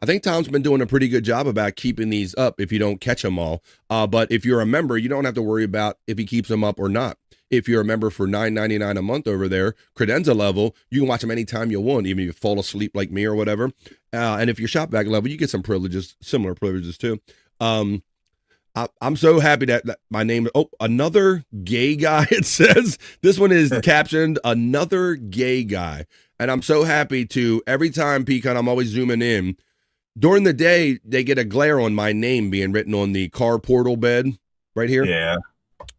I think Tom's been doing a pretty good job about keeping these up if you don't catch them all. But if you're a member, you don't have to worry about if he keeps them up or not. If you're a member for $9.99 a month over there, credenza level, you can watch them anytime you want, even if you fall asleep like me or whatever. And if you're shop back level, you get some privileges, similar privileges too. I'm so happy that my name, another gay guy, it says. This one is captioned, another gay guy. And I'm so happy to, every time Pecan, I'm always zooming in. During the day, they get a glare on my name being written on the car portal bed right here. Yeah.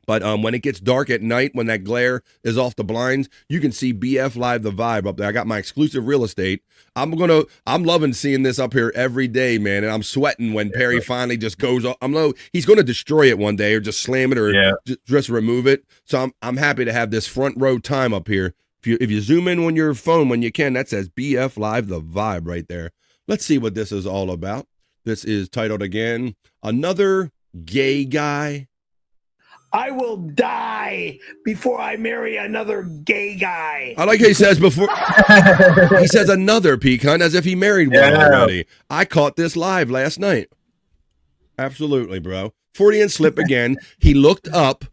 But when it gets dark at night, when that glare is off the blinds, you can see BF Live the Vibe up there. I got my exclusive real estate. I'm loving seeing this up here every day, man. And I'm sweating when Perry finally just goes off. He's going to destroy it one day or just slam it or just remove it. So I'm happy to have this front row time up here. If you zoom in on your phone when you can, that says BF Live the Vibe right there. Let's see what this is all about. This is titled again, Another Gay Guy. I will die before I marry another gay guy. I like how he says before. He says another Pecan as if he married one already. I caught this live last night. Absolutely, bro. Freudian slip again. He looked up.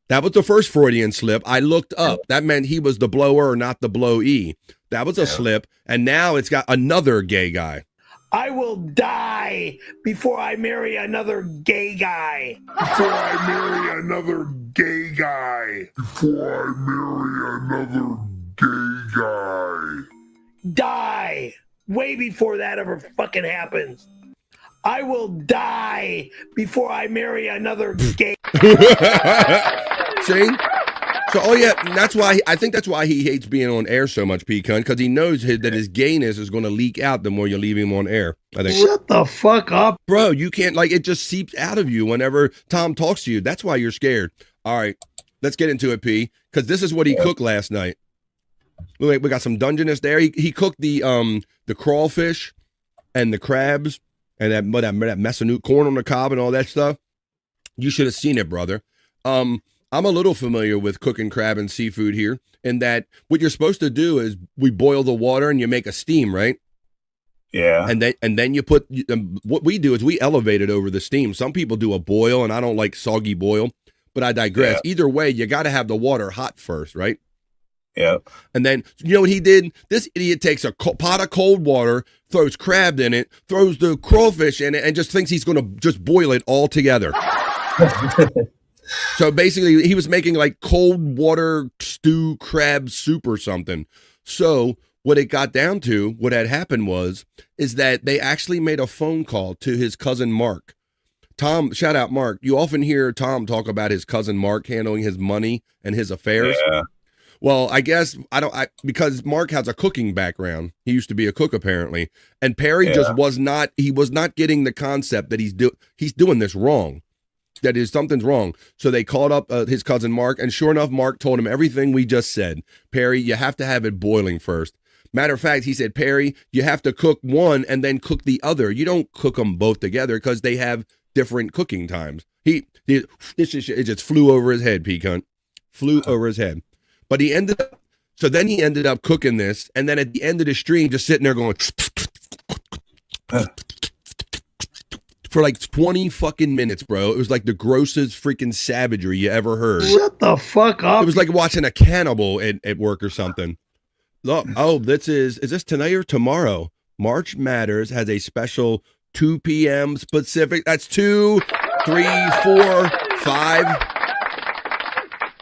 That was the first Freudian slip. I looked up. That meant he was the blower, not the blowee. That was a slip. And now it's got another gay guy. I will die before I marry another gay guy. Before I marry another gay guy. Before I marry another gay guy. Die. Way before that ever fucking happens. I will die before I marry another gay. See? So, that's why I think that's why he hates being on air so much, Pecan, because he knows that his gayness is going to leak out the more you leave him on air. I think. Shut the fuck up. Bro, you can't, it just seeps out of you whenever Tom talks to you. That's why you're scared. All right, let's get into it, P, because this is what he cooked last night. Wait, we got some Dungeness there. He cooked the crawfish and the crabs and that messing corn on the cob and all that stuff. You should have seen it, brother. I'm a little familiar with cooking crab and seafood here, in that what you're supposed to do is we boil the water and you make a steam, right? Yeah. And then you put, what we do is we elevate it over the steam. Some people do a boil, and I don't like soggy boil, but I digress. Yeah. Either way, you got to have the water hot first, right? Yeah. And then, you know what he did? This idiot takes a pot of cold water, throws crab in it, throws the crawfish in it, and just thinks he's going to just boil it all together. So basically, he was making like cold water stew crab soup or something. So what it got down to, what had happened is that they actually made a phone call to his cousin Mark. Tom, shout out Mark. You often hear Tom talk about his cousin Mark handling his money and his affairs. Yeah. Well, I guess because Mark has a cooking background. He used to be a cook apparently, and Perry just was not getting the concept that he's doing this wrong. That is, something's wrong. So they called up his cousin Mark, and sure enough, Mark told him everything we just said. Perry, you have to have it boiling first. Matter of fact, he said, Perry, you have to cook one and then cook the other. You don't cook them both together because they have different it just flew over his head, P-cunt. Flew over his head. But he ended up cooking this, and then at the end of the stream, just sitting there going for like 20 fucking minutes, bro. It was like the grossest freaking savagery you ever heard. Shut the fuck up. It was like watching a cannibal at work or something. Look, is this tonight or tomorrow? March Matters has a special 2 p.m. Pacific. That's 2, 3, 4, 5.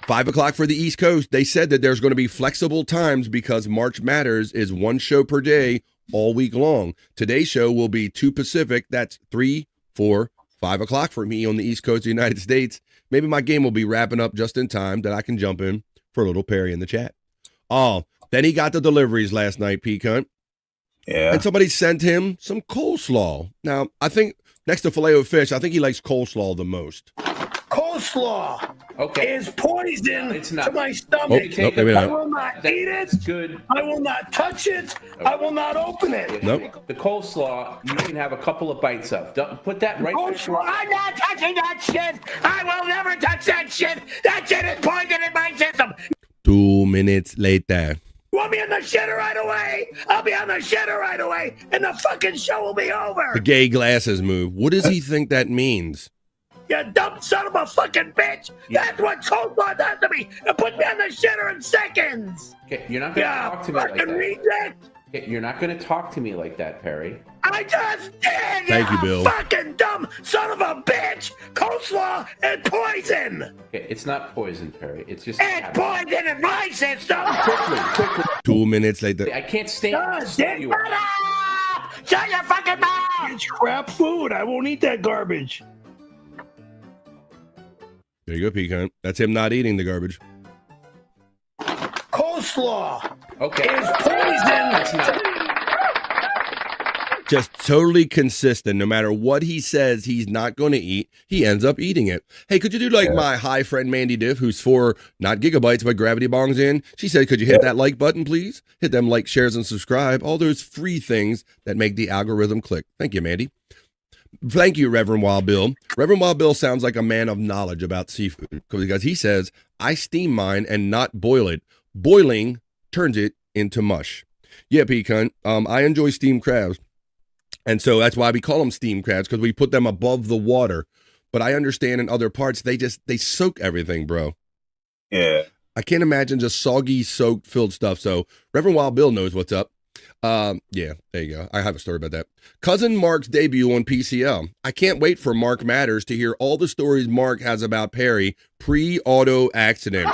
5 o'clock for the East Coast. They said that there's going to be flexible times because March Matters is one show per day all week long. Today's show will be 2 Pacific. That's 3, 4, 5 o'clock for me on the East Coast of the United States. Maybe my game will be wrapping up just in time that I can jump in for a little Perry in the chat. Oh, then he got the deliveries last night, P-cunt. Yeah. And somebody sent him some coleslaw. Now, I think next to filet-o-fish, I think he likes coleslaw the most. Coleslaw is poison to my stomach. Maybe I not. will not eat it. Good. I will not touch it. I will not open it. Nope. The coleslaw, you can have a couple of bites of. Don't put that right. Coleslaw, I'm not touching that shit. I will never touch that shit. That shit is poison in my system. 2 minutes later. You want me on the shitter right away? I'll be on the shitter right away, and the fucking show will be over. The gay glasses move. What does he think that means? You dumb son of a fucking bitch! That's what coleslaw does to me! It puts me on the shitter in seconds! Okay, you're not going to talk to me like that. Reject. Okay, you're not going to talk to me like that, Perry. I just did! Thank you, Bill. Fucking dumb son of a bitch! Coleslaw and poison! Okay, it's not poison, Perry. It's just... It's poison in my system! Quickly. 2 minutes later. I can't stand Shut your fucking mouth! It's crap food. I won't eat that garbage. There you go, Pecan. That's him not eating the garbage. Coleslaw is poison. It's not. Just totally consistent. No matter what he says he's not going to eat, he ends up eating it. Hey, could you do like my high friend Mandy Diff, who's for not gigabytes, but gravity bongs in? She said, could you hit that like button, please? Hit them like, shares, and subscribe. All those free things that make the algorithm click. Thank you, Mandy. Thank you, Reverend Wild Bill. Reverend Wild Bill sounds like a man of knowledge about seafood because he says, I steam mine and not boil it. Boiling turns it into mush. Yeah, Pecan. I enjoy steamed crabs. And so that's why we call them steamed crabs, because we put them above the water. But I understand in other parts, they soak everything, bro. Yeah. I can't imagine just soggy, soaked, filled stuff. So Reverend Wild Bill knows what's up. Yeah, there you go. I have a story about that. Cousin Mark's debut on PCL. I can't wait for Mark Matters to hear all the stories Mark has about Perry pre-auto accident.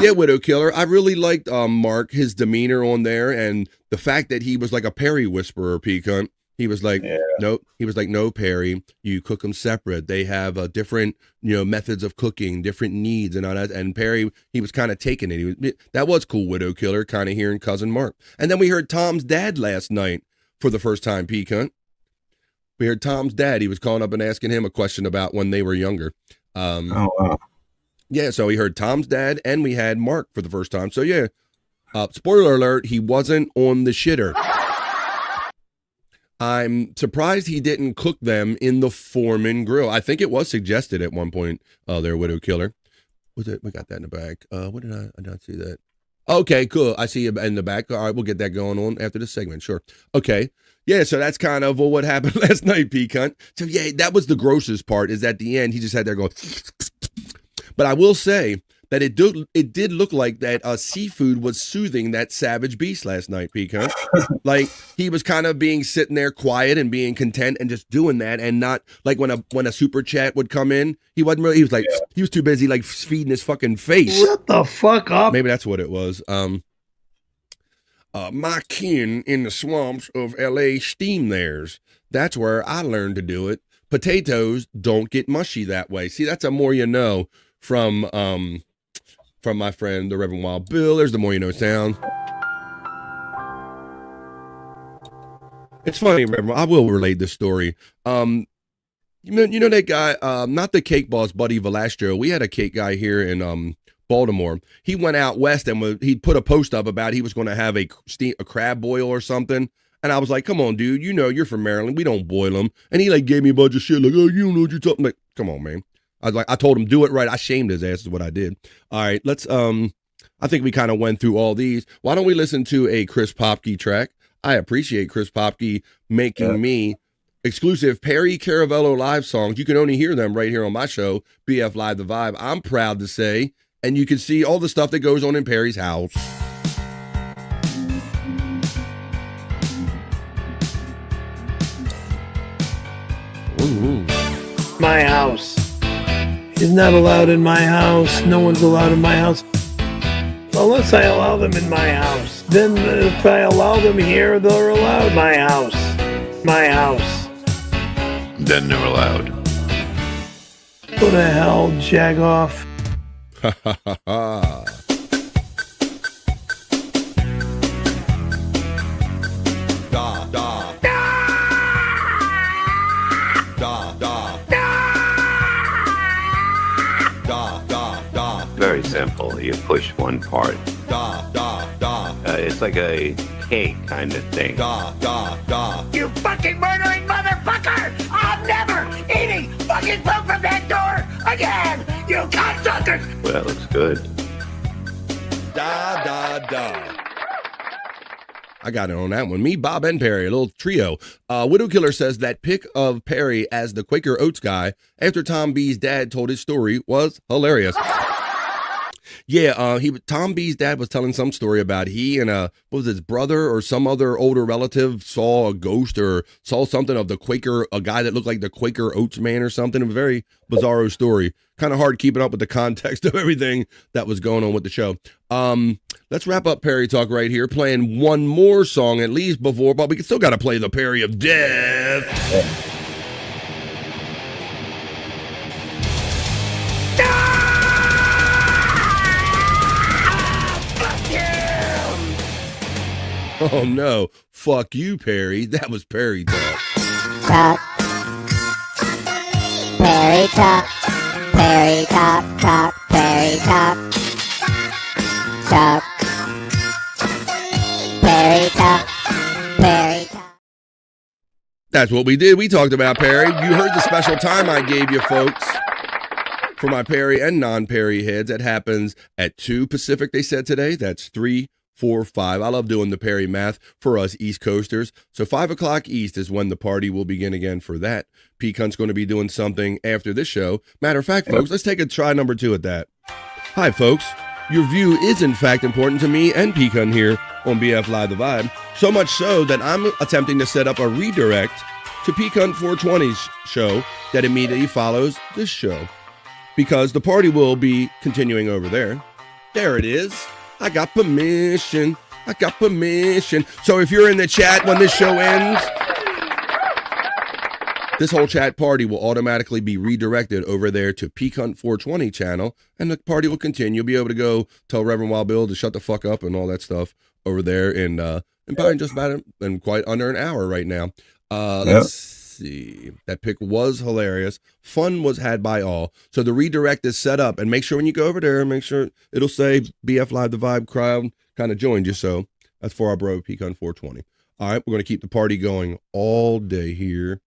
Yeah, Widow Killer. I really liked Mark, his demeanor on there, and the fact that he was like a Perry whisperer, Pecan. He was like, nope. He was like, no, Perry, you cook them separate. They have different, methods of cooking, different needs and all that. And Perry, he was kind of taking it. That was cool, Widow Killer, kind of hearing Cousin Mark. And then we heard Tom's dad last night for the first time, Pecan. We heard Tom's dad. He was calling up and asking him a question about when they were younger. Oh, wow. Yeah, so we heard Tom's dad and we had Mark for the first time. So yeah, spoiler alert, he wasn't on the shitter. I'm surprised he didn't cook them in the Foreman grill. I think it was suggested at one point, their Widow Killer. Was it? We got that in the back. What did I not see that? Okay, cool. I see you in the back. All right, we'll get that going on after this segment. Sure. Okay. Yeah, so that's kind of what happened last night, P-Cunt. So yeah, that was the grossest part, is at the end, he just had there going. But I will say that it did look like that seafood was soothing that savage beast last night, P-Cunt. Like, he was kind of sitting there quiet and being content and just doing that, and not like when a super chat would come in, he wasn't really, he was like, he was too busy like feeding his fucking face. Shut the fuck up. Maybe that's what it was. My kin in the swamps of LA steam theirs. That's where I learned to do it. Potatoes don't get mushy that way. See, that's a more you know from my friend, the Reverend Wild Bill. There's the more you know sound. It's funny, Reverend. I will relate this story. You know that guy, not the cake boss, Buddy Velastro. We had a cake guy here in Baltimore. He went out west and he'd put a post up about he was going to have a crab boil or something. And I was like, come on, dude, you know you're from Maryland. We don't boil them. And he like gave me a bunch of shit like, oh, you don't know what you're talking about. Like, come on, man. I told him, do it right. I shamed his ass is what I did. All right, let's, I think we kind of went through all these. Why don't we listen to a Chris Popke track? I appreciate Chris Popke making me exclusive Perry Caravello live songs. You can only hear them right here on my show, BF Live The Vibe. I'm proud to say, and you can see all the stuff that goes on in Perry's house. Ooh. My house. He's not allowed in my house. No one's allowed in my house. Unless I allow them in my house. Then if I allow them here, they're allowed. My house. My house. Then they're allowed. Go to hell, Jagoff. Ha ha ha ha. Da da. Very simple. You push one part. It's like a cake kind of thing. You fucking murdering motherfucker! I'm never eating fucking food from that door again! You cocksuckers! Well, that looks good. Da. I got it on that one. Me, Bob, and Perry, a little trio. Widow Killer says that pic of Perry as the Quaker Oats guy after Tom B's dad told his story was hilarious. Yeah, Tom B's dad was telling some story about he and what was his brother or some other older relative saw a ghost or saw something of a guy that looked like the Quaker Oats man or something. It was a very bizarro story. Kind of hard keeping up with the context of everything that was going on with the show. Let's wrap up Perry Talk right here, playing one more song at least before, but we still got to play the Perry of Death. Oh no, fuck you, Perry. That was Perry Talk. Talk. Perry Talk. Perry Talk. Talk. Perry Talk. Talk. Perry Talk. Perry Talk. That's what we did. We talked about Perry. You heard the special time I gave you, folks, for my Perry and non-Perry heads. That happens at 2 Pacific, they said today. That's 3, 4, 5. I love doing the Perry math for us East Coasters. So 5 o'clock East is when the party will begin again for that. P-Cunt's going to be doing something after this show. Matter of fact, folks, let's take a try number 2 at that. Hi, folks. Your view is, in fact, important to me and P-Cunt here on BF Live The Vibe. So much so that I'm attempting to set up a redirect to P-Cunt 420's show that immediately follows this show. Because the party will be continuing over there. There it is. I got permission. So if you're in the chat when this show ends, this whole chat party will automatically be redirected over there to P-Cunt 420 channel, and the party will continue. You'll be able to go tell Reverend Wild Bill to shut the fuck up and all that stuff over there in probably just about in quite under an hour right now. Let's see. That pick was hilarious. Fun was had by all. So the redirect is set up, and make sure when you go over there, make sure it'll say BF Live The Vibe crowd kind of joined you. So that's for our bro P-Cunt 420. All right, we're going to keep the party going all day here.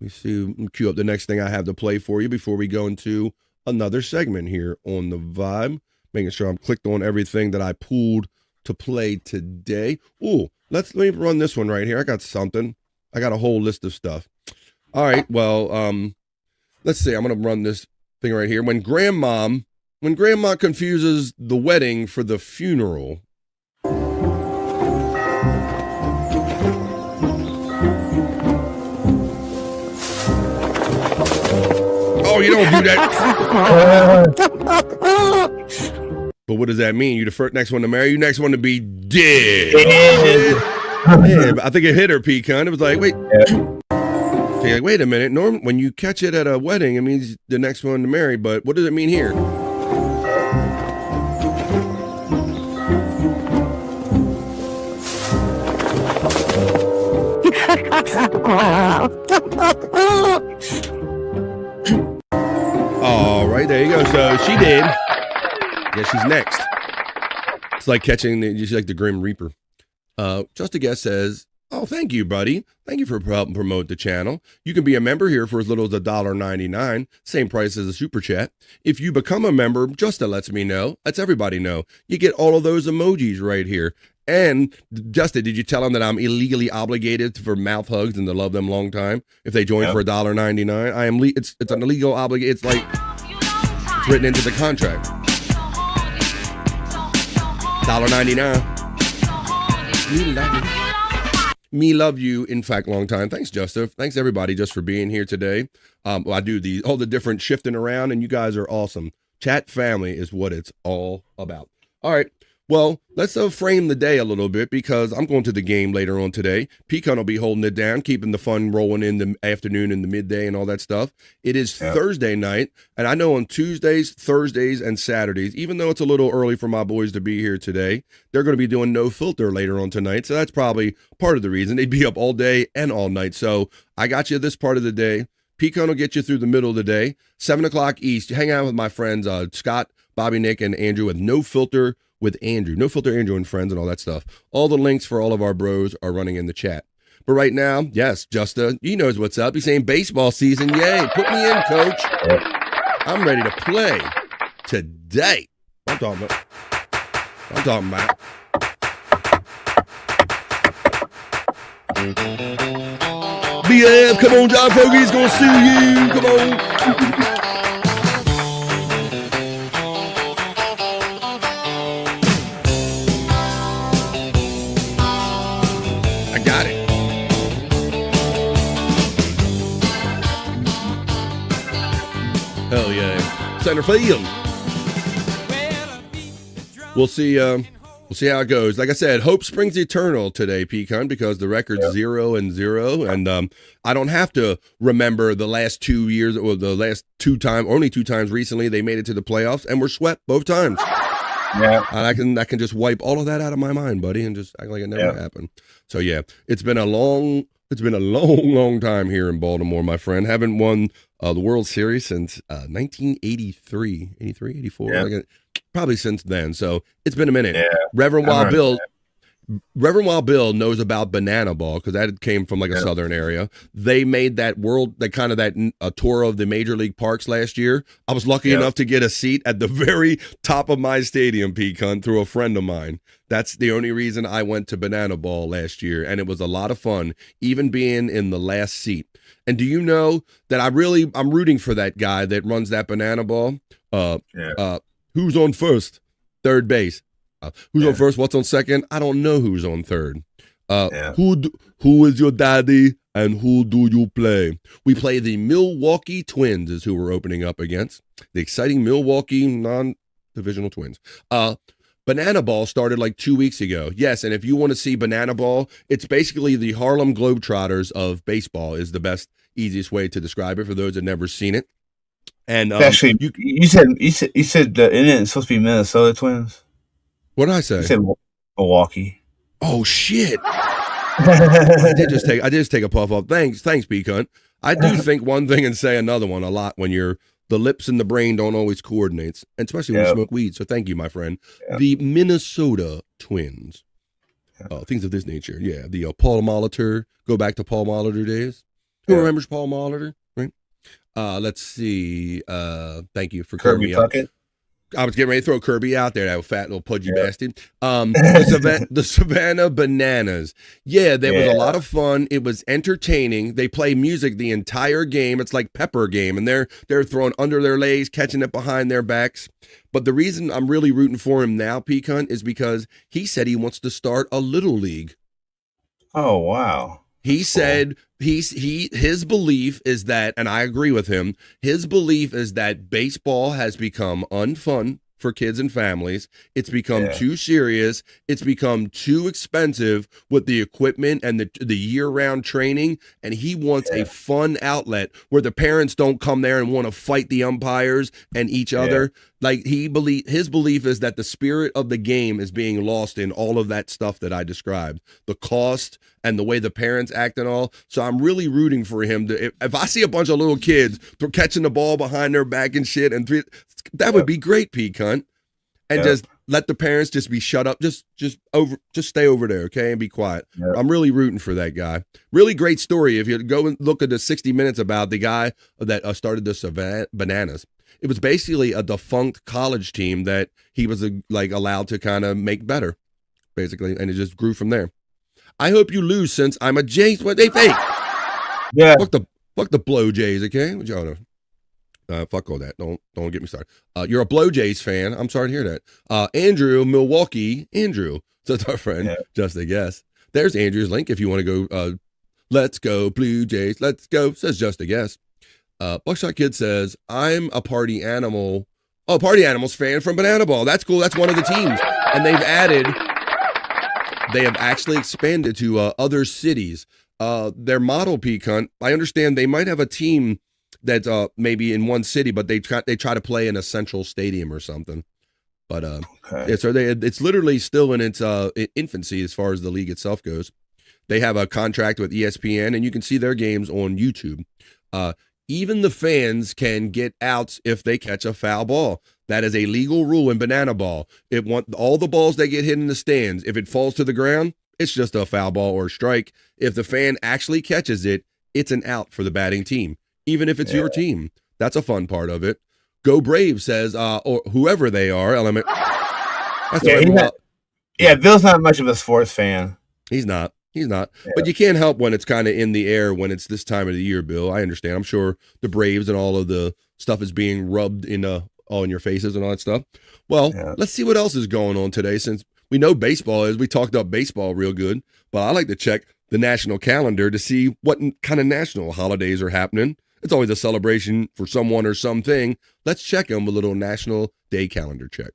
Let me see, cue up the next thing I have to play for you before we go into another segment here on the Vibe. Making sure I'm clicked on everything that I pulled to play today. Ooh, let me run this one right here. I got something. I got a whole list of stuff. All right, well, let's see. I'm going to run this thing right here. When grandma confuses the wedding for the funeral. Oh, you don't do that. But what does that mean? You the first next one to marry? You next one to be dead. Yeah, I think it hit her, Pecan. It was like, wait. Okay, like, wait a minute. When you catch it at a wedding, it means the next one to marry. But what does it mean here? All right, there you go. So she did. Yeah, she's next. It's like catching she's like the Grim Reaper. Just a Guest says, oh, thank you, buddy. Thank you for helping promote the channel. You can be a member here for as little as $1.99, same price as a super chat. If you become a member, Justa lets me know. Lets everybody know. You get all of those emojis right here. And Justin, did you tell them that I'm illegally obligated for mouth hugs and to love them long time if they join for $1.99? I am. It's an illegal obligation. It's like it's written into the contract. $1.99. Me love you. Me love you. In fact, long time. Thanks, Justin. Thanks everybody just for being here today. I do all the different shifting around, and you guys are awesome. Chat family is what it's all about. All right. Well, let's frame the day a little bit because I'm going to the game later on today. Pecan will be holding it down, keeping the fun rolling in the afternoon and the midday and all that stuff. It is Thursday night, and I know on Tuesdays, Thursdays, and Saturdays, even though it's a little early for my boys to be here today, they're going to be doing No Filter later on tonight, so that's probably part of the reason. They'd be up all day and all night, so I got you this part of the day. Pecan will get you through the middle of the day. 7 o'clock East, hang out with my friends Scott, Bobby, Nick, and Andrew with No Filter with Andrew. No Filter Andrew and friends and all that stuff. All the links for all of our bros are running in the chat. But right now, yes, Justa, he knows what's up. He's saying baseball season, yay. Put me in, coach. I'm ready to play today. I'm talking about. BF, come on, John Fogerty's gonna sue you. Come on. Got it. Hell yeah. Center field. We'll see how it goes. Like I said, hope springs eternal today, Pecan, because the record's 0-0. And I don't have to remember the last 2 years or the last only two times recently they made it to the playoffs and were swept both times. Yeah. And I can just wipe all of that out of my mind, buddy, and just act like it never happened. So yeah, it's been a long time here in Baltimore, my friend. Haven't won the World Series since 1983, 84. Yeah. Probably since then. So it's been a minute. Yeah. Reverend Wild Bill knows about Banana Ball because that came from like a southern area. They made that a tour of the major league parks last year. I was lucky enough to get a seat at the very top of my stadium, Pecan, through a friend of mine. That's the only reason I went to Banana Ball last year, and it was a lot of fun, even being in the last seat. And do you know that I'm rooting for that guy that runs that Banana Ball? Who's on first? Third base. Who's on first? What's on second? I don't know who's on third. Who is your daddy and who do you play? We play the Milwaukee Twins is who we're opening up against. The exciting Milwaukee non-divisional Twins. Banana Ball started like 2 weeks ago. Yes, and if you want to see Banana Ball, it's basically the Harlem Globetrotters of baseball is the best, easiest way to describe it for those that never seen it. And actually, you said it isn't supposed to be Minnesota Twins. What did I say? You said Milwaukee. Oh shit! I did just take a puff off. Thanks, Pecan. I do think one thing and say another one a lot when the lips and the brain don't always coordinate, and especially when you smoke weed. So thank you, my friend. The Minnesota Twins. things of this nature. Yeah, the Paul Molitor. Go back to Paul Molitor days. Who remembers Paul Molitor? Right. Let's see. Thank you for Kirby Puckett. I was getting ready to throw Kirby out there, that fat little pudgy bastard. The Savannah Bananas. Yeah, there was a lot of fun. It was entertaining. They play music the entire game. It's like Pepper game, and they're throwing under their legs, catching it behind their backs. But the reason I'm really rooting for him now, Peacunt, is because he said he wants to start a little league. Oh, wow. He said his belief is that, and I agree with him, his belief is that baseball has become unfun for kids and families. It's become too serious. It's become too expensive with the equipment and the year-round training. And he wants a fun outlet where the parents don't come there and want to fight the umpires and each other. Like his belief is that the spirit of the game is being lost in all of that stuff that I described, the cost and the way the parents act and all. So I'm really rooting for him to, if I see a bunch of little kids catching the ball behind their back and shit, and that would be great, Peacunt. And just let the parents just be shut up. Just stay over there, okay, and be quiet. I'm really rooting for that guy. Really great story. If you go and look at the 60 Minutes about the guy that started the Savannah Bananas, it was basically a defunct college team that he was allowed to kind of make better, basically, and it just grew from there. I hope you lose, since I'm a Jays. What they fake? Yeah. Fuck the Blow Jays, okay? What y'all know? Fuck all that. Don't get me started. You're a Blow Jays fan. I'm sorry to hear that. Andrew, Milwaukee. Andrew. That's our friend. Just a guess. There's Andrew's link if you want to go. Let's go, Blue Jays. Let's go. Says Just a Guess. Buckshot Kid says, I'm a Party Animal. Oh, Party Animals fan from Banana Ball. That's cool. That's one of the teams. And they have actually expanded to other cities. Their model, Peacunt, I understand they might have a team that's maybe in one city, but they try to play in a central stadium or something. But it's literally still in its infancy as far as the league itself goes. They have a contract with ESPN, and you can see their games on YouTube. Even the fans can get outs if they catch a foul ball. That is a legal rule in Banana Ball. All the balls that get hit in the stands, if it falls to the ground, it's just a foul ball or a strike. If the fan actually catches it, it's an out for the batting team, even if it's your team. That's a fun part of it. Go Brave says, or whoever they are, Element. Bill's not much of a sports fan. He's not. But you can't help when it's kind of in the air when it's this time of the year, Bill. I understand. I'm sure the Braves and all of the stuff is being rubbed all in your faces and all that stuff. Well, let's see what else is going on today, since we know baseball is. We talked about baseball real good, but I like to check the national calendar to see what kind of national holidays are happening. It's always a celebration for someone or something. Let's check them with a little national day calendar check.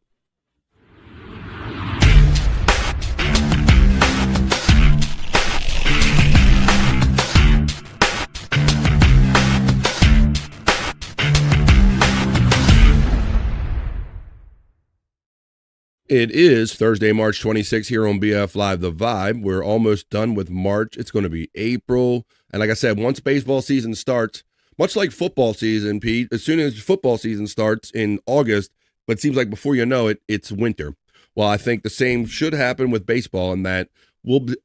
It is Thursday, March 26th here on BF Live The Vibe. We're almost done with March. It's going to be April. And like I said, once baseball season starts, much like football season, Pete, as soon as football season starts in August, but it seems like before you know it, it's winter. Well, I think the same should happen with baseball, in that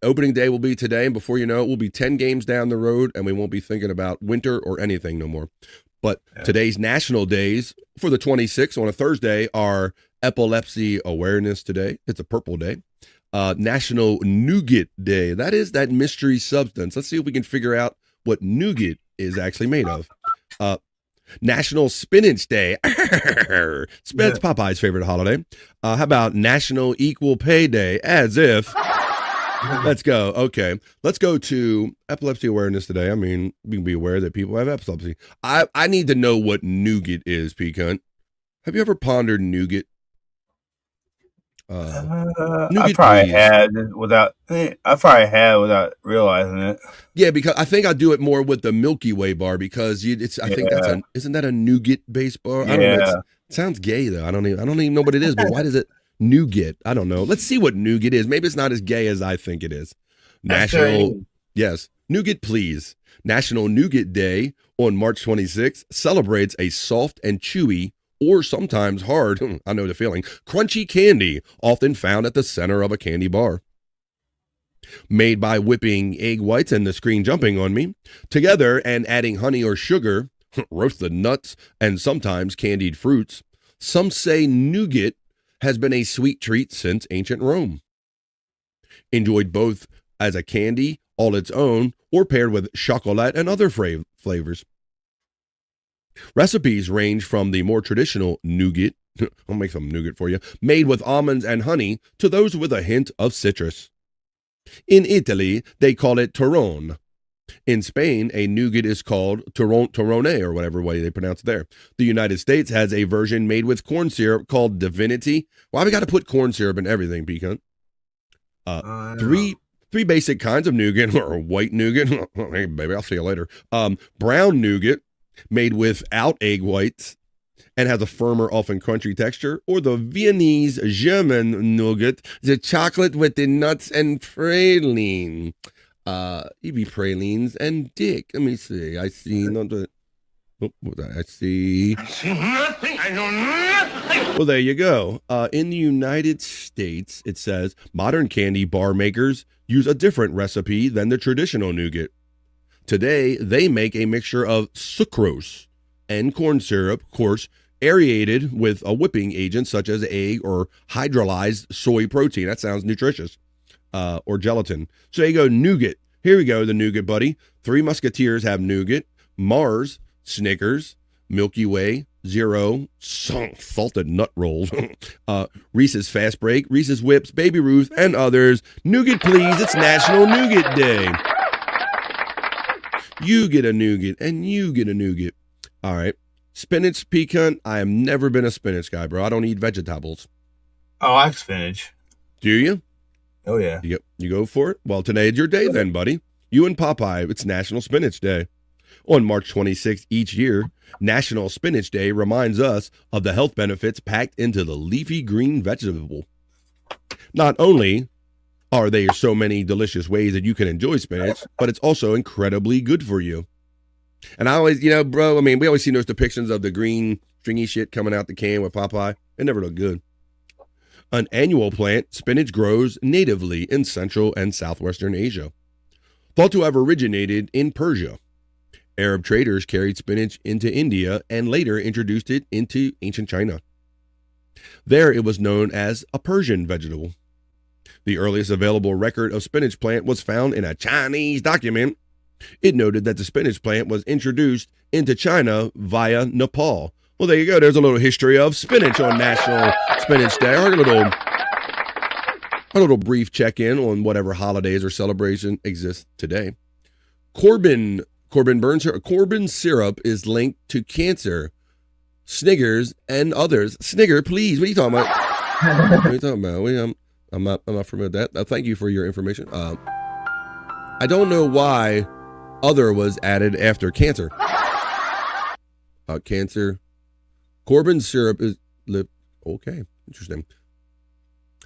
opening day will be today, and before you know it, we'll be 10 games down the road, and we won't be thinking about winter or anything no more. But today's national days for the 26th on a Thursday are Epilepsy Awareness Day. It's a purple day. National Nougat Day. That is that mystery substance. Let's see if we can figure out what nougat is actually made of. National Spinach Day. It's Popeye's favorite holiday. How about National Equal Pay Day? As if. Let's go. Okay. Let's go to Epilepsy Awareness Day. I mean, we can be aware that people have epilepsy. I need to know what nougat is, Peacunt. Have you ever pondered nougat? I probably had without realizing it. Yeah, because I think I do it more with the Milky Way bar, because I think isn't that a nougat based bar? I don't know. It sounds gay though. I don't even know what it is, but why does it nougat? I don't know. Let's see what nougat is. Maybe it's not as gay as I think it is. Nougat please. National Nougat Day on March 26th celebrates a soft and chewy, or sometimes hard, I know the feeling, crunchy candy, often found at the center of a candy bar. Made by whipping egg whites, and the screen jumping on me, together and adding honey or sugar, roasted nuts, and sometimes candied fruits. Some say nougat has been a sweet treat since ancient Rome. Enjoyed both as a candy all its own or paired with chocolate and other flavors. Recipes range from the more traditional nougat, I'll make some nougat for you, made with almonds and honey, to those with a hint of citrus. In Italy, they call it Torrone. In Spain, a nougat is called Torrone, or whatever way they pronounce it there. The United States has a version made with corn syrup called Divinity. Why we got to put corn syrup in everything, Pecan? Three basic kinds of nougat, or white nougat. Hey, baby, I'll see you later. Brown nougat, made without egg whites, and has a firmer, often crunchy texture, or the Viennese German nougat, the chocolate with the nuts and praline. You be pralines and dick. Let me see. I see. I see. Nothing. I know nothing. Well, there you go. In the United States, it says modern candy bar makers use a different recipe than the traditional nougat. Today, they make a mixture of sucrose and corn syrup, of course, aerated with a whipping agent such as egg or hydrolyzed soy protein. That sounds nutritious. Or gelatin. So there you go, nougat. Here we go, the nougat buddy. Three Musketeers have nougat. Mars, Snickers, Milky Way, Zero, salted nut rolls, Reese's Fast Break, Reese's Whips, Baby Ruth, and others. Nougat, please. It's National Nougat Day. You get a nougat, and you get a nougat. All right. Spinach, pecan. I have never been a spinach guy, bro. I don't eat vegetables. Oh, I like spinach. Do you? Oh, yeah. Yep. You go for it? Well, today's your day then, buddy. You and Popeye, it's National Spinach Day. On March 26th each year, National Spinach Day reminds us of the health benefits packed into the leafy green vegetable. Not only are there so many delicious ways that you can enjoy spinach, but it's also incredibly good for you. And I always, bro, we always see those depictions of the green stringy shit coming out the can with Popeye. It never looked good. An annual plant, spinach grows natively in Central and Southwestern Asia. Thought to have originated in Persia. Arab traders carried spinach into India and later introduced it into ancient China. There it was known as a Persian vegetable. The earliest available record of spinach plant was found in a Chinese document. It noted that the spinach plant was introduced into China via Nepal. Well, there you go. There's a little history of spinach on National Spinach Day. Our little brief check-in on whatever holidays or celebration exists today. Corbin syrup is linked to cancer, Snickers, and others. Snigger, please. What are you talking about? What are you talking about? I'm not familiar with that. Thank you for your information. I don't know why other was added after cancer. Cancer. Corbin syrup is okay. Interesting.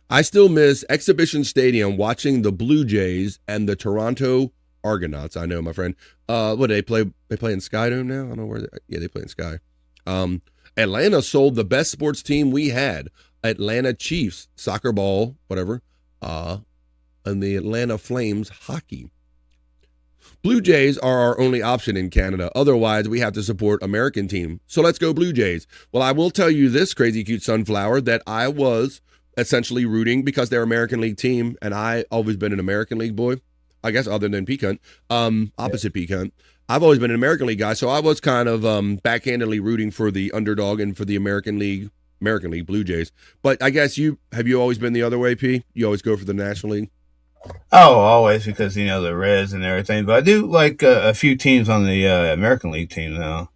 I still miss Exhibition Stadium watching the Blue Jays and the Toronto Argonauts. I know, my friend. What do they play? They play in Sky Dome now? I don't know where. They play in Sky. Atlanta sold the best sports team we had. Atlanta Chiefs soccer ball, whatever. And the Atlanta Flames hockey. Blue Jays are our only option in Canada. Otherwise, we have to support American team. So let's go Blue Jays. Well, I will tell you this, crazy cute sunflower, that I was essentially rooting because they're American League team, and I always been an American League boy. I guess other than Pecan, opposite Pecan. I've always been an American League guy, so I was kind of backhandedly rooting for the underdog and for the American League Blue Jays. But I guess have you always been the other way, P? You always go for the National League? Oh, always, because, the Reds and everything. But I do like a few teams on the American League team now.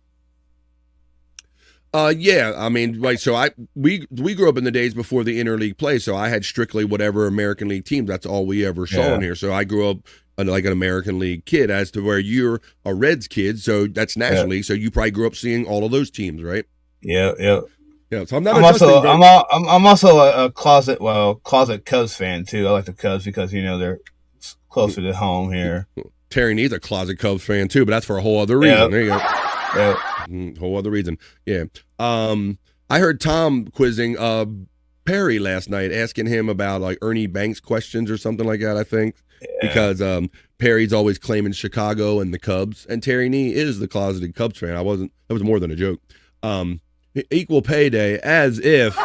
Yeah, so we grew up in the days before the interleague play, so I had strictly whatever American League teams. That's all we ever saw in here. So I grew up like an American League kid, as to where you're a Reds kid, so that's National League. So you probably grew up seeing all of those teams, right? Yeah. Yeah, so I'm also a closet Cubs fan too. I like the Cubs because they're closer to home here. Terry needs a closet Cubs fan too, but that's for a whole other reason. There you go. Yeah. Whole other reason. Yeah. I heard Tom quizzing Perry last night, asking him about like Ernie Banks questions or something like that, I think. Yeah. Because Perry's always claiming Chicago and the Cubs. And Terry Nee is the closeted Cubs fan. That was more than a joke. Equal pay day, as if.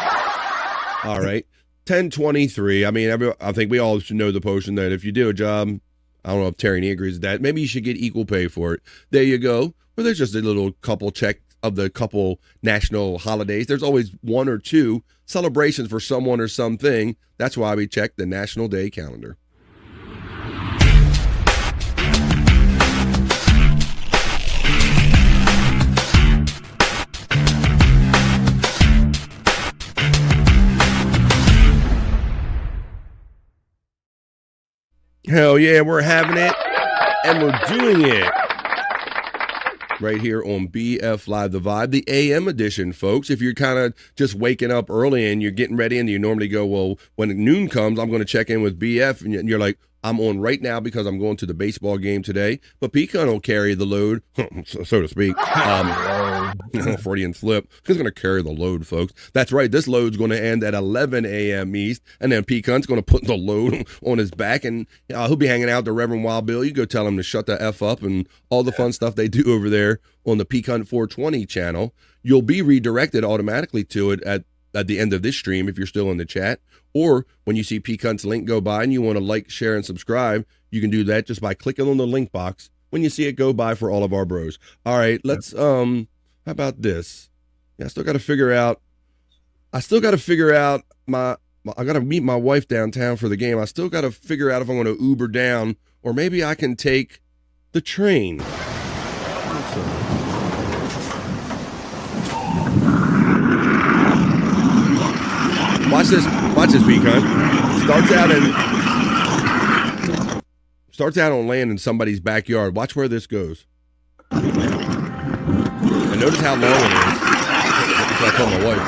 All right. 1023. I mean, I think we all should know the potion that if you do a job, I don't know if Terry Nee agrees with that, maybe you should get equal pay for it. There you go. Well, there's just a little couple check of the couple national holidays. There's always one or two celebrations for someone or something. That's why we check the National Day calendar. Hell yeah, we're having it, and we're doing it right here on BF Live The Vibe, the AM edition, folks. If you're kind of just waking up early and you're getting ready and you normally go, well, when noon comes, I'm going to check in with BF, and you're like, I'm on right now because I'm going to the baseball game today, but Pecan will carry the load, so to speak. Freudian slip. He's going to carry the load, folks. That's right. This load's going to end at 11 a.m. East, and then Pecan's going to put the load on his back, and he'll be hanging out with the Reverend Wild Bill. You go tell him to shut the F up and all the fun stuff they do over there on the Pecan 420 channel. You'll be redirected automatically to it at the end of this stream if you're still in the chat. Or when you see Pecan's link go by and you want to like, share, and subscribe, you can do that just by clicking on the link box when you see it go by for all of our bros. All right, let's, how about this? Yeah, I still got to figure out I got to meet my wife downtown for the game. I still got to figure out if I'm going to Uber down or maybe I can take the train. Watch this, Pecan. Starts out on land in somebody's backyard. Watch where this goes. And notice how long it is. That's what I told my wife.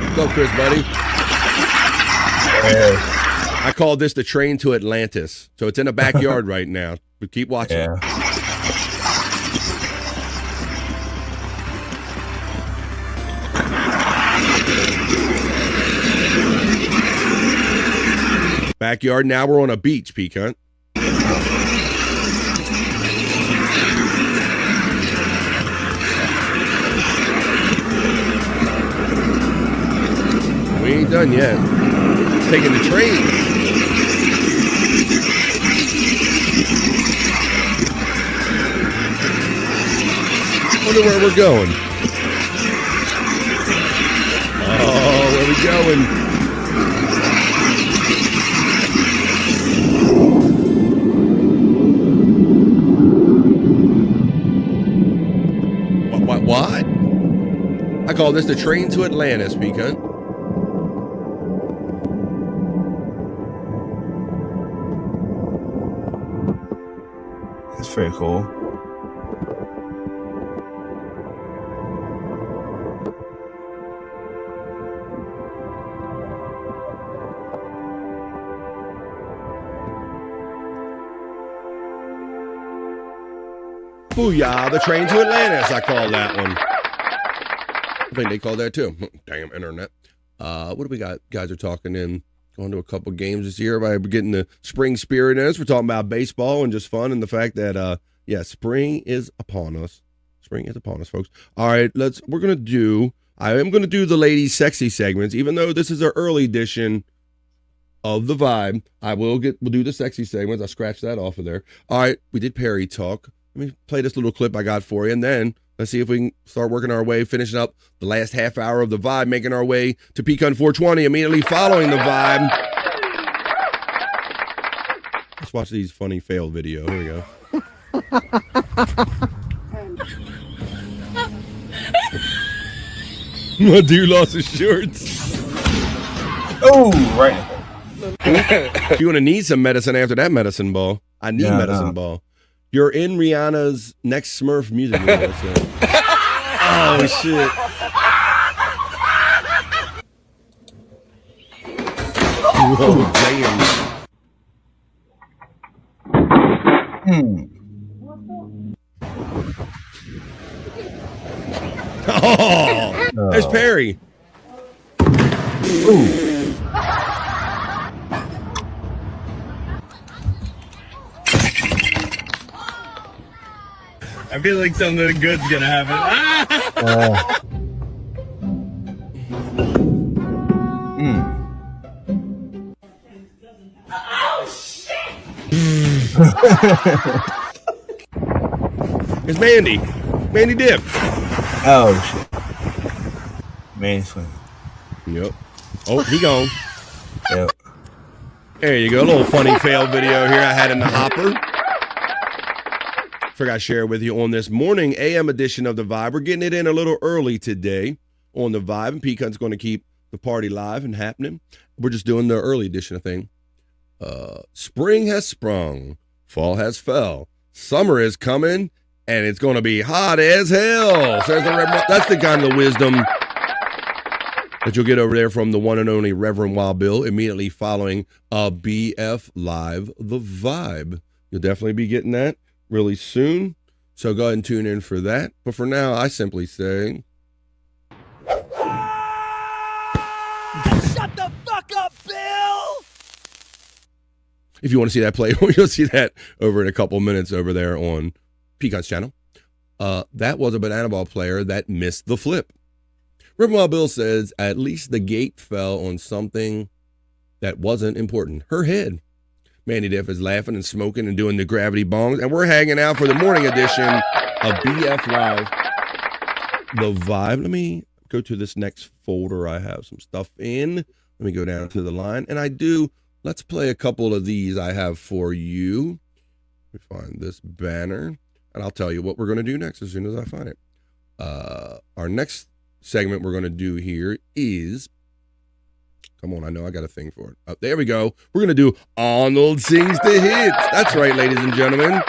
What's up, Chris, buddy? I call this the train to Atlantis. So it's in the backyard right now. But keep watching. Yeah. Backyard. Now we're on a beach, Pecan. We ain't done yet. Taking the train. Wonder where we're going. Oh, where we going? What? I call this the train to Atlantis, Pecan. That's very cool. Booyah, the train to Atlantis, I call that one. I think they call that too. Damn internet. What do we got? Guys are talking in, going to a couple games this year. Everybody getting the spring spirit in us. We're talking about baseball and just fun and the fact that, spring is upon us. Spring is upon us, folks. All right, I am going to do the ladies' sexy segments, even though this is our early edition of the vibe. We'll do the sexy segments. I scratched that off of there. All right, we did Perry talk. Let me play this little clip I got for you, and then let's see if we can start working our way, finishing up the last half hour of the vibe, making our way to Pecan 420 immediately following the vibe. Let's watch these funny fail video. Here we go. My dude lost his shorts. Oh, right. You're going to need some medicine after that medicine ball. I need medicine ball. You're in Rihanna's next Smurf music video. So. Oh, shit. Oh, damn. Oh, there's Perry. Ooh. I feel like something good's gonna happen. It's Mandy. Mandy Dip. Oh shit. Man swing. Yep. Oh, he gone. Yep. There you go. A little funny fail video here I had in the hopper. Forgot to share with you on this morning AM edition of The Vibe. We're getting it in a little early today on The Vibe, and Pecut's going to keep the party live and happening. We're just doing the early edition of thing. Spring has sprung, fall has fell, summer is coming, and it's going to be hot as hell. Says the Reverend. That's the kind of wisdom that you'll get over there from the one and only Reverend Wild Bill immediately following BF Live The Vibe. You'll definitely be getting that really soon, so go ahead and tune in for that. But for now, I simply say, Shut the fuck up, Bill! if you want to see that play, you'll see that over in a couple minutes over there on Pecut's channel. That was a banana ball player that missed the flip. Reverend Wild Bill says, at least the gate fell on something that wasn't important. Her head. Mandy Def is laughing and smoking and doing the gravity bongs, and we're hanging out for the morning edition of BF Live The Vibe. Let me go to this next folder. I have some stuff in. Let me go down to the line, and let's play a couple of these I have for you. Let me find this banner, and I'll tell you what we're going to do next as soon as I find it. Our next segment we're going to do here is, come on, I know I got a thing for it. Oh, there we go. We're going to do Arnold Sings the Hits. That's right, ladies and gentlemen.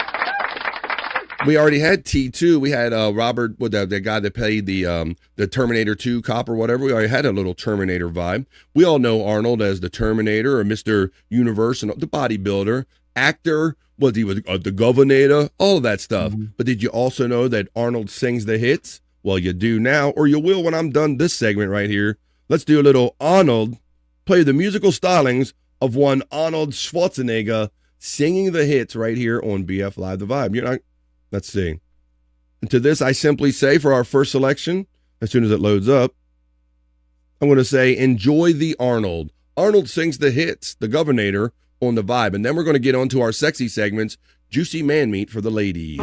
We already had T2. We had Robert, the guy that played the Terminator 2 cop or whatever. We already had a little Terminator vibe. We all know Arnold as the Terminator or Mr. Universe and the bodybuilder, actor, he was the Governor, all of that stuff. Mm-hmm. But did you also know that Arnold sings the hits? Well, you do now, or you will when I'm done this segment right here. Let's do a little Arnold. Play the musical stylings of one Arnold Schwarzenegger singing the hits right here on BF Live The Vibe. Let's see. And to this, I simply say for our first selection, as soon as it loads up, I'm going to say, enjoy the Arnold. Arnold sings the hits, the Governor on The Vibe. And then we're going to get on to our sexy segments, Juicy Man Meat for the ladies.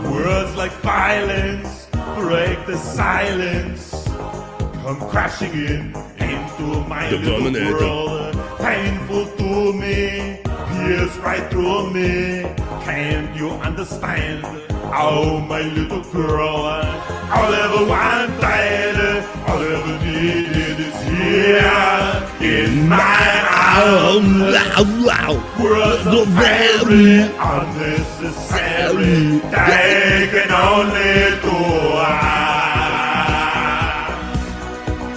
Words like violence break the silence, come crashing into my little world. Painful to me, pierce right through me. Can't you understand? Oh, my little girl, all I ever wanted, all I ever needed is here in my arms. Words are very unnecessary, they can only do.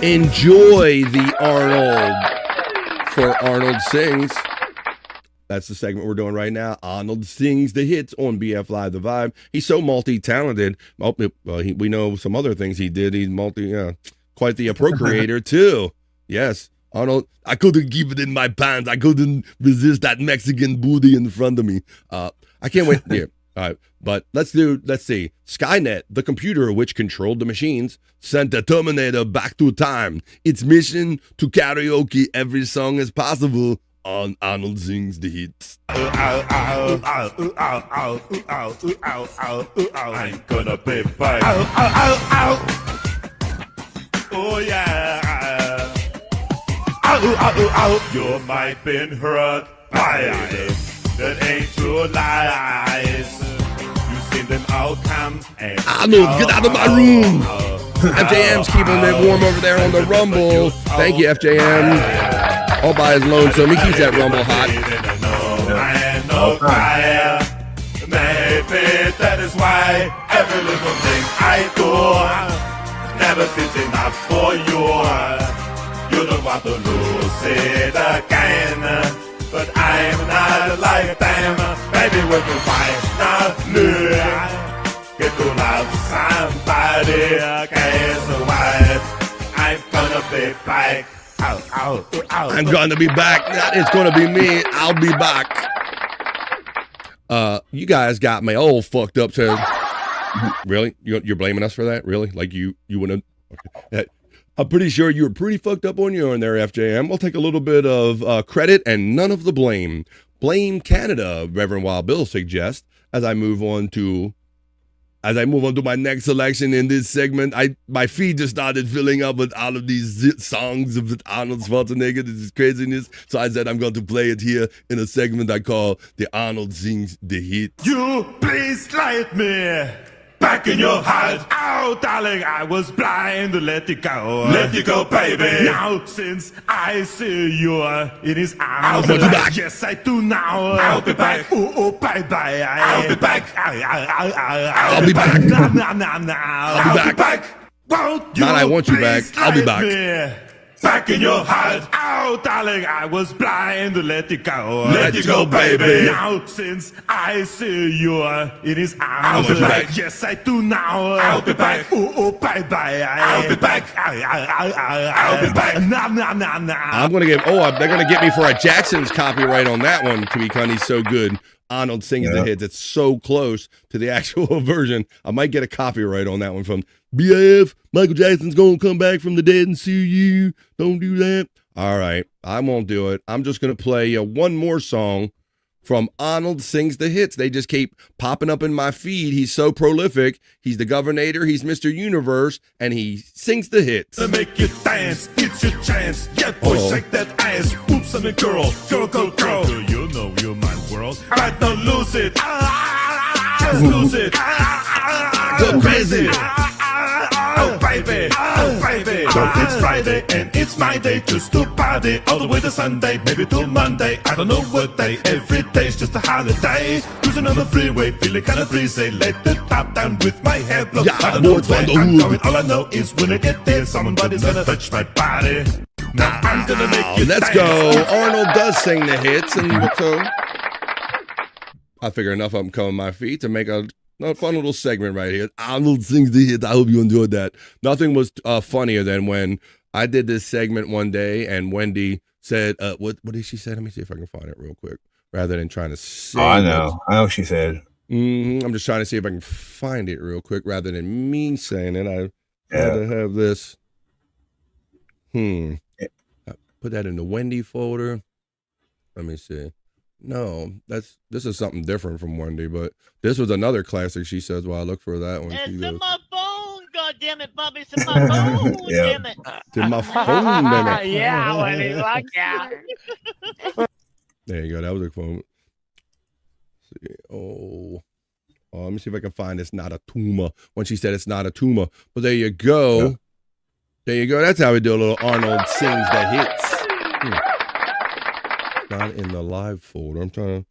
Enjoy the Arnold for Arnold Sings. That's the segment we're doing right now. Arnold Sings the Hits on BF Live The Vibe. He's so multi-talented. We know some other things he did. He's quite the appropriator too. Yes, Arnold. I couldn't keep it in my pants. I couldn't resist that Mexican booty in front of me. I can't wait. Here. All right, but let's see. Skynet, the computer which controlled the machines, sent the Terminator back to time. Its mission to karaoke every song as possible on Arnold Sings the Hits. I'm gonna be fine. Oh yeah. You might been hurt by that ain't true lies. You seen them all come and Arnold, get out of my room. FJM's keeping it warm over there on the Rumble. Thank you, FJM. All by his lonesome. He keeps that Rumble hot. Maybe that is why every little thing I do never seems enough for you. You don't want to lose it again, but I'm not like them. baby, when we finally get to love somebody, guess what? I'm gonna be back. I'm gonna be back. It's gonna be me. I'll be back. You guys got me all fucked up too. Really? You're blaming us for that? Really? Like you wouldn't? Okay. I'm pretty sure you were pretty fucked up on your own there, FJM. We'll take a little bit of credit and none of the blame. Blame Canada, Reverend Wild Bill suggests, as I move on to my next selection in this segment. My feed just started filling up with all of these songs of Arnold Schwarzenegger. This is craziness. So I said I'm going to play it here in a segment I call the Arnold Sings the Hits. You please light me back in your heart. Oh, darling, I was blind to let you go. Let you go, baby. Now, since I see you in his arms, I'll be back. Yes, I do now. I'll be back. Oh, bye-bye. I'll be back. I'll be back. I'll be back. Won't you Not I want you back. please I'll be light back. me back in your heart. Oh, darling, I was blind to let you go. Let you go, baby. Now, since I see you in his arms, I'll be back. Yes, I do now. I'll be back. Oh, bye-bye. I'll be back. I'll be back. I'm gonna get. They're gonna get me for a Jackson's copyright on that one. To be he's so good. Arnold sings the hits. It's so close to the actual version. I might get a copyright on that one from BAF. Michael Jackson's gonna come back from the dead and sue you. Don't do that. All right, I won't do it. I'm just gonna play one more song from Arnold Sings the Hits. They just keep popping up in my feed. He's so prolific. He's the Governor. He's Mr. Universe, and he sings the hits. To make you dance, it's your chance. Yeah, boy, shake that ass. Oops, I'm a girl. Girl. You know you're my world. Right, don't lose it. Just lose it. Go crazy. Oh, baby. It's Friday and it's my day just to party all the way to Sunday, maybe till Monday. I don't know what day. Every day's just a holiday. Cruising on the freeway, feeling kind of breezy. Let the top down with my hair blow. I don't know where I'm going. All I know is when I get there, somebody's gonna touch my body. Now I'm gonna make you Let's dance. go. Arnold does sing the hits, and so I figure enough of them come on my feet to make a fun little segment right here. Arnold sings the hits. I hope you enjoyed that. Nothing was funnier than when I did this segment one day and Wendy said, what did she say? Let me see if I can find it real quick. Rather than trying to say I know what she said. I'm just trying to see if I can find it real quick rather than me saying it. I had to have this. I put that in the Wendy folder. Let me see. No, this is something different from Wendy, but this was another classic. She says, "Well, I look for that one." It's in my phone, goddammit, Bobby. It's in my phone, damn it. It's in my phone, damn it. Yeah, Wendy, like yeah. There you go. That was a phone. See. Oh, let me see if I can find "It's Not a Tumor" when she said "It's not a tumor." But there you go. Yeah. There you go. That's how we do a little Arnold sings the hits. Not in the live folder. I'm trying to.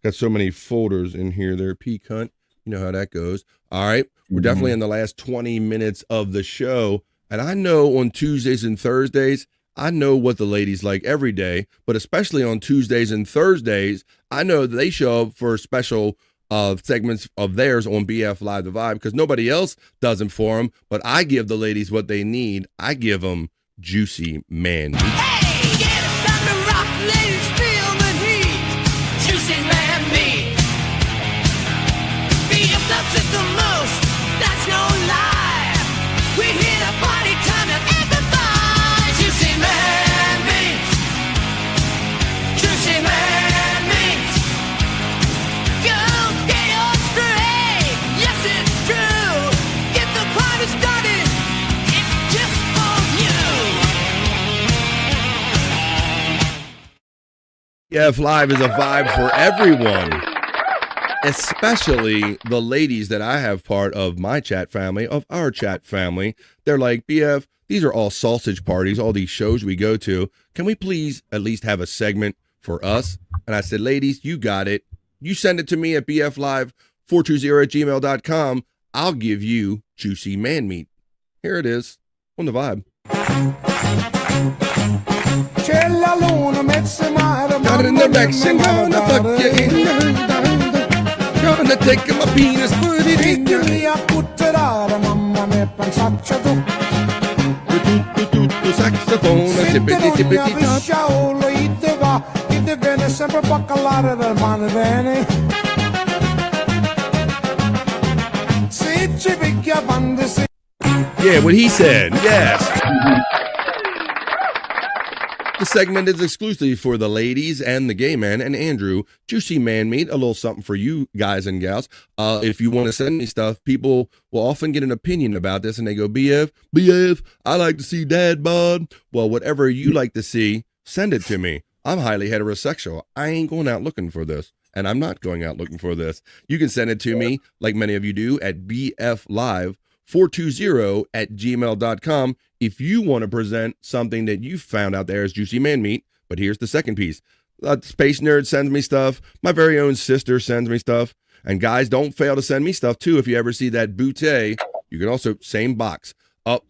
Got so many folders in here. They're peak hunt. You know how that goes. All right. We're definitely in the last 20 minutes of the show. And I know on Tuesdays and Thursdays, I know what the ladies like every day, but especially on Tuesdays and Thursdays, I know that they show up for special segments of theirs on BF Live The Vibe because nobody else does them for them. But I give the ladies what they need. I give them juicy man meat. BF Live is a vibe for everyone, especially the ladies that I have part of my chat family, of our chat family. They're like, BF, these are all sausage parties, all these shows we go to. Can we please at least have a segment for us? And I said, ladies, you got it. You send it to me at bflive420@gmail.com. I'll give you juicy man meat. Here it is on the vibe. Not in the direction, gonna fuck you in. gonna take my penis, put it in your saxophone, tippity tippity top. Yeah, what he said. Yes. The segment is exclusively for the ladies and the gay men. And Andrew, juicy man meat, a little something for you guys and gals. If you want to send me stuff, people will often get an opinion about this and they go, BF, I like to see dad bod. Well, whatever you like to see, send it to me. I'm highly heterosexual. I ain't going out looking for this. And I'm not going out looking for this. You can send it to me, like many of you do, at bflive420@gmail.com if you want to present something that you found out there as juicy man meat. But here's the second piece. Space Nerd sends me stuff. My very own sister sends me stuff. And guys, don't fail to send me stuff, too. If you ever see that bootay, you can also, same box. Oh,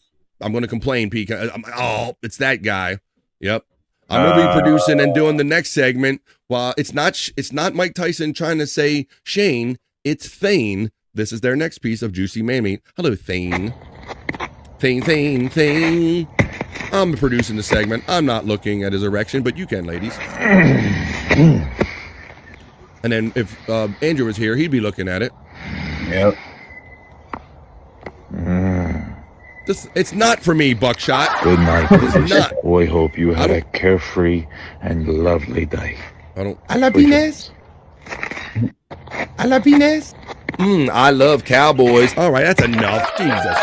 I'm going to complain, Pete. Oh, it's that guy. Yep. I'm going to be producing and doing the next segment. Well, it's not Mike Tyson trying to say Shane. It's Thane. This is their next piece of juicy man meat. Hello, Thane. Thane. I'm producing the segment. I'm not looking at his erection, but you can, ladies. And then if Andrew was here, he'd be looking at it. Yep. It's not for me, Buckshot. Good night. It's not. Boy, hope you had a carefree and lovely day. I love Inez. I love Inez. I love cowboys. All right, that's enough. Jesus.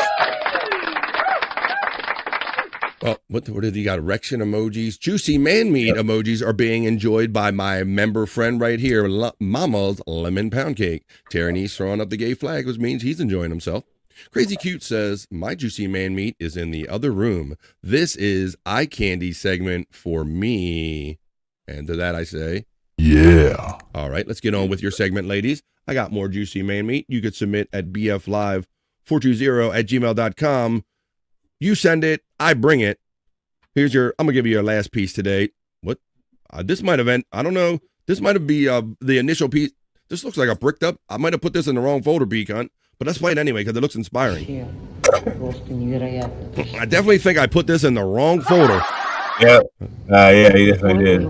Oh, what did he got? Erection emojis. Juicy man meat emojis are being enjoyed by my member friend right here, Mama's Lemon Pound Cake. Tyranny's throwing up the gay flag, which means he's enjoying himself. Crazy Cute says, my juicy man meat is in the other room. This is eye candy segment for me. And to that I say, yeah. All right, let's get on with your segment, ladies. I got more juicy man meat. You could submit at bflive420@gmail.com. You send it, I bring it. I'm gonna give you your last piece today. What? This might have I don't know. This might have been the initial piece. This looks like a bricked up. I might have put this in the wrong folder, Cunt. But let's play it anyway because it looks inspiring. I definitely think I put this in the wrong folder. Yep. Yeah, you definitely did.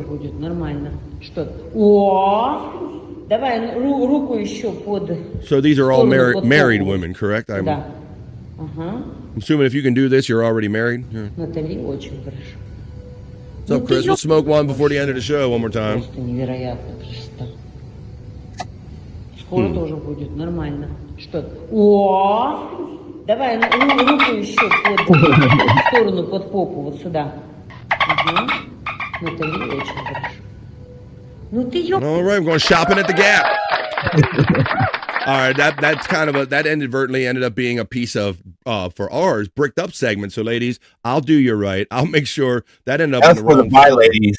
So these are all married women, correct? I'm assuming if you can do this, you're already married. Yeah. What's up, Chris? We'll smoke one before the end of the show one more time. Скоро тоже будет нормально. Что? О! Давай руку еще в сторону, под попу, вот сюда. Натали, очень хорошо. Ну ты All right, I'm going shopping at the Gap. All right, that's kind of that inadvertently ended up being a piece of for ours bricked up segment. So, ladies, I'll do you right. I'll make sure that ended up. That's in the wrong for the ladies.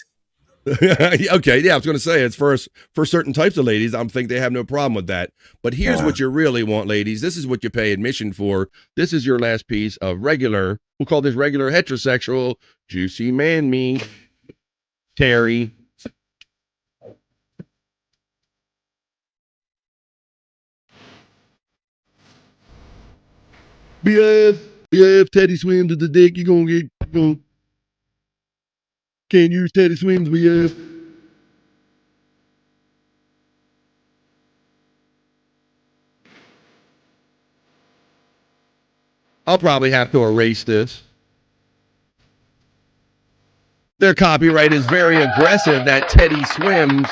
Okay, yeah, I was going to say it's for certain types of ladies. I think they have no problem with that. But here's what you really want, ladies. This is what you pay admission for. This is your last piece of regular. We'll call this regular heterosexual juicy man meat. Terry. BF, Teddy swims at the dick. You gonna can't use Teddy Swims, BF. I'll probably have to erase this. Their copyright is very aggressive, that Teddy Swims.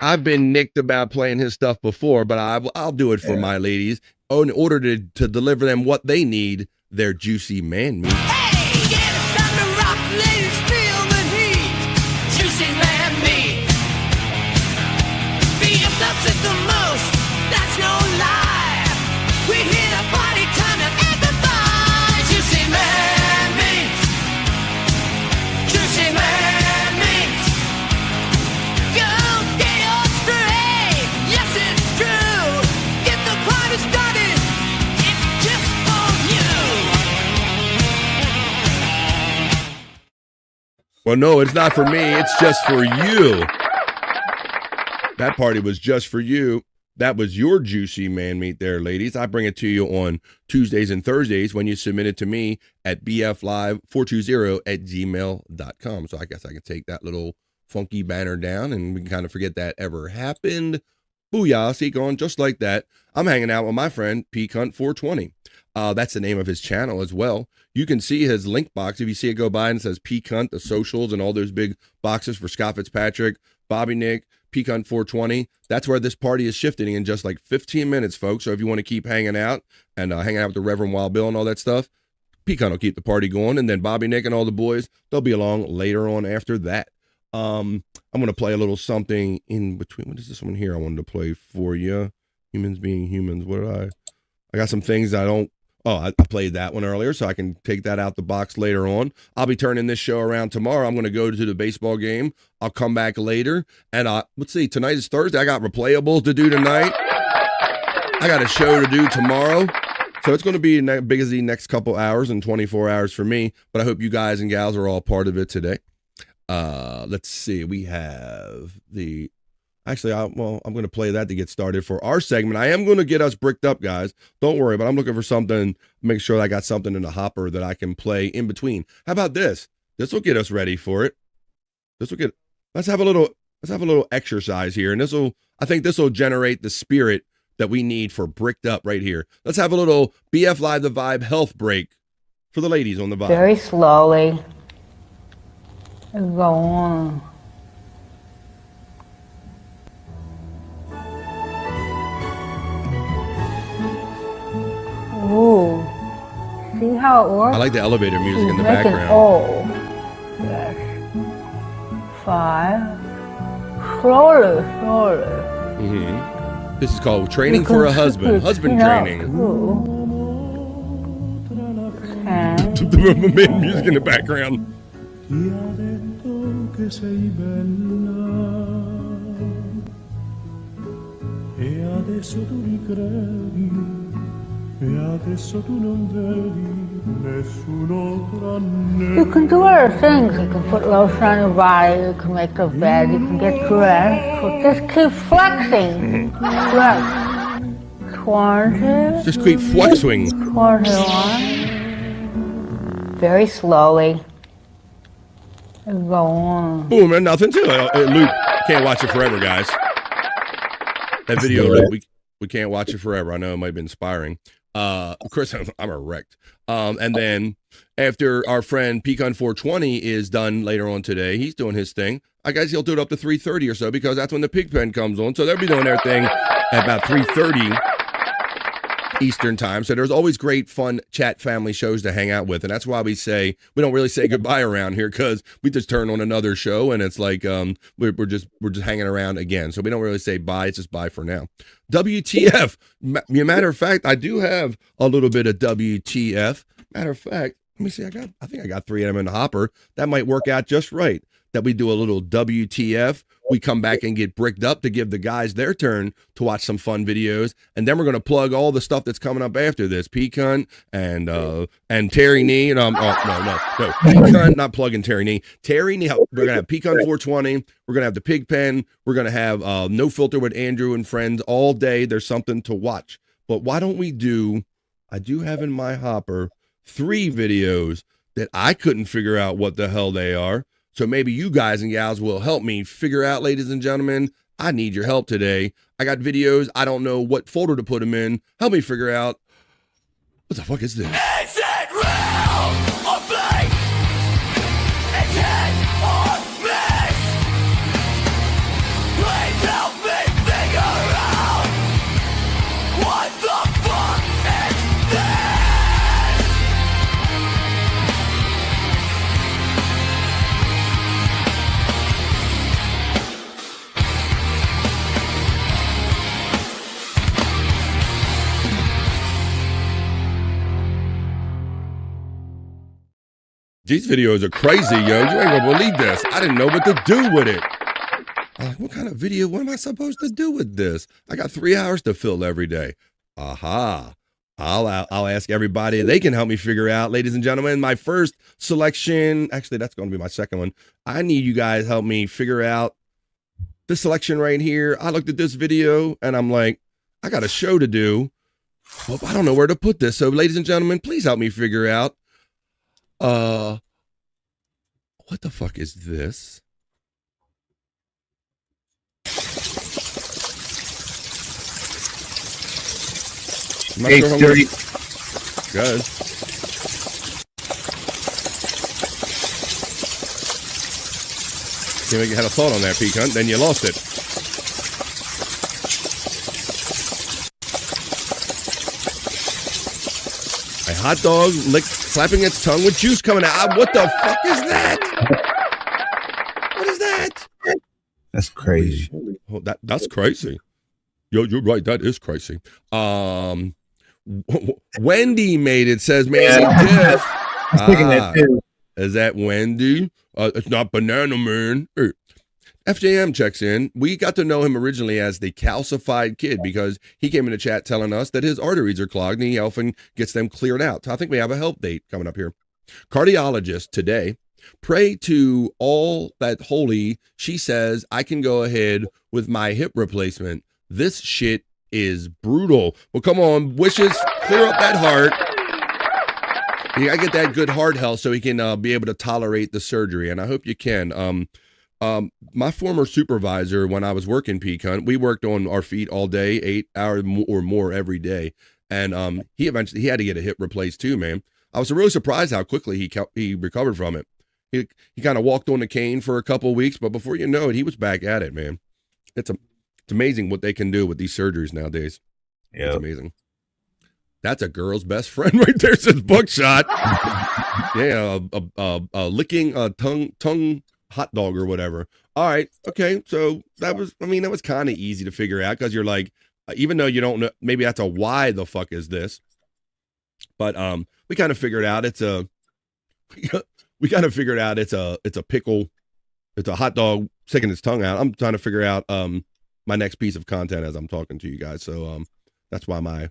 I've been nicked about playing his stuff before, but I'll do it for my ladies in order to deliver them what they need, their juicy man meat. Well, no, it's not for me. It's just for you. That party was just for you. That was your juicy man meat there, ladies. I bring it to you on Tuesdays and Thursdays when you submit it to me at bflive420@gmail.com. So I guess I can take that little funky banner down and we can kind of forget that ever happened. Booyah, see, going just like that. I'm hanging out with my friend Peak Hunt 420. That's the name of his channel as well. You can see his link box. If you see it go by and it says Peak Hunt, the socials, and all those big boxes for Scott Fitzpatrick, Bobby Nick, Peak Hunt 420. That's where this party is shifting in just like 15 minutes, folks. So if you want to keep hanging out and hanging out with the Reverend Wild Bill and all that stuff, Peak Hunt will keep the party going. And then Bobby Nick and all the boys, they'll be along later on after that. I'm going to play a little something in between. What is this one here I wanted to play for you? Humans being humans. What did I got some things I don't. Oh, I played that one earlier, so I can take that out the box later on. I'll be turning this show around tomorrow. I'm going to go to the baseball game. I'll come back later. And let's see, tonight is Thursday. I got replayables to do tonight. I got a show to do tomorrow. So it's going to be a busy next couple hours and 24 hours for me. But I hope you guys and gals are all part of it today. Let's see. We have the... Actually, I'm going to play that to get started for our segment. I am going to get us bricked up, guys. Don't worry, but I'm looking for something, make sure I got something in the hopper that I can play in between. How about this? This will get us ready for it. Let's have a little exercise here, and I think this will generate the spirit that we need for bricked up right here. Let's have a little BF Live the Vibe health break for the ladies on the vibe. Very slowly. Go on. Ooh, see how it works? I like the elevator music in the Make background. Yes. 5. Slowly. This is called Training for a Husband. Husband training. 10. The music in the background. You can do other things. You can put lotion on your body. You can make a bed. You can get dressed. So just keep flexing. Flex. 20. Just keep flexing. 21. Very slowly. Go on. Boom, and nothing to it. Luke, can't watch it forever, guys. That video, Luke, we can't watch it forever. I know it might be inspiring. Of course, I'm erect. And then after our friend Pecan 420 is done later on today, he's doing his thing. I guess he'll do it up to 3:30 or so because that's when the pig pen comes on. So they'll be doing their thing at about 3:30 Eastern time. So there's always great, fun chat family shows to hang out with. And that's why we don't really say goodbye around here because we just turn on another show and it's like we're just hanging around again. So we don't really say bye. It's just bye for now. WTF. Matter of fact, I do have a little bit of WTF. Matter of fact, let me see. I think I got 3 of them in the hopper. That might work out just right. That we do a little WTF. We come back and get bricked up to give the guys their turn to watch some fun videos. And then we're going to plug all the stuff that's coming up after this. Pecan and Terry Nee. No. Pecan, not plugging Terry Nee. Terry Nee. We're going to have Pecan 420. We're going to have the pig pen. We're going to have No Filter with Andrew and friends all day. There's something to watch. But why don't we I do have in my hopper 3 videos that I couldn't figure out what the hell they are. So maybe you guys and gals will help me figure out, ladies and gentlemen. I need your help today. I got videos. I don't know what folder to put them in. Help me figure out, what the fuck is this? Is it real or fake? It's hit or miss. Please help me figure out what the fuck is this? These videos are crazy, yo. You ain't gonna believe this. I didn't know what to do with it. I'm like, what kind of video? What am I supposed to do with this? I got 3 hours to fill every day. Aha. I'll ask everybody. They can help me figure out, ladies and gentlemen, my first selection. Actually, that's going to be my second one. I need you guys help me figure out this selection right here. I looked at this video and I'm like, I got a show to do. Well, I don't know where to put this. So, ladies and gentlemen, please help me figure out. What the fuck is this? I'm not sure how dirty. Good. You had a thought on that, Peacunt, then you lost it. A hot dog slapping its tongue with juice coming out. What the fuck is that? What is that? That's crazy. Oh, that's crazy. You're right. That is crazy. Wendy made it. Says, man, Jeff. I was thinking that too. Is that Wendy? It's not Banana Man. FJM checks in. We got to know him originally as the calcified kid because he came in the chat telling us that his arteries are clogged and he often gets them cleared out. So I think we have a help date coming up here. Cardiologist today. Pray to all that holy. She says, I can go ahead with my hip replacement. This shit is brutal. Well, come on. Wishes, clear up that heart. You gotta get that good heart health so he can be able to tolerate the surgery. And I hope you can. My former supervisor, when I was working Peacunt, we worked on our feet all day, 8 hours or more every day. And he had to get a hip replaced too, man. I was really surprised how quickly he recovered from it. He kind of walked on the cane for a couple of weeks, but before you know it, he was back at it, man. It's amazing what they can do with these surgeries nowadays. Yeah, it's amazing. That's a girl's best friend right there, says Buckshot. Yeah, licking a tongue hot dog or whatever. All right, okay. So that was kind of easy to figure out because you're like, even though you don't know, maybe that's a why the fuck is this? But we kind of figured out it's a pickle, it's a hot dog sticking its tongue out. I'm trying to figure out my next piece of content as I'm talking to you guys. So that's why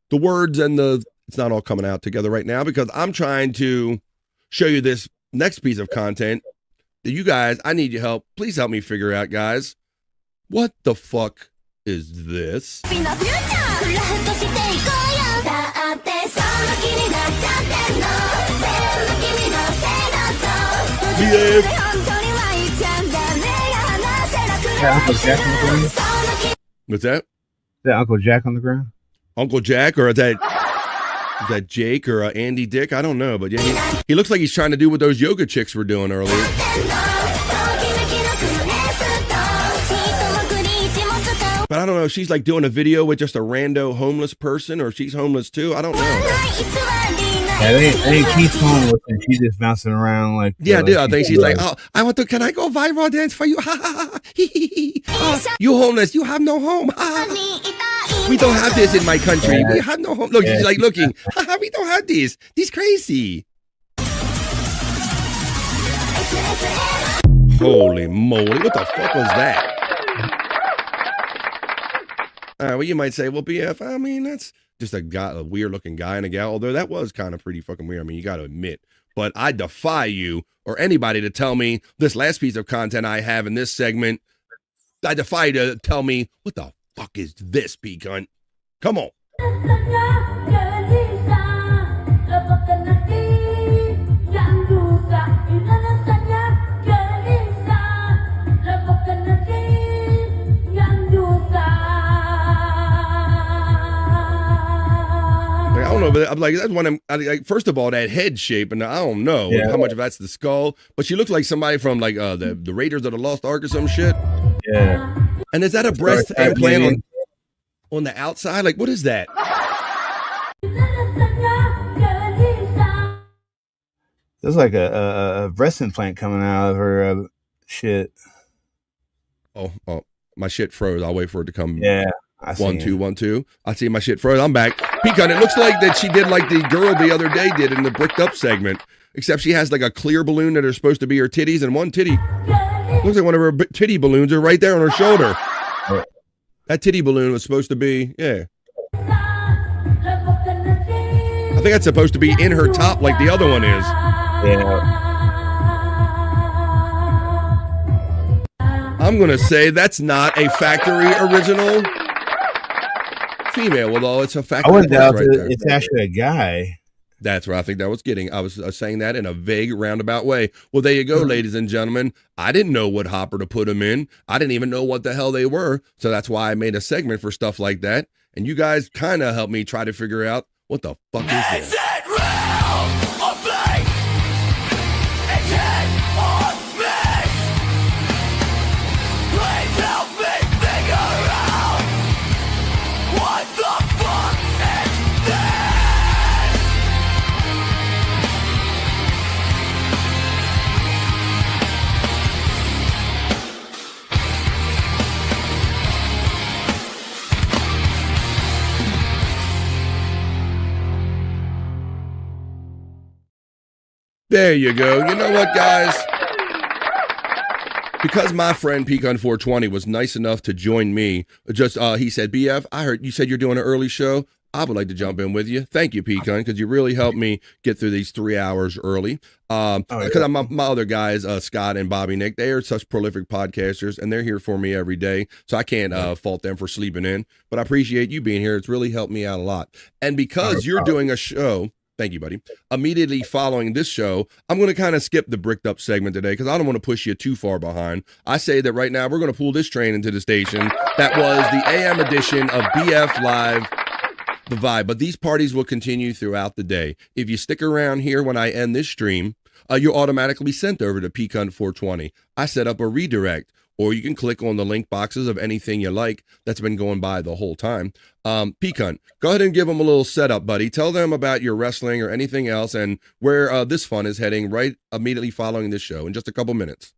the words and it's not all coming out together right now because I'm trying to show you this next piece of content that you guys, I need your help. Please help me figure out, guys. What the fuck is this? What's that? Is that Uncle Jack on the ground? Uncle Jack, or is that Jake or Andy Dick? I don't know, but yeah, he looks like he's trying to do what those yoga chicks were doing earlier. But I don't know if she's like doing a video with just a rando homeless person or if she's homeless too. I don't know. Yeah, they keep homeless and she's just bouncing around like. Yeah, dude. I think she's like, oh, can I go viral dance for you? You homeless, you have no home. We don't have this in my country. We have no home. Look, she's like looking. We don't have this. This crazy. Holy moly! What the fuck was that? Well, you might say, well, BF, I mean, that's just a weird looking guy and a gal, although that was kind of pretty fucking weird. I mean, you got to admit, but I defy you or anybody to tell me this last piece of content I have in this segment. I defy you to tell me what the fuck is this, Peacunt? Come on. I don't know, but I'm like, that's one. First of all, that head shape, and I don't know how much of that's the skull, but she looks like somebody from like the Raiders of the Lost Ark or some shit. Yeah. And is that a breast implant on the outside? Like, what is that? There's like a breast implant coming out of her shit. Oh, my shit froze. I'll wait for it to come. Yeah. 1 2 1 2. I see my shit froze. I'm back. Peacunt, it looks like that she did like the girl the other day did in the bricked up segment, except she has like a clear balloon that are supposed to be her titties, and one titty looks like one of her titty balloons are right there on her shoulder. That titty balloon was supposed to be, I think that's supposed to be in her top like the other one is. Yeah. I'm gonna say that's not a factory original. female, although it's a fact. I wouldn't doubt right there. it's actually a guy. That's where I think that was getting. I was saying that in a vague, roundabout way. Well, there you go, ladies and gentlemen. I didn't know what hopper to put them in. I didn't even know what the hell they were. So that's why I made a segment for stuff like that. And you guys kind of helped me try to figure out what the fuck is this. There you go. You know what, guys? Because my friend Pecan420 was nice enough to join me, he said, BF, I heard you said you're doing an early show. I would like to jump in with you. Thank you, Pecan, because you really helped me get through these 3 hours early. Because my other guys, Scott and Bobby Nick, they are such prolific podcasters, and they're here for me every day. So I can't fault them for sleeping in. But I appreciate you being here. It's really helped me out a lot. And because you're doing a show... Thank you, buddy. Immediately following this show, I'm going to kind of skip the bricked up segment today because I don't want to push you too far behind. I say that right now we're going to pull this train into the station. That was the AM edition of BF Live, The Vibe. But these parties will continue throughout the day. If you stick around here when I end this stream, you'll automatically be sent over to Pecan420. I set up a redirect. Or you can click on the link boxes of anything you like that's been going by the whole time. Pecan, go ahead and give them a little setup, buddy. Tell them about your wrestling or anything else and where this fun is heading right immediately following this show in just a couple minutes.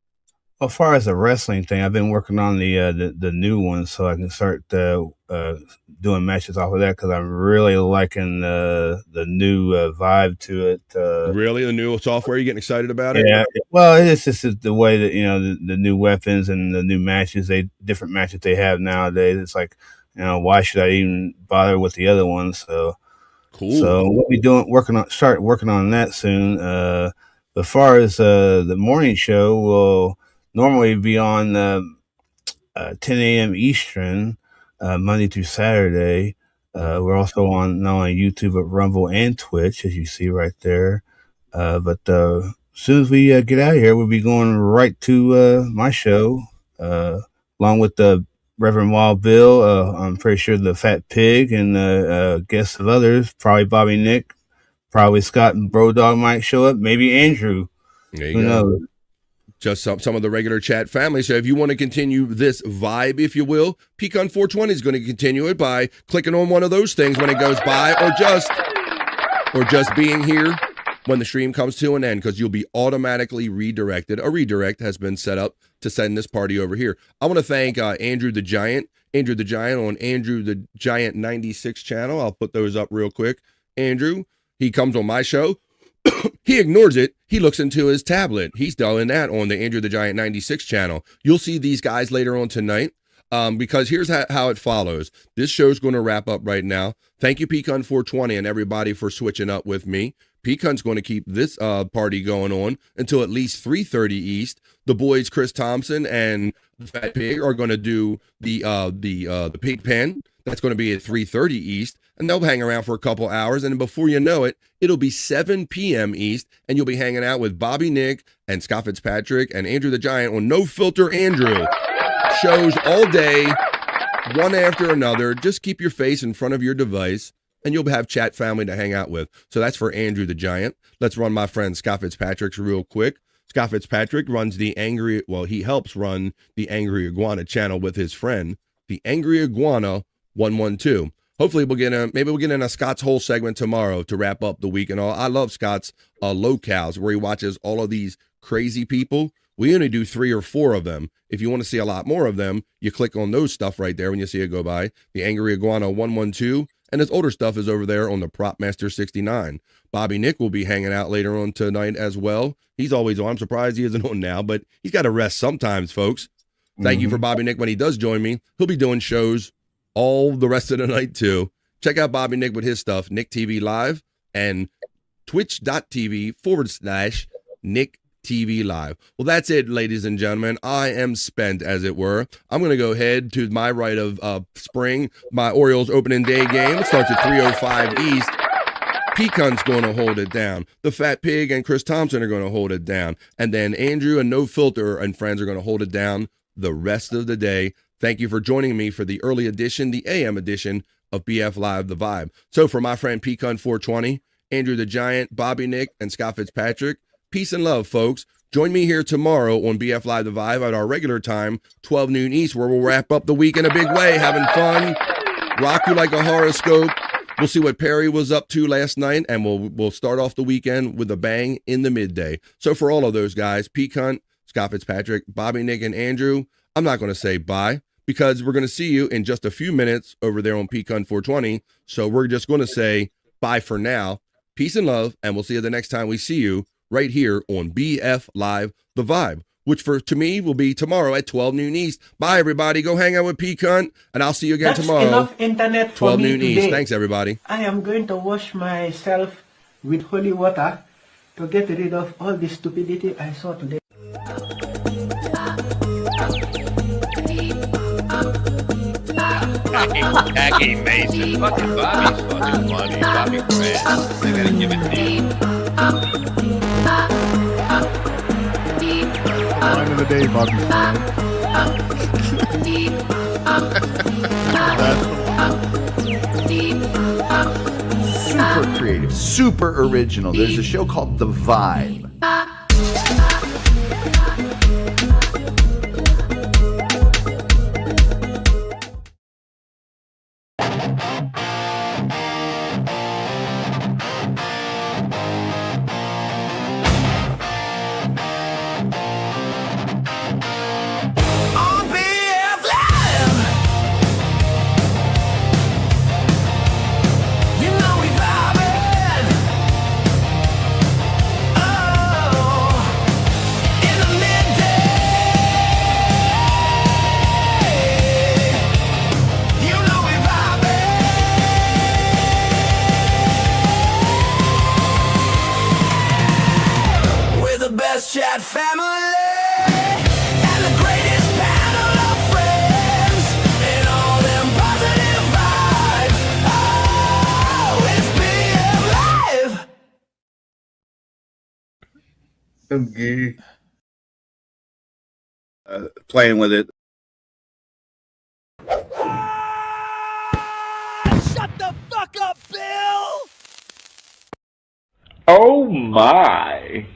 As far as the wrestling thing, I've been working on the new one so I can start doing matches off of that because I'm really liking the new vibe to it. Really? The new software? You getting excited about it? Yeah. Well, it's just the way that, the new weapons and the new matches, different matches they have nowadays. It's like, why should I even bother with the other ones? So cool. So we'll be start working on that soon. As far as the morning show, we'll normally be on 10 a.m. Eastern, Monday through Saturday. We're also on now on YouTube, but Rumble and Twitch, as you see right there. But as soon as we get out of here, we'll be going right to my show, along with the Reverend Wild Bill. I'm pretty sure the Fat Pig and guests of others, probably Bobby Nick, probably Scott and Bro Dog might show up, maybe Andrew. There you Who go. knows? Just some of the regular chat family. So if you want to continue this vibe, if you will, Pecan420 is going to continue it by clicking on one of those things when it goes by, or just being here when the stream comes to an end, because you'll be automatically redirected. A redirect has been set up to send this party over here. I want to thank Andrew the Giant on Andrew the Giant 96 channel. I'll put those up real quick. Andrew, he comes on my show. He ignores it. He looks into his tablet. He's doing that on the Andrew the Giant 96 channel. You'll see these guys later on tonight because here's how it follows. This show's going to wrap up right now. Thank you, Pecan420 and everybody for switching up with me. Pecan's going to keep this party going on until at least 3:30 East. The boys, Chris Thompson and the Fat Pig, are going to do the Pig Pen. That's going to be at 3:30 East. And they'll hang around for a couple hours, and before you know it, it'll be 7 p.m. East, and you'll be hanging out with Bobby Nick and Scott Fitzpatrick and Andrew the Giant on No Filter Andrew. Shows all day, one after another. Just keep your face in front of your device, and you'll have chat family to hang out with. So that's for Andrew the Giant. Let's run my friend Scott Fitzpatrick's real quick. Scott Fitzpatrick runs he helps run the Angry Iguana channel with his friend, the Angry Iguana 112. Hopefully we'll get in a Scott's whole segment tomorrow to wrap up the week and all. I love Scott's locales where he watches all of these crazy people. We only do 3 or 4 of them. If you want to see a lot more of them, you click on those stuff right there when you see it go by. The Angry Iguana 112, and his older stuff is over there on the Prop Master 69. Bobby Nick will be hanging out later on tonight as well. He's always on. I'm surprised he isn't on now, but he's got to rest sometimes, folks. Thank you for Bobby Nick when he does join me. He'll be doing shows all the rest of the night too. Check out Bobby Nick with his stuff, Nick TV Live, and twitch.tv/Nick TV live. Well, that's it, ladies and gentlemen. I am spent, as it were. I'm going to go ahead to my right of spring. My Orioles opening day game starts at 3:05 East. Peacunt's going to hold it down. The Fat Pig and Chris Thompson are going to hold it down. And then Andrew and No Filter and friends are going to hold it down the rest of the day. Thank you for joining me for the early edition, the AM edition of BF Live The Vibe. So for my friend Peacunt 420, Andrew the Giant, Bobby Nick, and Scott Fitzpatrick, peace and love, folks. Join me here tomorrow on BF Live The Vibe at our regular time, 12 noon East, where we'll wrap up the week in a big way, having fun, rock you like a horoscope. We'll see what Perry was up to last night, and we'll start off the weekend with a bang in the midday. So for all of those guys, Peacunt, Scott Fitzpatrick, Bobby, Nick, and Andrew, I'm not going to say bye because we're going to see you in just a few minutes over there on Peacunt 420. So we're just going to say bye for now. Peace and love, and we'll see you the next time we see you right here on BF Live The Vibe, which to me will be tomorrow at 12 noon East. Bye, everybody. Go hang out with Peacunt, and I'll see you again tomorrow. Enough internet for 12 me noon today. East. Thanks, everybody. I am going to wash myself with holy water to get rid of all the stupidity I saw today. Jackie Mason. Fucking Bobby's fucking funny. Bobby Grant. I gotta give it to you. Line of the day, Bobby Super creative, super original. There's a show called The Vibe. Chat family and the greatest panel of friends and all them positive vibes. Oh, it's BF Live. Okay. Playing with it. Shut the fuck up, Bill! Oh my.